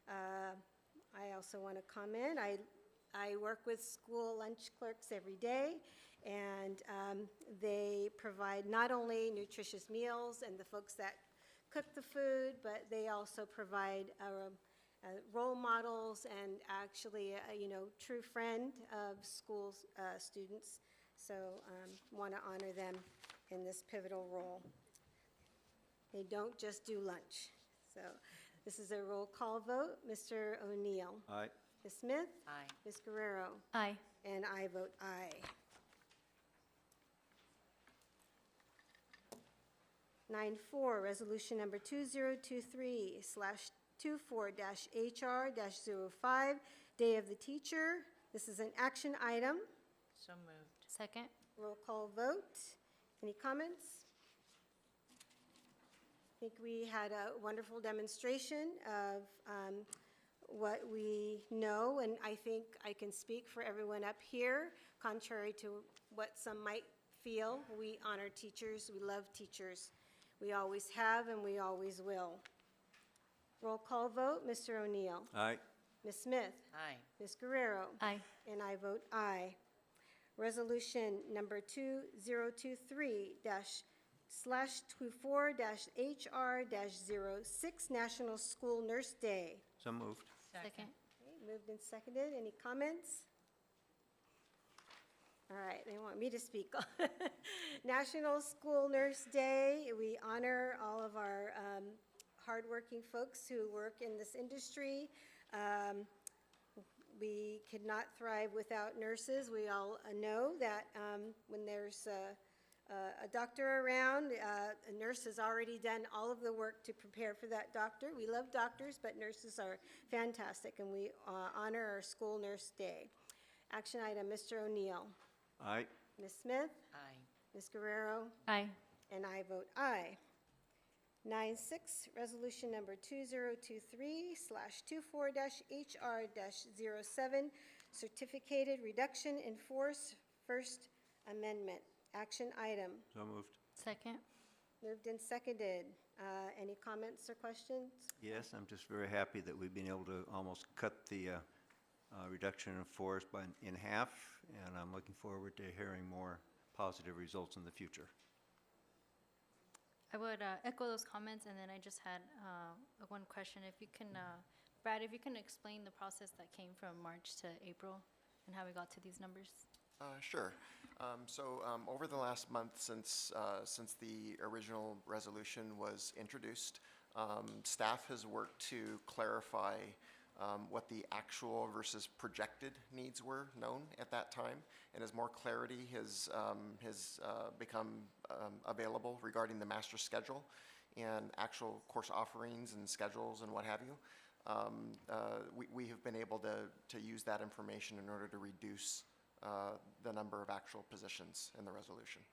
I also want to comment. I work with school lunch clerks every day, and they provide not only nutritious meals and the folks that cook the food, but they also provide role models and actually true friend of school students. So want to honor them in this pivotal role. They don't just do lunch. So this is a roll call vote. Mr. O'Neill. Aye. Ms. Smith. Aye. Ms. Guerrero. Aye. And I vote aye. 9.4, resolution number 2023/24-HR-05, Day of the Teacher. This is an action item. So moved. Second. Roll call vote. Any comments? I think we had a wonderful demonstration of what we know, and I think I can speak for everyone up here, contrary to what some might feel. We honor teachers. We love teachers. We always have, and we always will. Roll call vote. Mr. O'Neill. Aye. Ms. Smith. Aye. Ms. Guerrero. Aye. And I vote aye. Resolution number 2023/24-HR-06, National School Nurse Day. So moved. Second. Okay, moved and seconded. Any comments? All right, they want me to speak. National School Nurse Day. We honor all of our hardworking folks who work in this industry. We could not thrive without nurses. We all know that when there's a doctor around, a nurse has already done all of the work to prepare for that doctor. We love doctors, but nurses are fantastic, and we honor our School Nurse Day. Action item, Mr. O'Neill. Aye. Ms. Smith? Aye. Ms. Guerrero? Aye. And I vote aye. 9.6, resolution number 2023/24-HR-07, certificated reduction in force, First Amendment. Action item. So moved. Second. Moved and seconded. Any comments or questions? Yes, I'm just very happy that we've been able to almost cut the reduction in force in half, and I'm looking forward to hearing more positive results in the future. I would echo those comments, and then I just had one question. If you can, Brad, if you can explain the process that came from March to April and how we got to these numbers. Sure. Over the last month since the original resolution was introduced, staff has worked to clarify what the actual versus projected needs were known at that time, and as more clarity has become available regarding the master schedule and actual course offerings and schedules and what have you, we have been able to use that information in order to reduce the number of actual positions in the resolution.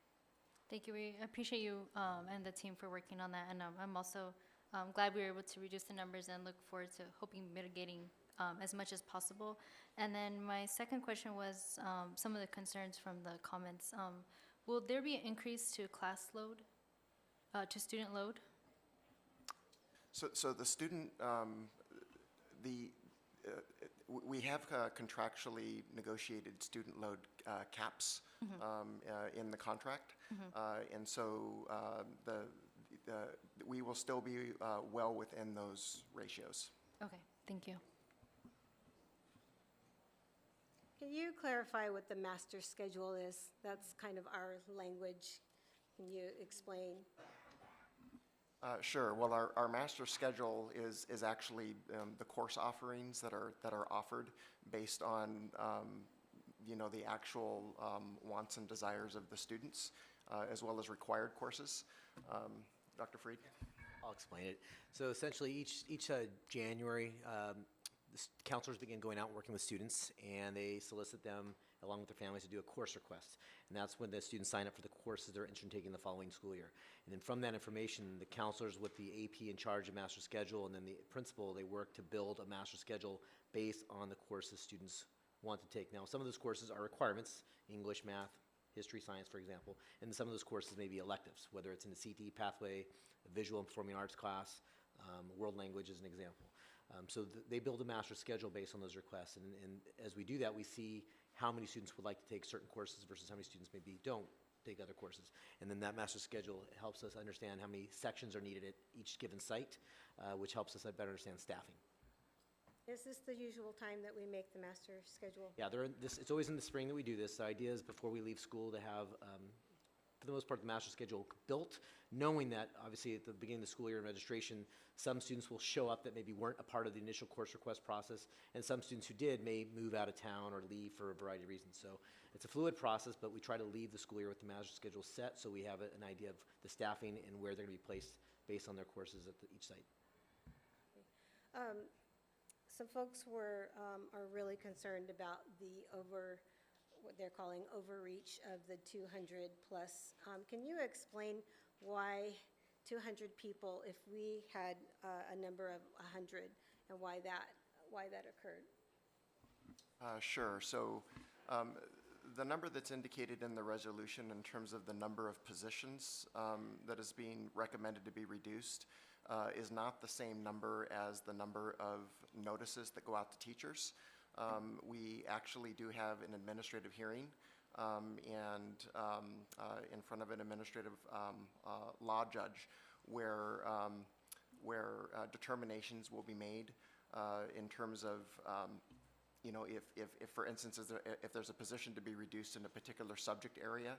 Thank you. We appreciate you and the team for working on that, and I'm also glad we were able to reduce the numbers and look forward to hoping mitigating as much as possible. And then my second question was some of the concerns from the comments. Will there be an increase to class load, to student load? So the student, we have contractually negotiated student load caps in the contract, and so we will still be well within those ratios. Okay, thank you. Can you clarify what the master schedule is? That's kind of our language. Can you explain? Sure. Well, our master schedule is actually the course offerings that are offered based on the actual wants and desires of the students, as well as required courses. Dr. Freed? I'll explain it. So essentially, each January, the counselors begin going out and working with students, and they solicit them along with their families to do a course request. And that's when the students sign up for the courses they're interested in taking the following school year. And then from that information, the counselors with the AP in charge of master schedule and then the principal, they work to build a master schedule based on the courses students want to take. Now, some of those courses are requirements: English, math, history, science, for example. And some of those courses may be electives, whether it's in the CT pathway, a visual and performing arts class, world language as an example. They build a master schedule based on those requests. And as we do that, we see how many students would like to take certain courses versus how many students maybe don't take other courses. And then that master schedule helps us understand how many sections are needed at each given site, which helps us better understand staffing. Is this the usual time that we make the master schedule? Yeah, it's always in the spring that we do this. The idea is before we leave school to have, for the most part, the master schedule built, knowing that obviously at the beginning of the school year in registration, some students will show up that maybe weren't a part of the initial course request process, and some students who did may move out of town or leave for a variety of reasons. So it's a fluid process, but we try to leave the school year with the master schedule set so we have an idea of the staffing and where they're going to be placed based on their courses at each site. Some folks are really concerned about what they're calling overreach of the 200 plus. Can you explain why 200 people if we had a number of 100 and why that occurred? Sure. So the number that's indicated in the resolution in terms of the number of positions that is being recommended to be reduced is not the same number as the number of notices that go out to teachers. We actually do have an administrative hearing and in front of an administrative law judge where determinations will be made in terms of if for instance, if there's a position to be reduced in a particular subject area,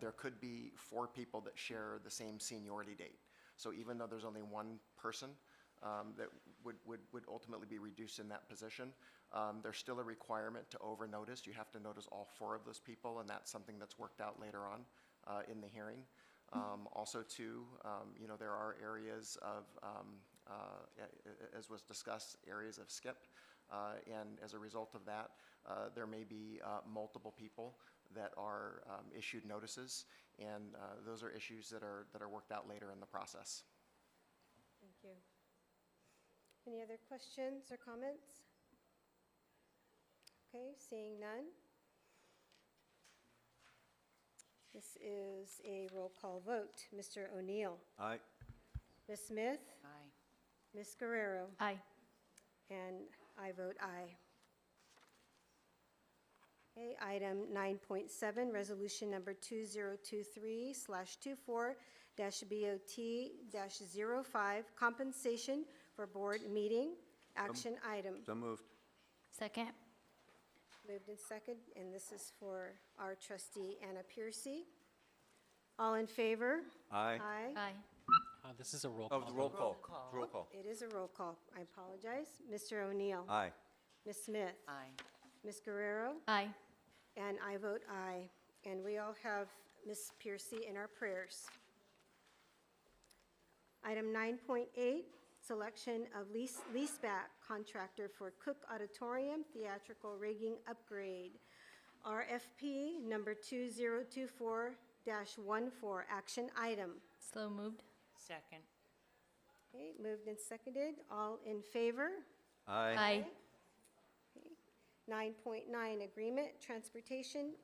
there could be 4 people that share the same seniority date. So even though there's only one person that would ultimately be reduced in that position, there's still a requirement to over-notice. You have to notice all 4 of those people, and that's something that's worked out later on in the hearing. Also, too, there are areas of, as was discussed, areas of skip. And as a result of that, there may be multiple people that are issued notices, and those are issues that are worked out later in the process. Thank you. Any other questions or comments? Okay, seeing none. This is a roll call vote. Mr. O'Neill? Aye. Ms. Smith? Aye. Ms. Guerrero? Aye. And I vote aye. Okay, item 9.7, resolution number 2023/24-BOT-05, compensation for board meeting, action item. So moved. Second. Moved in second, and this is for our trustee Anna Piercy. All in favor? Aye. Aye. Aye. This is a roll call. Oh, roll call. Roll call. It is a roll call. I apologize. Mr. O'Neill? Aye. Ms. Smith? Aye. Ms. Guerrero? Aye. And I vote aye. And we all have Ms. Piercy in our prayers. Item 9.8, selection of leaseback contractor for Cook Auditorium Theatrical Rigging Upgrade. RFP number 2024-14, action item. So moved. Second. Okay, moved and seconded. All in favor? Aye. Aye. 9.9, agreement, transportation,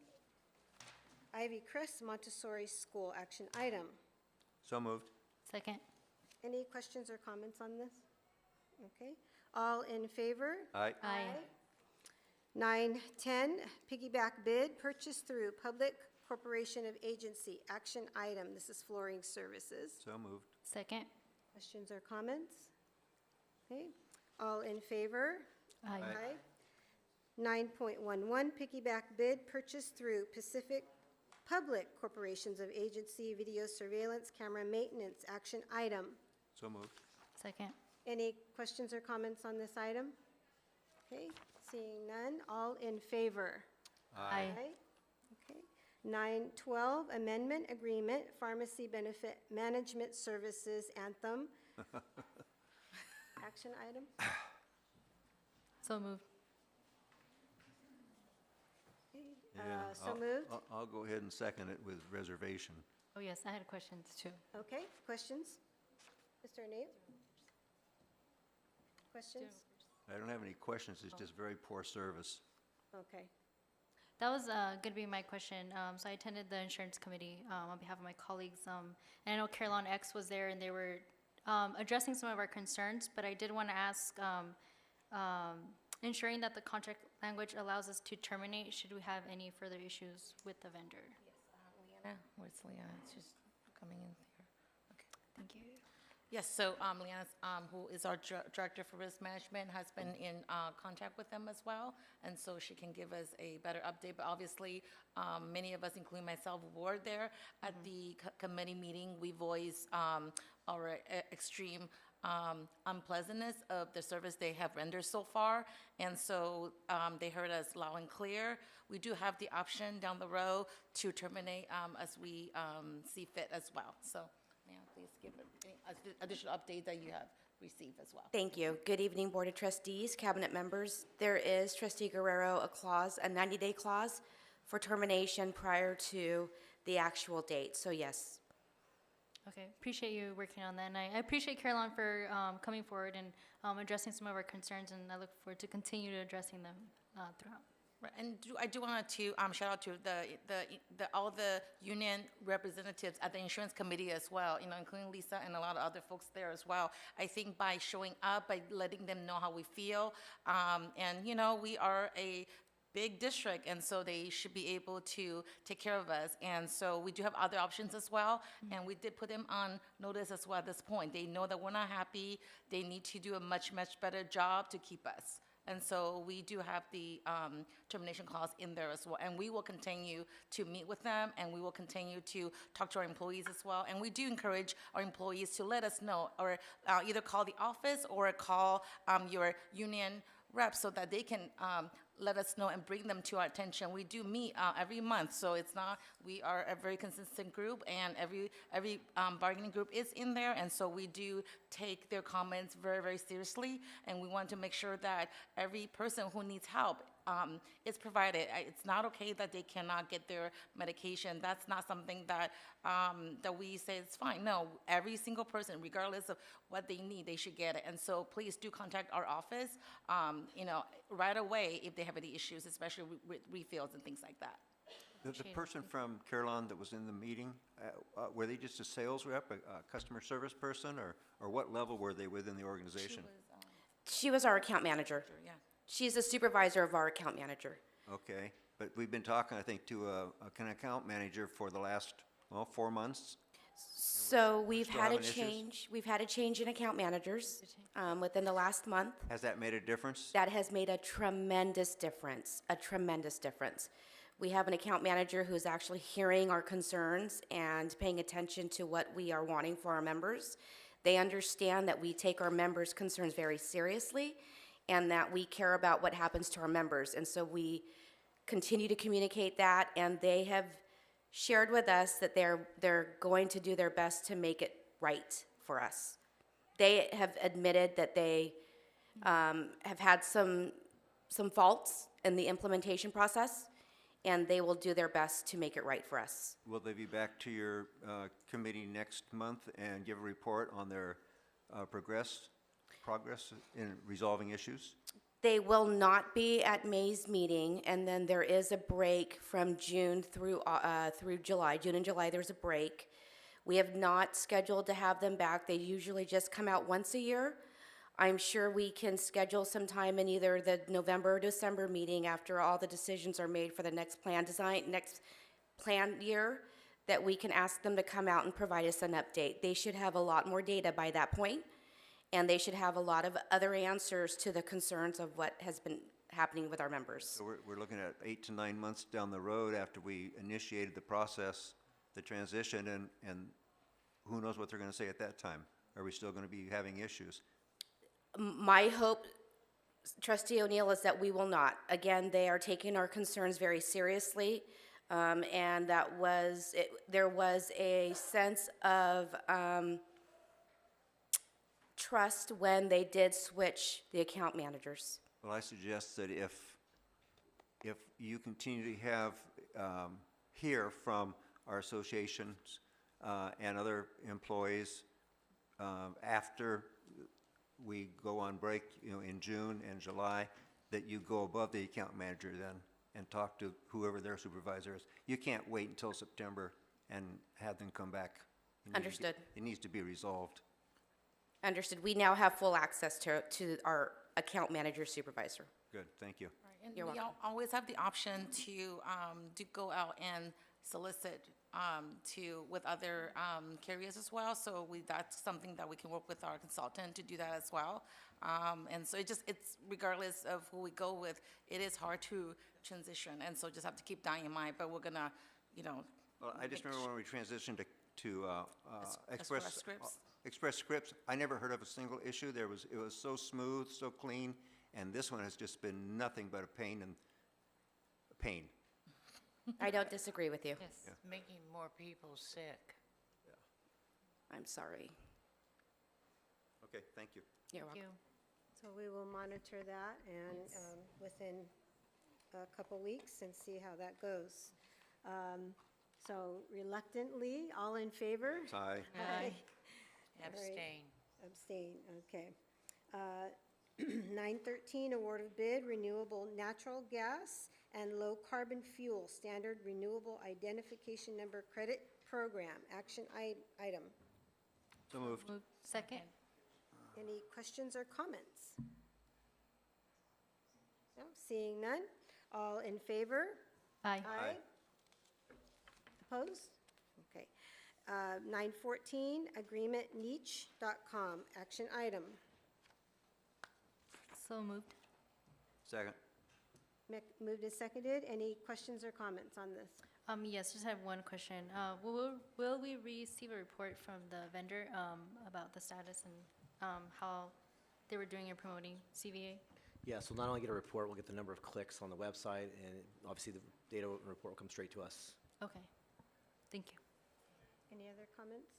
Ivy Crest Montessori School, action item. So moved. Second. Any questions or comments on this? Okay, all in favor? Aye. Aye. 9.10, piggyback bid, purchase through Public Corporation of Agency, action item. This is flooring services. So moved. Second. Questions or comments? Okay, all in favor? Aye. 9.11, piggyback bid, purchase through Pacific Public Corporations of Agency, video surveillance, camera maintenance, action item. So moved. Second. Any questions or comments on this item? Okay, seeing none, all in favor? Aye. Okay. 9.12, amendment agreement, pharmacy benefit management services, Anthem. Action item. So moved. Yeah. So moved. I'll go ahead and second it with reservation. Oh, yes, I had questions too. Okay, questions? Mr. O'Neill? Questions? I don't have any questions, it's just very poor service. Okay. That was going to be my question. So I attended the insurance committee on behalf of my colleagues, and I know Carolyn X was there, and they were addressing some of our concerns. But I did want to ask, ensuring that the contract language allows us to terminate. Should we have any further issues with the vendor? Leanna, where's Leanna? She's coming in here. Okay. Thank you. Yes, so Leanna, who is our Director for Risk Management, has been in contact with them as well, and so she can give us a better update. But obviously, many of us, including myself, were there at the committee meeting. We voiced our extreme unpleasantness of the service they have rendered so far, and so they heard us loud and clear. We do have the option down the road to terminate as we see fit as well. So. Ma'am, please give any additional updates that you have received as well. Thank you. Good evening, Board of Trustees, Cabinet members. There is, Trustee Guerrero, a clause, a 90-day clause for termination prior to the actual date. So yes. Okay, appreciate you working on that, and I appreciate Caroline for coming forward and addressing some of our concerns, and I look forward to continue to addressing them throughout. Right, and I do want to shout out to all the union representatives at the insurance committee as well, you know, including Lisa and a lot of other folks there as well. I think by showing up, by letting them know how we feel, and you know, we are a big district, and so they should be able to take care of us. And so we do have other options as well, and we did put them on notice as well at this point. They know that we're not happy. They need to do a much better job to keep us. And so we do have the termination clause in there as well. And we will continue to meet with them, and we will continue to talk to our employees as well. And we do encourage our employees to let us know, or either call the office or call your union rep so that they can let us know and bring them to our attention. We do meet every month, so it's not, we are a very consistent group, and every bargaining group is in there, and so we do take their comments very seriously, and we want to make sure that every person who needs help is provided. It's not okay that they cannot get their medication. That's not something that that we say it's fine. No, every single person, regardless of what they need, they should get it. And so please do contact our office, you know, right away if they have any issues, especially with refills and things like that. The person from Carolyn that was in the meeting, were they just a sales rep, a customer service person, or what level were they within the organization? She was our account manager. Yeah. She's a supervisor of our account manager. Okay, but we've been talking, I think, to an account manager for the last, well, 4 months. So we've Still had a having issues? change. We've had a change in account managers within the last month. Has that made a difference? That has made a tremendous difference, a tremendous difference. We have an account manager who's actually hearing our concerns and paying attention to what we are wanting for our members. They understand that we take our members' concerns very seriously and that we care about what happens to our members. And so we continue to communicate that, and they have shared with us that they're going to do their best to make it right for us. They have admitted that they have had some faults in the implementation process, and they will do their best to make it right for us. Will they be back to your committee next month and give a report on their progress in resolving issues? They will not be at May's meeting, and then there is a break from June through July. June and July, there's a break. We have not scheduled to have them back. They usually just come out once a year. I'm sure we can schedule some time in either the November or December meeting after all the decisions are made for the next plan year, that we can ask them to come out and provide us an update. They should have a lot more data by that point, and they should have a lot of other answers to the concerns of what has been happening with our members. So we're looking at 8 to 9 months down the road after we initiated the process, the transition, and who knows what they're going to say at that time. Are we still going to be having issues? My hope, Trustee O'Neill, is that we will not. Again, they are taking our concerns very seriously, and there was a sense of trust when they did switch the account managers. Well, I suggest that if you continue to have hear from our associations and other employees after we go on break, you know, in June and July, that you go above the account manager then and talk to whoever their supervisor is. You can't wait until September and have them come back. Understood. It needs to be resolved. Understood. We now have full access to our account manager supervisor. Good, thank you. And You're we welcome. always have the option to go out and solicit with other carriers as well. So that's something that we can work with our consultant to do that as well. And so it's regardless of who we go with, it is hard to transition. And so just have to keep that in mind. But we're gonna, Well, I just remember when we transitioned to Express Scripts. Express Scripts, I never heard of a single issue. It was so smooth, so clean, and this one has just been nothing but a pain. I don't disagree with you. It's making more people sick. I'm sorry. Okay, thank you. You're welcome. So we will monitor that and within a couple weeks and see how that goes. So reluctantly, all in favor? Aye. Aye. All right. Abstain. Abstain, okay. 913, award of bid, renewable natural gas and low carbon fuel standard renewable identification number credit program, action item. So moved. Second. Any questions or comments? No, seeing none. All in favor? Aye. Aye. Opposed? Okay. 914, agreement niche.com, action item. So moved. Second. Moved and seconded. Any questions or comments on this? Yes, just have one question. Will we receive a report from the vendor about the status and how they were doing in promoting CVA? Yes, we'll not only get a report, we'll get the number of clicks on the website, and obviously the data report will come straight to us. Okay. Thank you. Any other comments?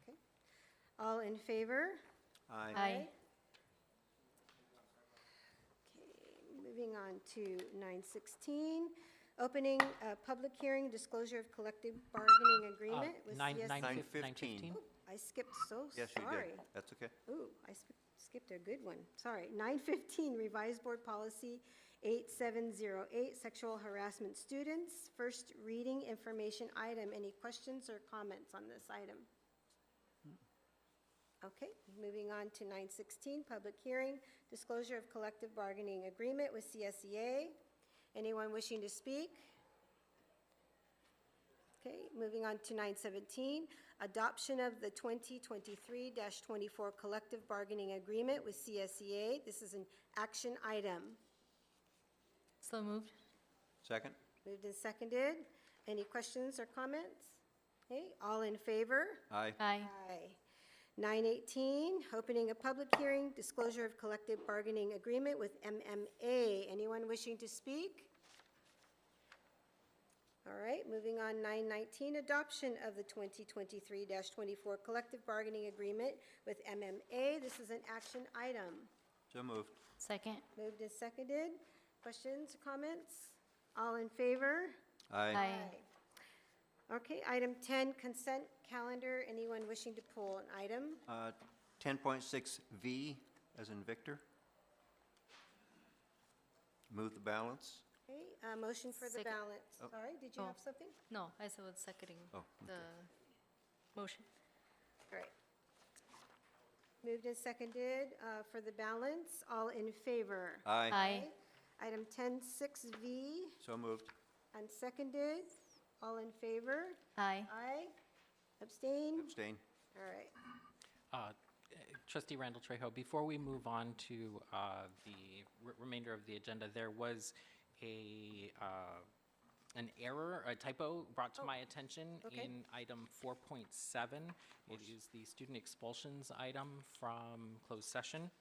Okay. All in favor? Aye. Aye. Okay, moving on to 916, opening a public hearing, disclosure of collective bargaining agreement with CSE. 915. I skipped, so Yes, you sorry. did. That's okay. Ooh, I skipped a good one. Sorry. 915, revised board policy 8708, sexual harassment students. First reading information item. Any questions or comments on this item? Okay, moving on to 916, public hearing, disclosure of collective bargaining agreement with CSEA. Anyone wishing to speak? Okay, moving on to 917, adoption of the 2023-24 collective bargaining agreement with CSEA. This is an action item. So moved. Second. Moved and seconded. Any questions or comments? Okay, all in favor? Aye. Aye. Aye. 918, opening a public hearing, disclosure of collective bargaining agreement with MMA. Anyone wishing to speak? All right, moving on, 919, adoption of the 2023-24 collective bargaining agreement with MMA. This is an action item. So moved. Second. Moved and seconded. Questions, comments? All in favor? Aye. Aye. Okay, item 10, consent calendar. Anyone wishing to pull an item? 10.6V as in Victor. Move the balance. Okay, motion for the Second. balance. Oh. Sorry, did you Oh. have something? No, I said was seconding Oh, the motion. All right. Moved and seconded for the balance. All in favor? Aye. Aye. Item 10.6V, So moved. unseconded. All in favor? Aye. Aye. Abstain? Abstain. All right. Trustee Randall Trejo, before we move on to the remainder of the agenda, there was an error, a typo brought to my attention okay. in item 4.7. It is the student expulsions item from closed session.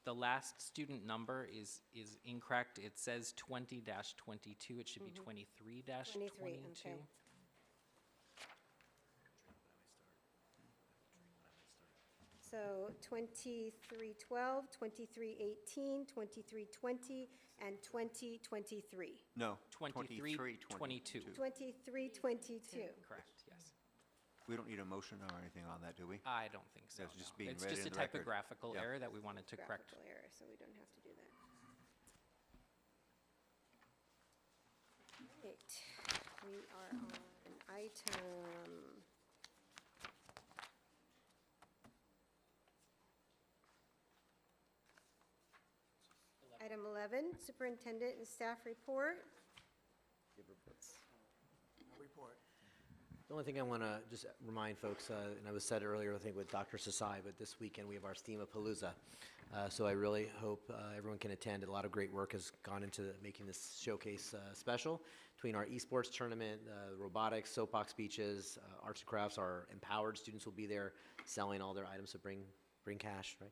The last student number is incorrect. It says 20-22. It should be 23-22. 23, okay. So 2312, 2318, 2320, and 2023. No. 23-22. 2322. Correct, yes. We don't need a motion or anything on that, do we? I don't think so, That's just no. being It's read just a in the record. typographical Yeah. error that we wanted to correct. Graphical error, so we don't have to do that. Okay, we are on item 11, superintendent and staff report. The only thing I want to just remind folks, and I was said earlier, I think with Dr. Sasai, but this weekend we have our STEAM-a-Palooza. So I really hope everyone can attend. A lot of great work has gone into making this showcase special. Between our esports tournament, robotics, soapbox speeches, arts and crafts, our empowered students will be there selling all their items to bring cash, right?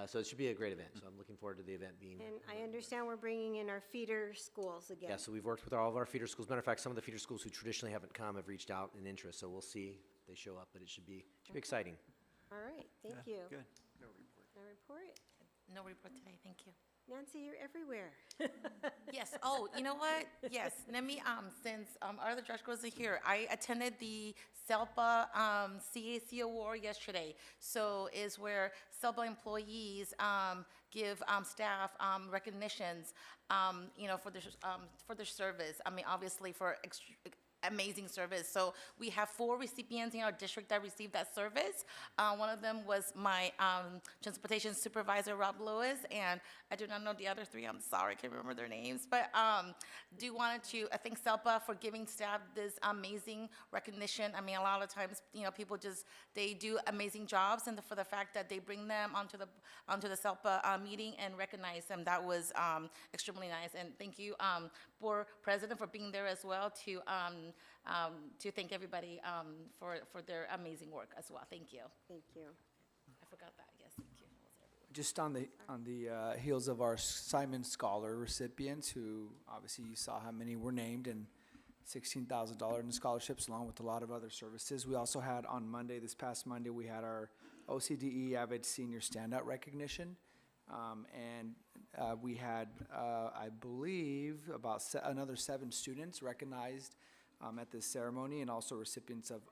So it should be a great event. So I'm looking forward to the event being. And I understand we're bringing in our feeder schools again. Yeah, so we've worked with all of our feeder schools. Matter of fact, some of the feeder schools who traditionally haven't come have reached out in interest. So we'll see if they show up, but it should be exciting. All right, thank you. Good. No report. No report today, thank you. Nancy, you're everywhere. Yes. Oh, you know what? Yes. Let me, since our other judge wasn't here, I attended the SELPA CAC award yesterday. So is where SELPA employees give staff recognitions, you know, for their service. I mean, obviously for amazing service. So we have 4 recipients in our district that received that service. One of them was my transportation supervisor, Rob Lewis, and I do not know the other 3. I'm sorry, I can't remember their names. But do wanted to thank SELPA for giving staff this amazing recognition. I mean, a lot of times, you know, people they do amazing jobs, and for the fact that they bring them onto the SELPA meeting and recognize them, that was extremely nice. And thank you, board president, for being there as well to thank everybody for their amazing work as well. Thank you. Thank you. I forgot that. Yes, thank you. Just on the heels of our Simon Scholar recipients, who obviously you saw how many were named, and $16,000 in scholarships, along with a lot of other services. We also had on Monday, this past Monday, we had our OCDE Avid Senior Standout Recognition. We had, I believe, about another 7 students recognized at this ceremony, and also recipients of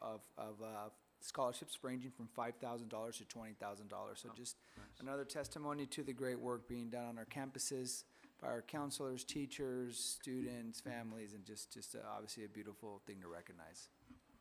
scholarships ranging from $5,000 to $20,000. So just another testimony to the great work being done on our campuses by our counselors, teachers, students, families, and just obviously a beautiful thing to recognize.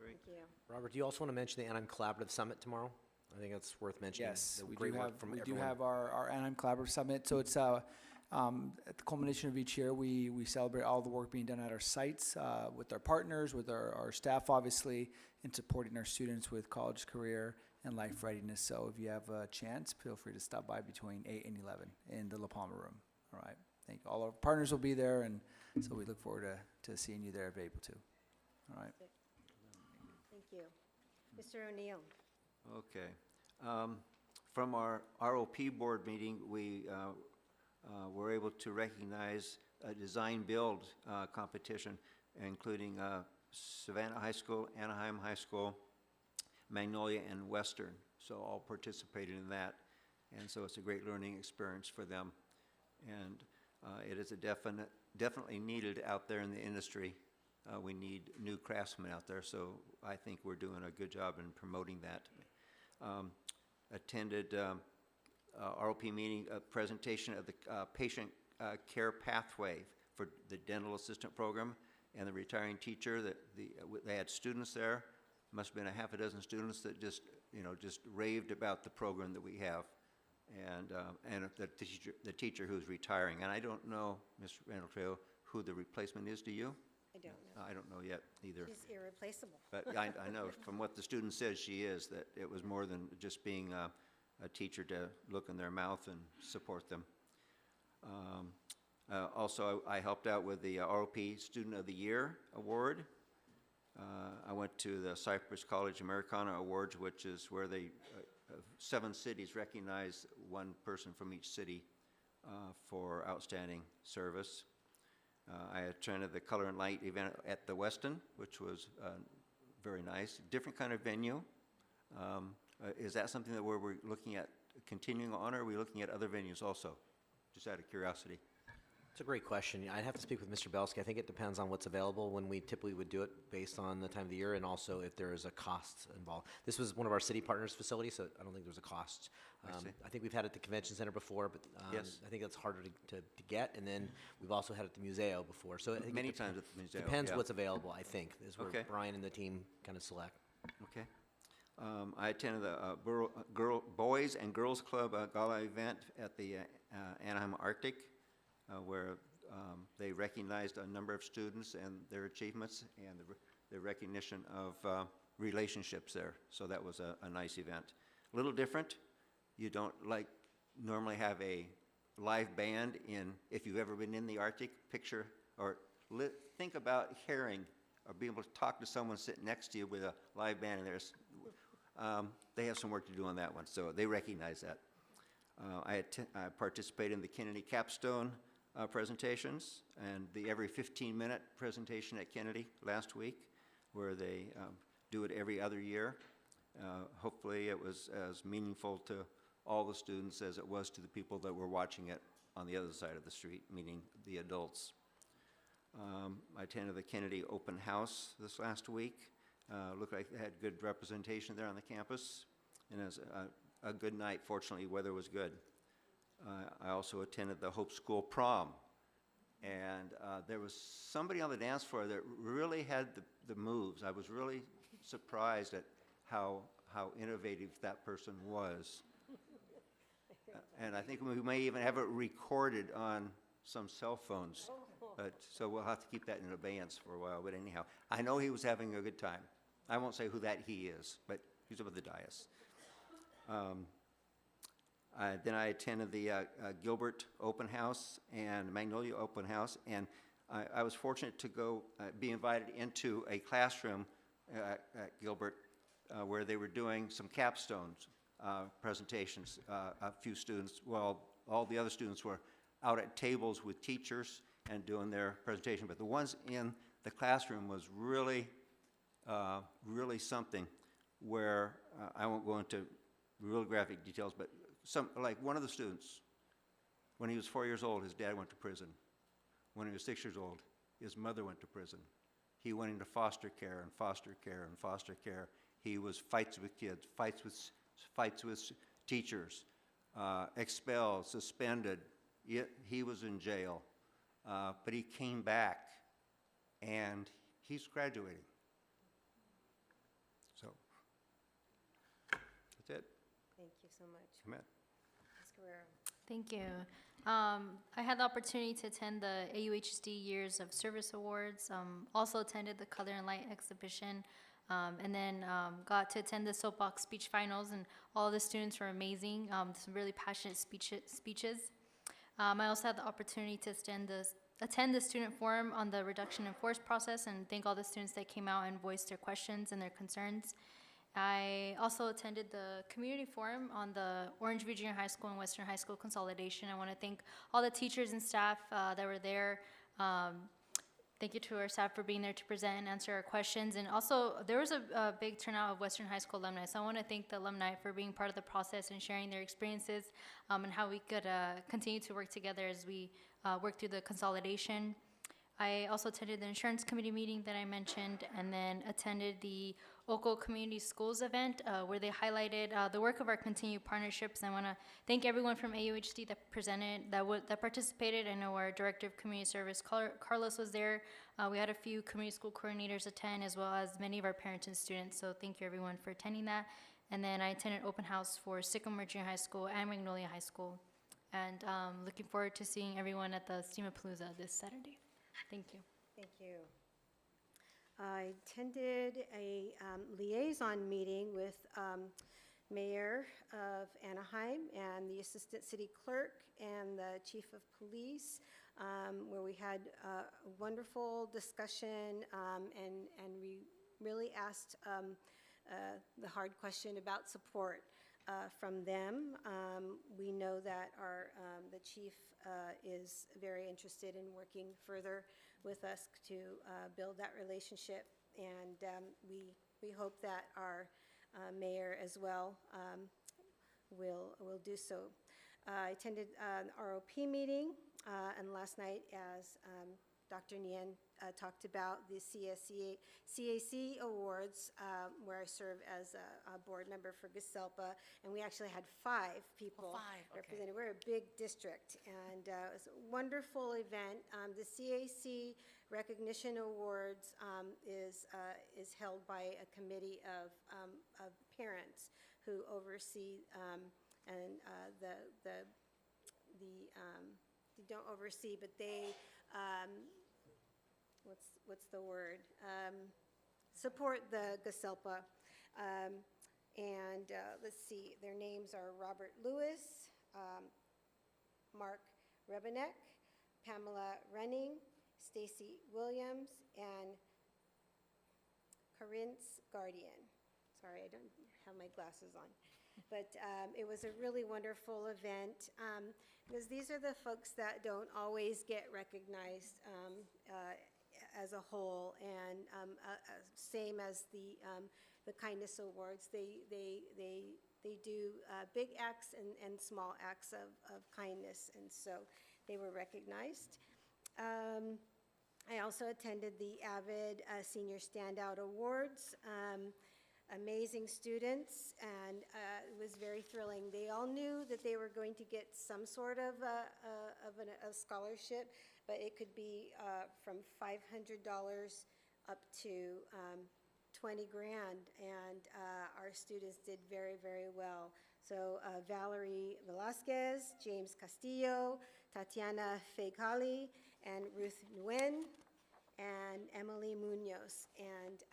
Thank you. Robert, do you also want to mention the Anaheim Collaborative Summit tomorrow? I think it's worth mentioning. Yes, The we great do work have, from we do everyone. have our Anaheim Collaborative Summit. So it's at the culmination of each year, we celebrate all the work being done at our sites with our partners, with our staff, obviously, and supporting our students with college, career, and life readiness. So if you have a chance, feel free to stop by between 8 and 11 in the La Palma room. All right. Thank you. All our partners will be there, and so we look forward to seeing you there if able to. All right. Thank you. Mr. O'Neill. Okay. From our ROP board meeting, we were able to recognize a design build competition, including Savannah High School, Anaheim High School, Magnolia, and Western. So all participated in that, and so it's a great learning experience for them. And it is a definitely needed out there in the industry. We need new craftsmen out there, so I think we're doing a good job in promoting that. Attended ROP meeting, a presentation of the patient care pathway for the dental assistant program and the retiring teacher. They had students there, must have been a half a dozen students that just raved about the program that we have, and the teacher who's retiring. And I don't know, Mr. Randall, who the replacement is. Do you? I don't know. I don't know yet either. She's irreplaceable. But I know from what the student says she is, that it was more than just being a teacher to look in their mouth and support them. Also, I helped out with the ROP Student of the Year Award. I went to the Cypress College Americana Awards, which is where 7 cities recognize one person from each city for outstanding service. I attended the Color and Light event at the Westin, which was very nice. Different kind of venue. Is that something that we're looking at continuing on, or are we looking at other venues also? Just out of curiosity. It's a great question. I'd have to speak with Mr. Belsky. I think it depends on what's available when we typically would do it based on the time of the year and also if there is a cost involved. This was one of our city partners' facilities, so I don't think there's a cost. I think we've had it at the convention center before, but Yes. I think that's harder to get. And then we've also had it at the museo before. So I think Many times at the museo, depends yeah. what's available, I think, is where Okay. Brian and the team kind of select. Okay. I attended the Boys and Girls Club Gala event at the Anaheim Arctic, where they recognized a number of students and their achievements and the recognition of relationships there. So that was a nice event. A little different. You don't normally have a live band if you've ever been in the Arctic, picture or think about hearing or being able to talk to someone sitting next to you with a live band, and they have some work to do on that one, so they recognize that. I participated in the Kennedy Capstone presentations and the every 15-minute presentation at Kennedy last week, where they do it every other year. Hopefully it was as meaningful to all the students as it was to the people that were watching it on the other side of the street, meaning the adults. I attended the Kennedy Open House this last week. Looked like they had good representation there on the campus, and it was a good night. Fortunately, weather was good. I also attended the Hope School Prom, and there was somebody on the dance floor that really had the moves. I was really surprised at how innovative that person was. And I think we may even have it recorded on some cell phones. So we'll have to keep that in abeyance for a while. But anyhow, I know he was having a good time. I won't say who that he is, but he's over the dais. Then I attended the Gilbert Open House and Magnolia Open House, and I was fortunate to be invited into a classroom at Gilbert where they were doing some capstones presentations. A few students, well, all the other students were out at tables with teachers and doing their presentation, but the ones in the classroom was really, really something where I won't go into real graphic details, but like one of the students, when he was 4 years old, his dad went to prison. When he was 6 years old, his mother went to prison. He went into foster care and foster care and foster care. He was fights with kids, fights with teachers, expelled, suspended. He was in jail, but he came back, and he's graduating. So that's it. Thank you so much. Come in. Ms. Guerrero. Thank you. I had the opportunity to attend the AUHSD Years of Service Awards, also attended the Color and Light exhibition, and then got to attend the Soapbox Speech Finals, and all the students were amazing, some really passionate speeches. I also had the opportunity to attend the student forum on the reduction in force process and thank all the students that came out and voiced their questions and their concerns. I also attended the community forum on the Orange View Junior High School and Western High School consolidation. I want to thank all the teachers and staff that were there. Thank you to our staff for being there to present and answer our questions. And also, there was a big turnout of Western High School alumni, so I want to thank the alumni for being part of the process and sharing their experiences and how we could continue to work together as we work through the consolidation. I also attended the insurance committee meeting that I mentioned, and then attended the Oco Community Schools event where they highlighted the work of our continued partnerships. I want to thank everyone from AUHD that presented, that participated. I know our Director of Community Service, Carlos, was there. We had a few community school coordinators attend, as well as many of our parents and students, so thank you everyone for attending that. And then I attended open house for Sycamore Junior High School and Magnolia High School. And looking forward to seeing everyone at the Steamapalooza this Saturday. Thank you. Thank you. I attended a liaison meeting with Mayor of Anaheim and the Assistant City Clerk and the Chief of Police, where we had a wonderful discussion and we really asked the hard question about support from them. We know that the chief is very interested in working further with us to build that relationship, and we hope that our mayor as well will do so. I attended an ROP meeting And last night, as Dr. Nguyen talked about the CAC Awards, where I serve as a board member for GASELPA, and we actually had 5 people represented. We're a big district, and it was a wonderful event. The CAC Recognition Awards is held by a committee of parents who oversee and they don't oversee, but they what's the word? Support the GASELPA. And let's see, their names are Robert Lewis, Mark Rebenek, Pamela Running, Stacy Williams, and Corinne's Guardian. Sorry, I don't have my glasses on. But it was a really wonderful event, because these are the folks that don't always get recognized as a whole, and same as the Kindness Awards. They do big acts and small acts of kindness, and so they were recognized. I also attended the AVID Senior Standout Awards. Amazing students, and it was very thrilling. They all knew that they were going to get some sort of a scholarship, but it could be from $500 up to 20 grand, and our students did very, very well. So Valerie Velasquez, James Castillo, Tatiana Fegali, and Ruth Nguyen, and Emily Munoz. And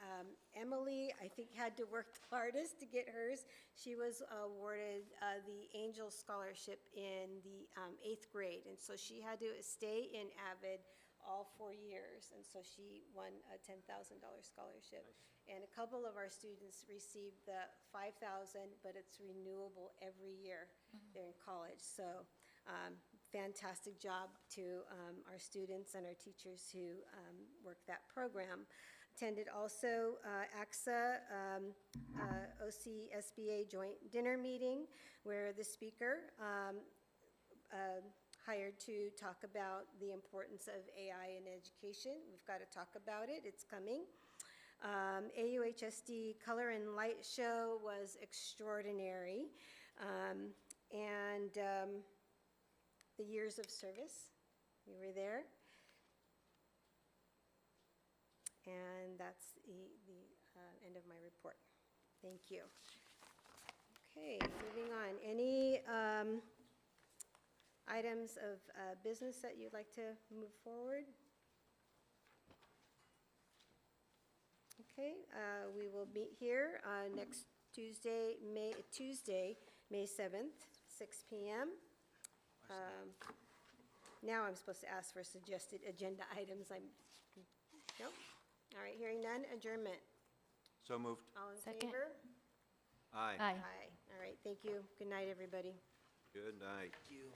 Emily, I think, had to work the hardest to get hers. She was awarded the Angel Scholarship in the 8th grade, and so she had to stay in AVID all 4 years, and so she won a $10,000 scholarship. Nice. And a couple of our students received the $5,000, but it's renewable every year. They're in college, so fantastic job to our students and our teachers who work that program. Attended also AXA OCSBA joint dinner meeting, where the speaker hired to talk about the importance of AI in education. We've got to talk about it. It's coming. AUHSD Color and Light Show was extraordinary. And the years of service, we were there. And that's the end of my report. Thank you. Okay, moving on. Any items of business that you'd like to move forward? Okay, we will meet here next Tuesday, May 7th, 6 p.m. Now I'm supposed to ask for suggested agenda items. Nope. All right, hearing none, adjournment. So moved. All in Second. favor? Aye. Aye. Aye. All right, thank you. Good night, everybody. Good night. Thank you.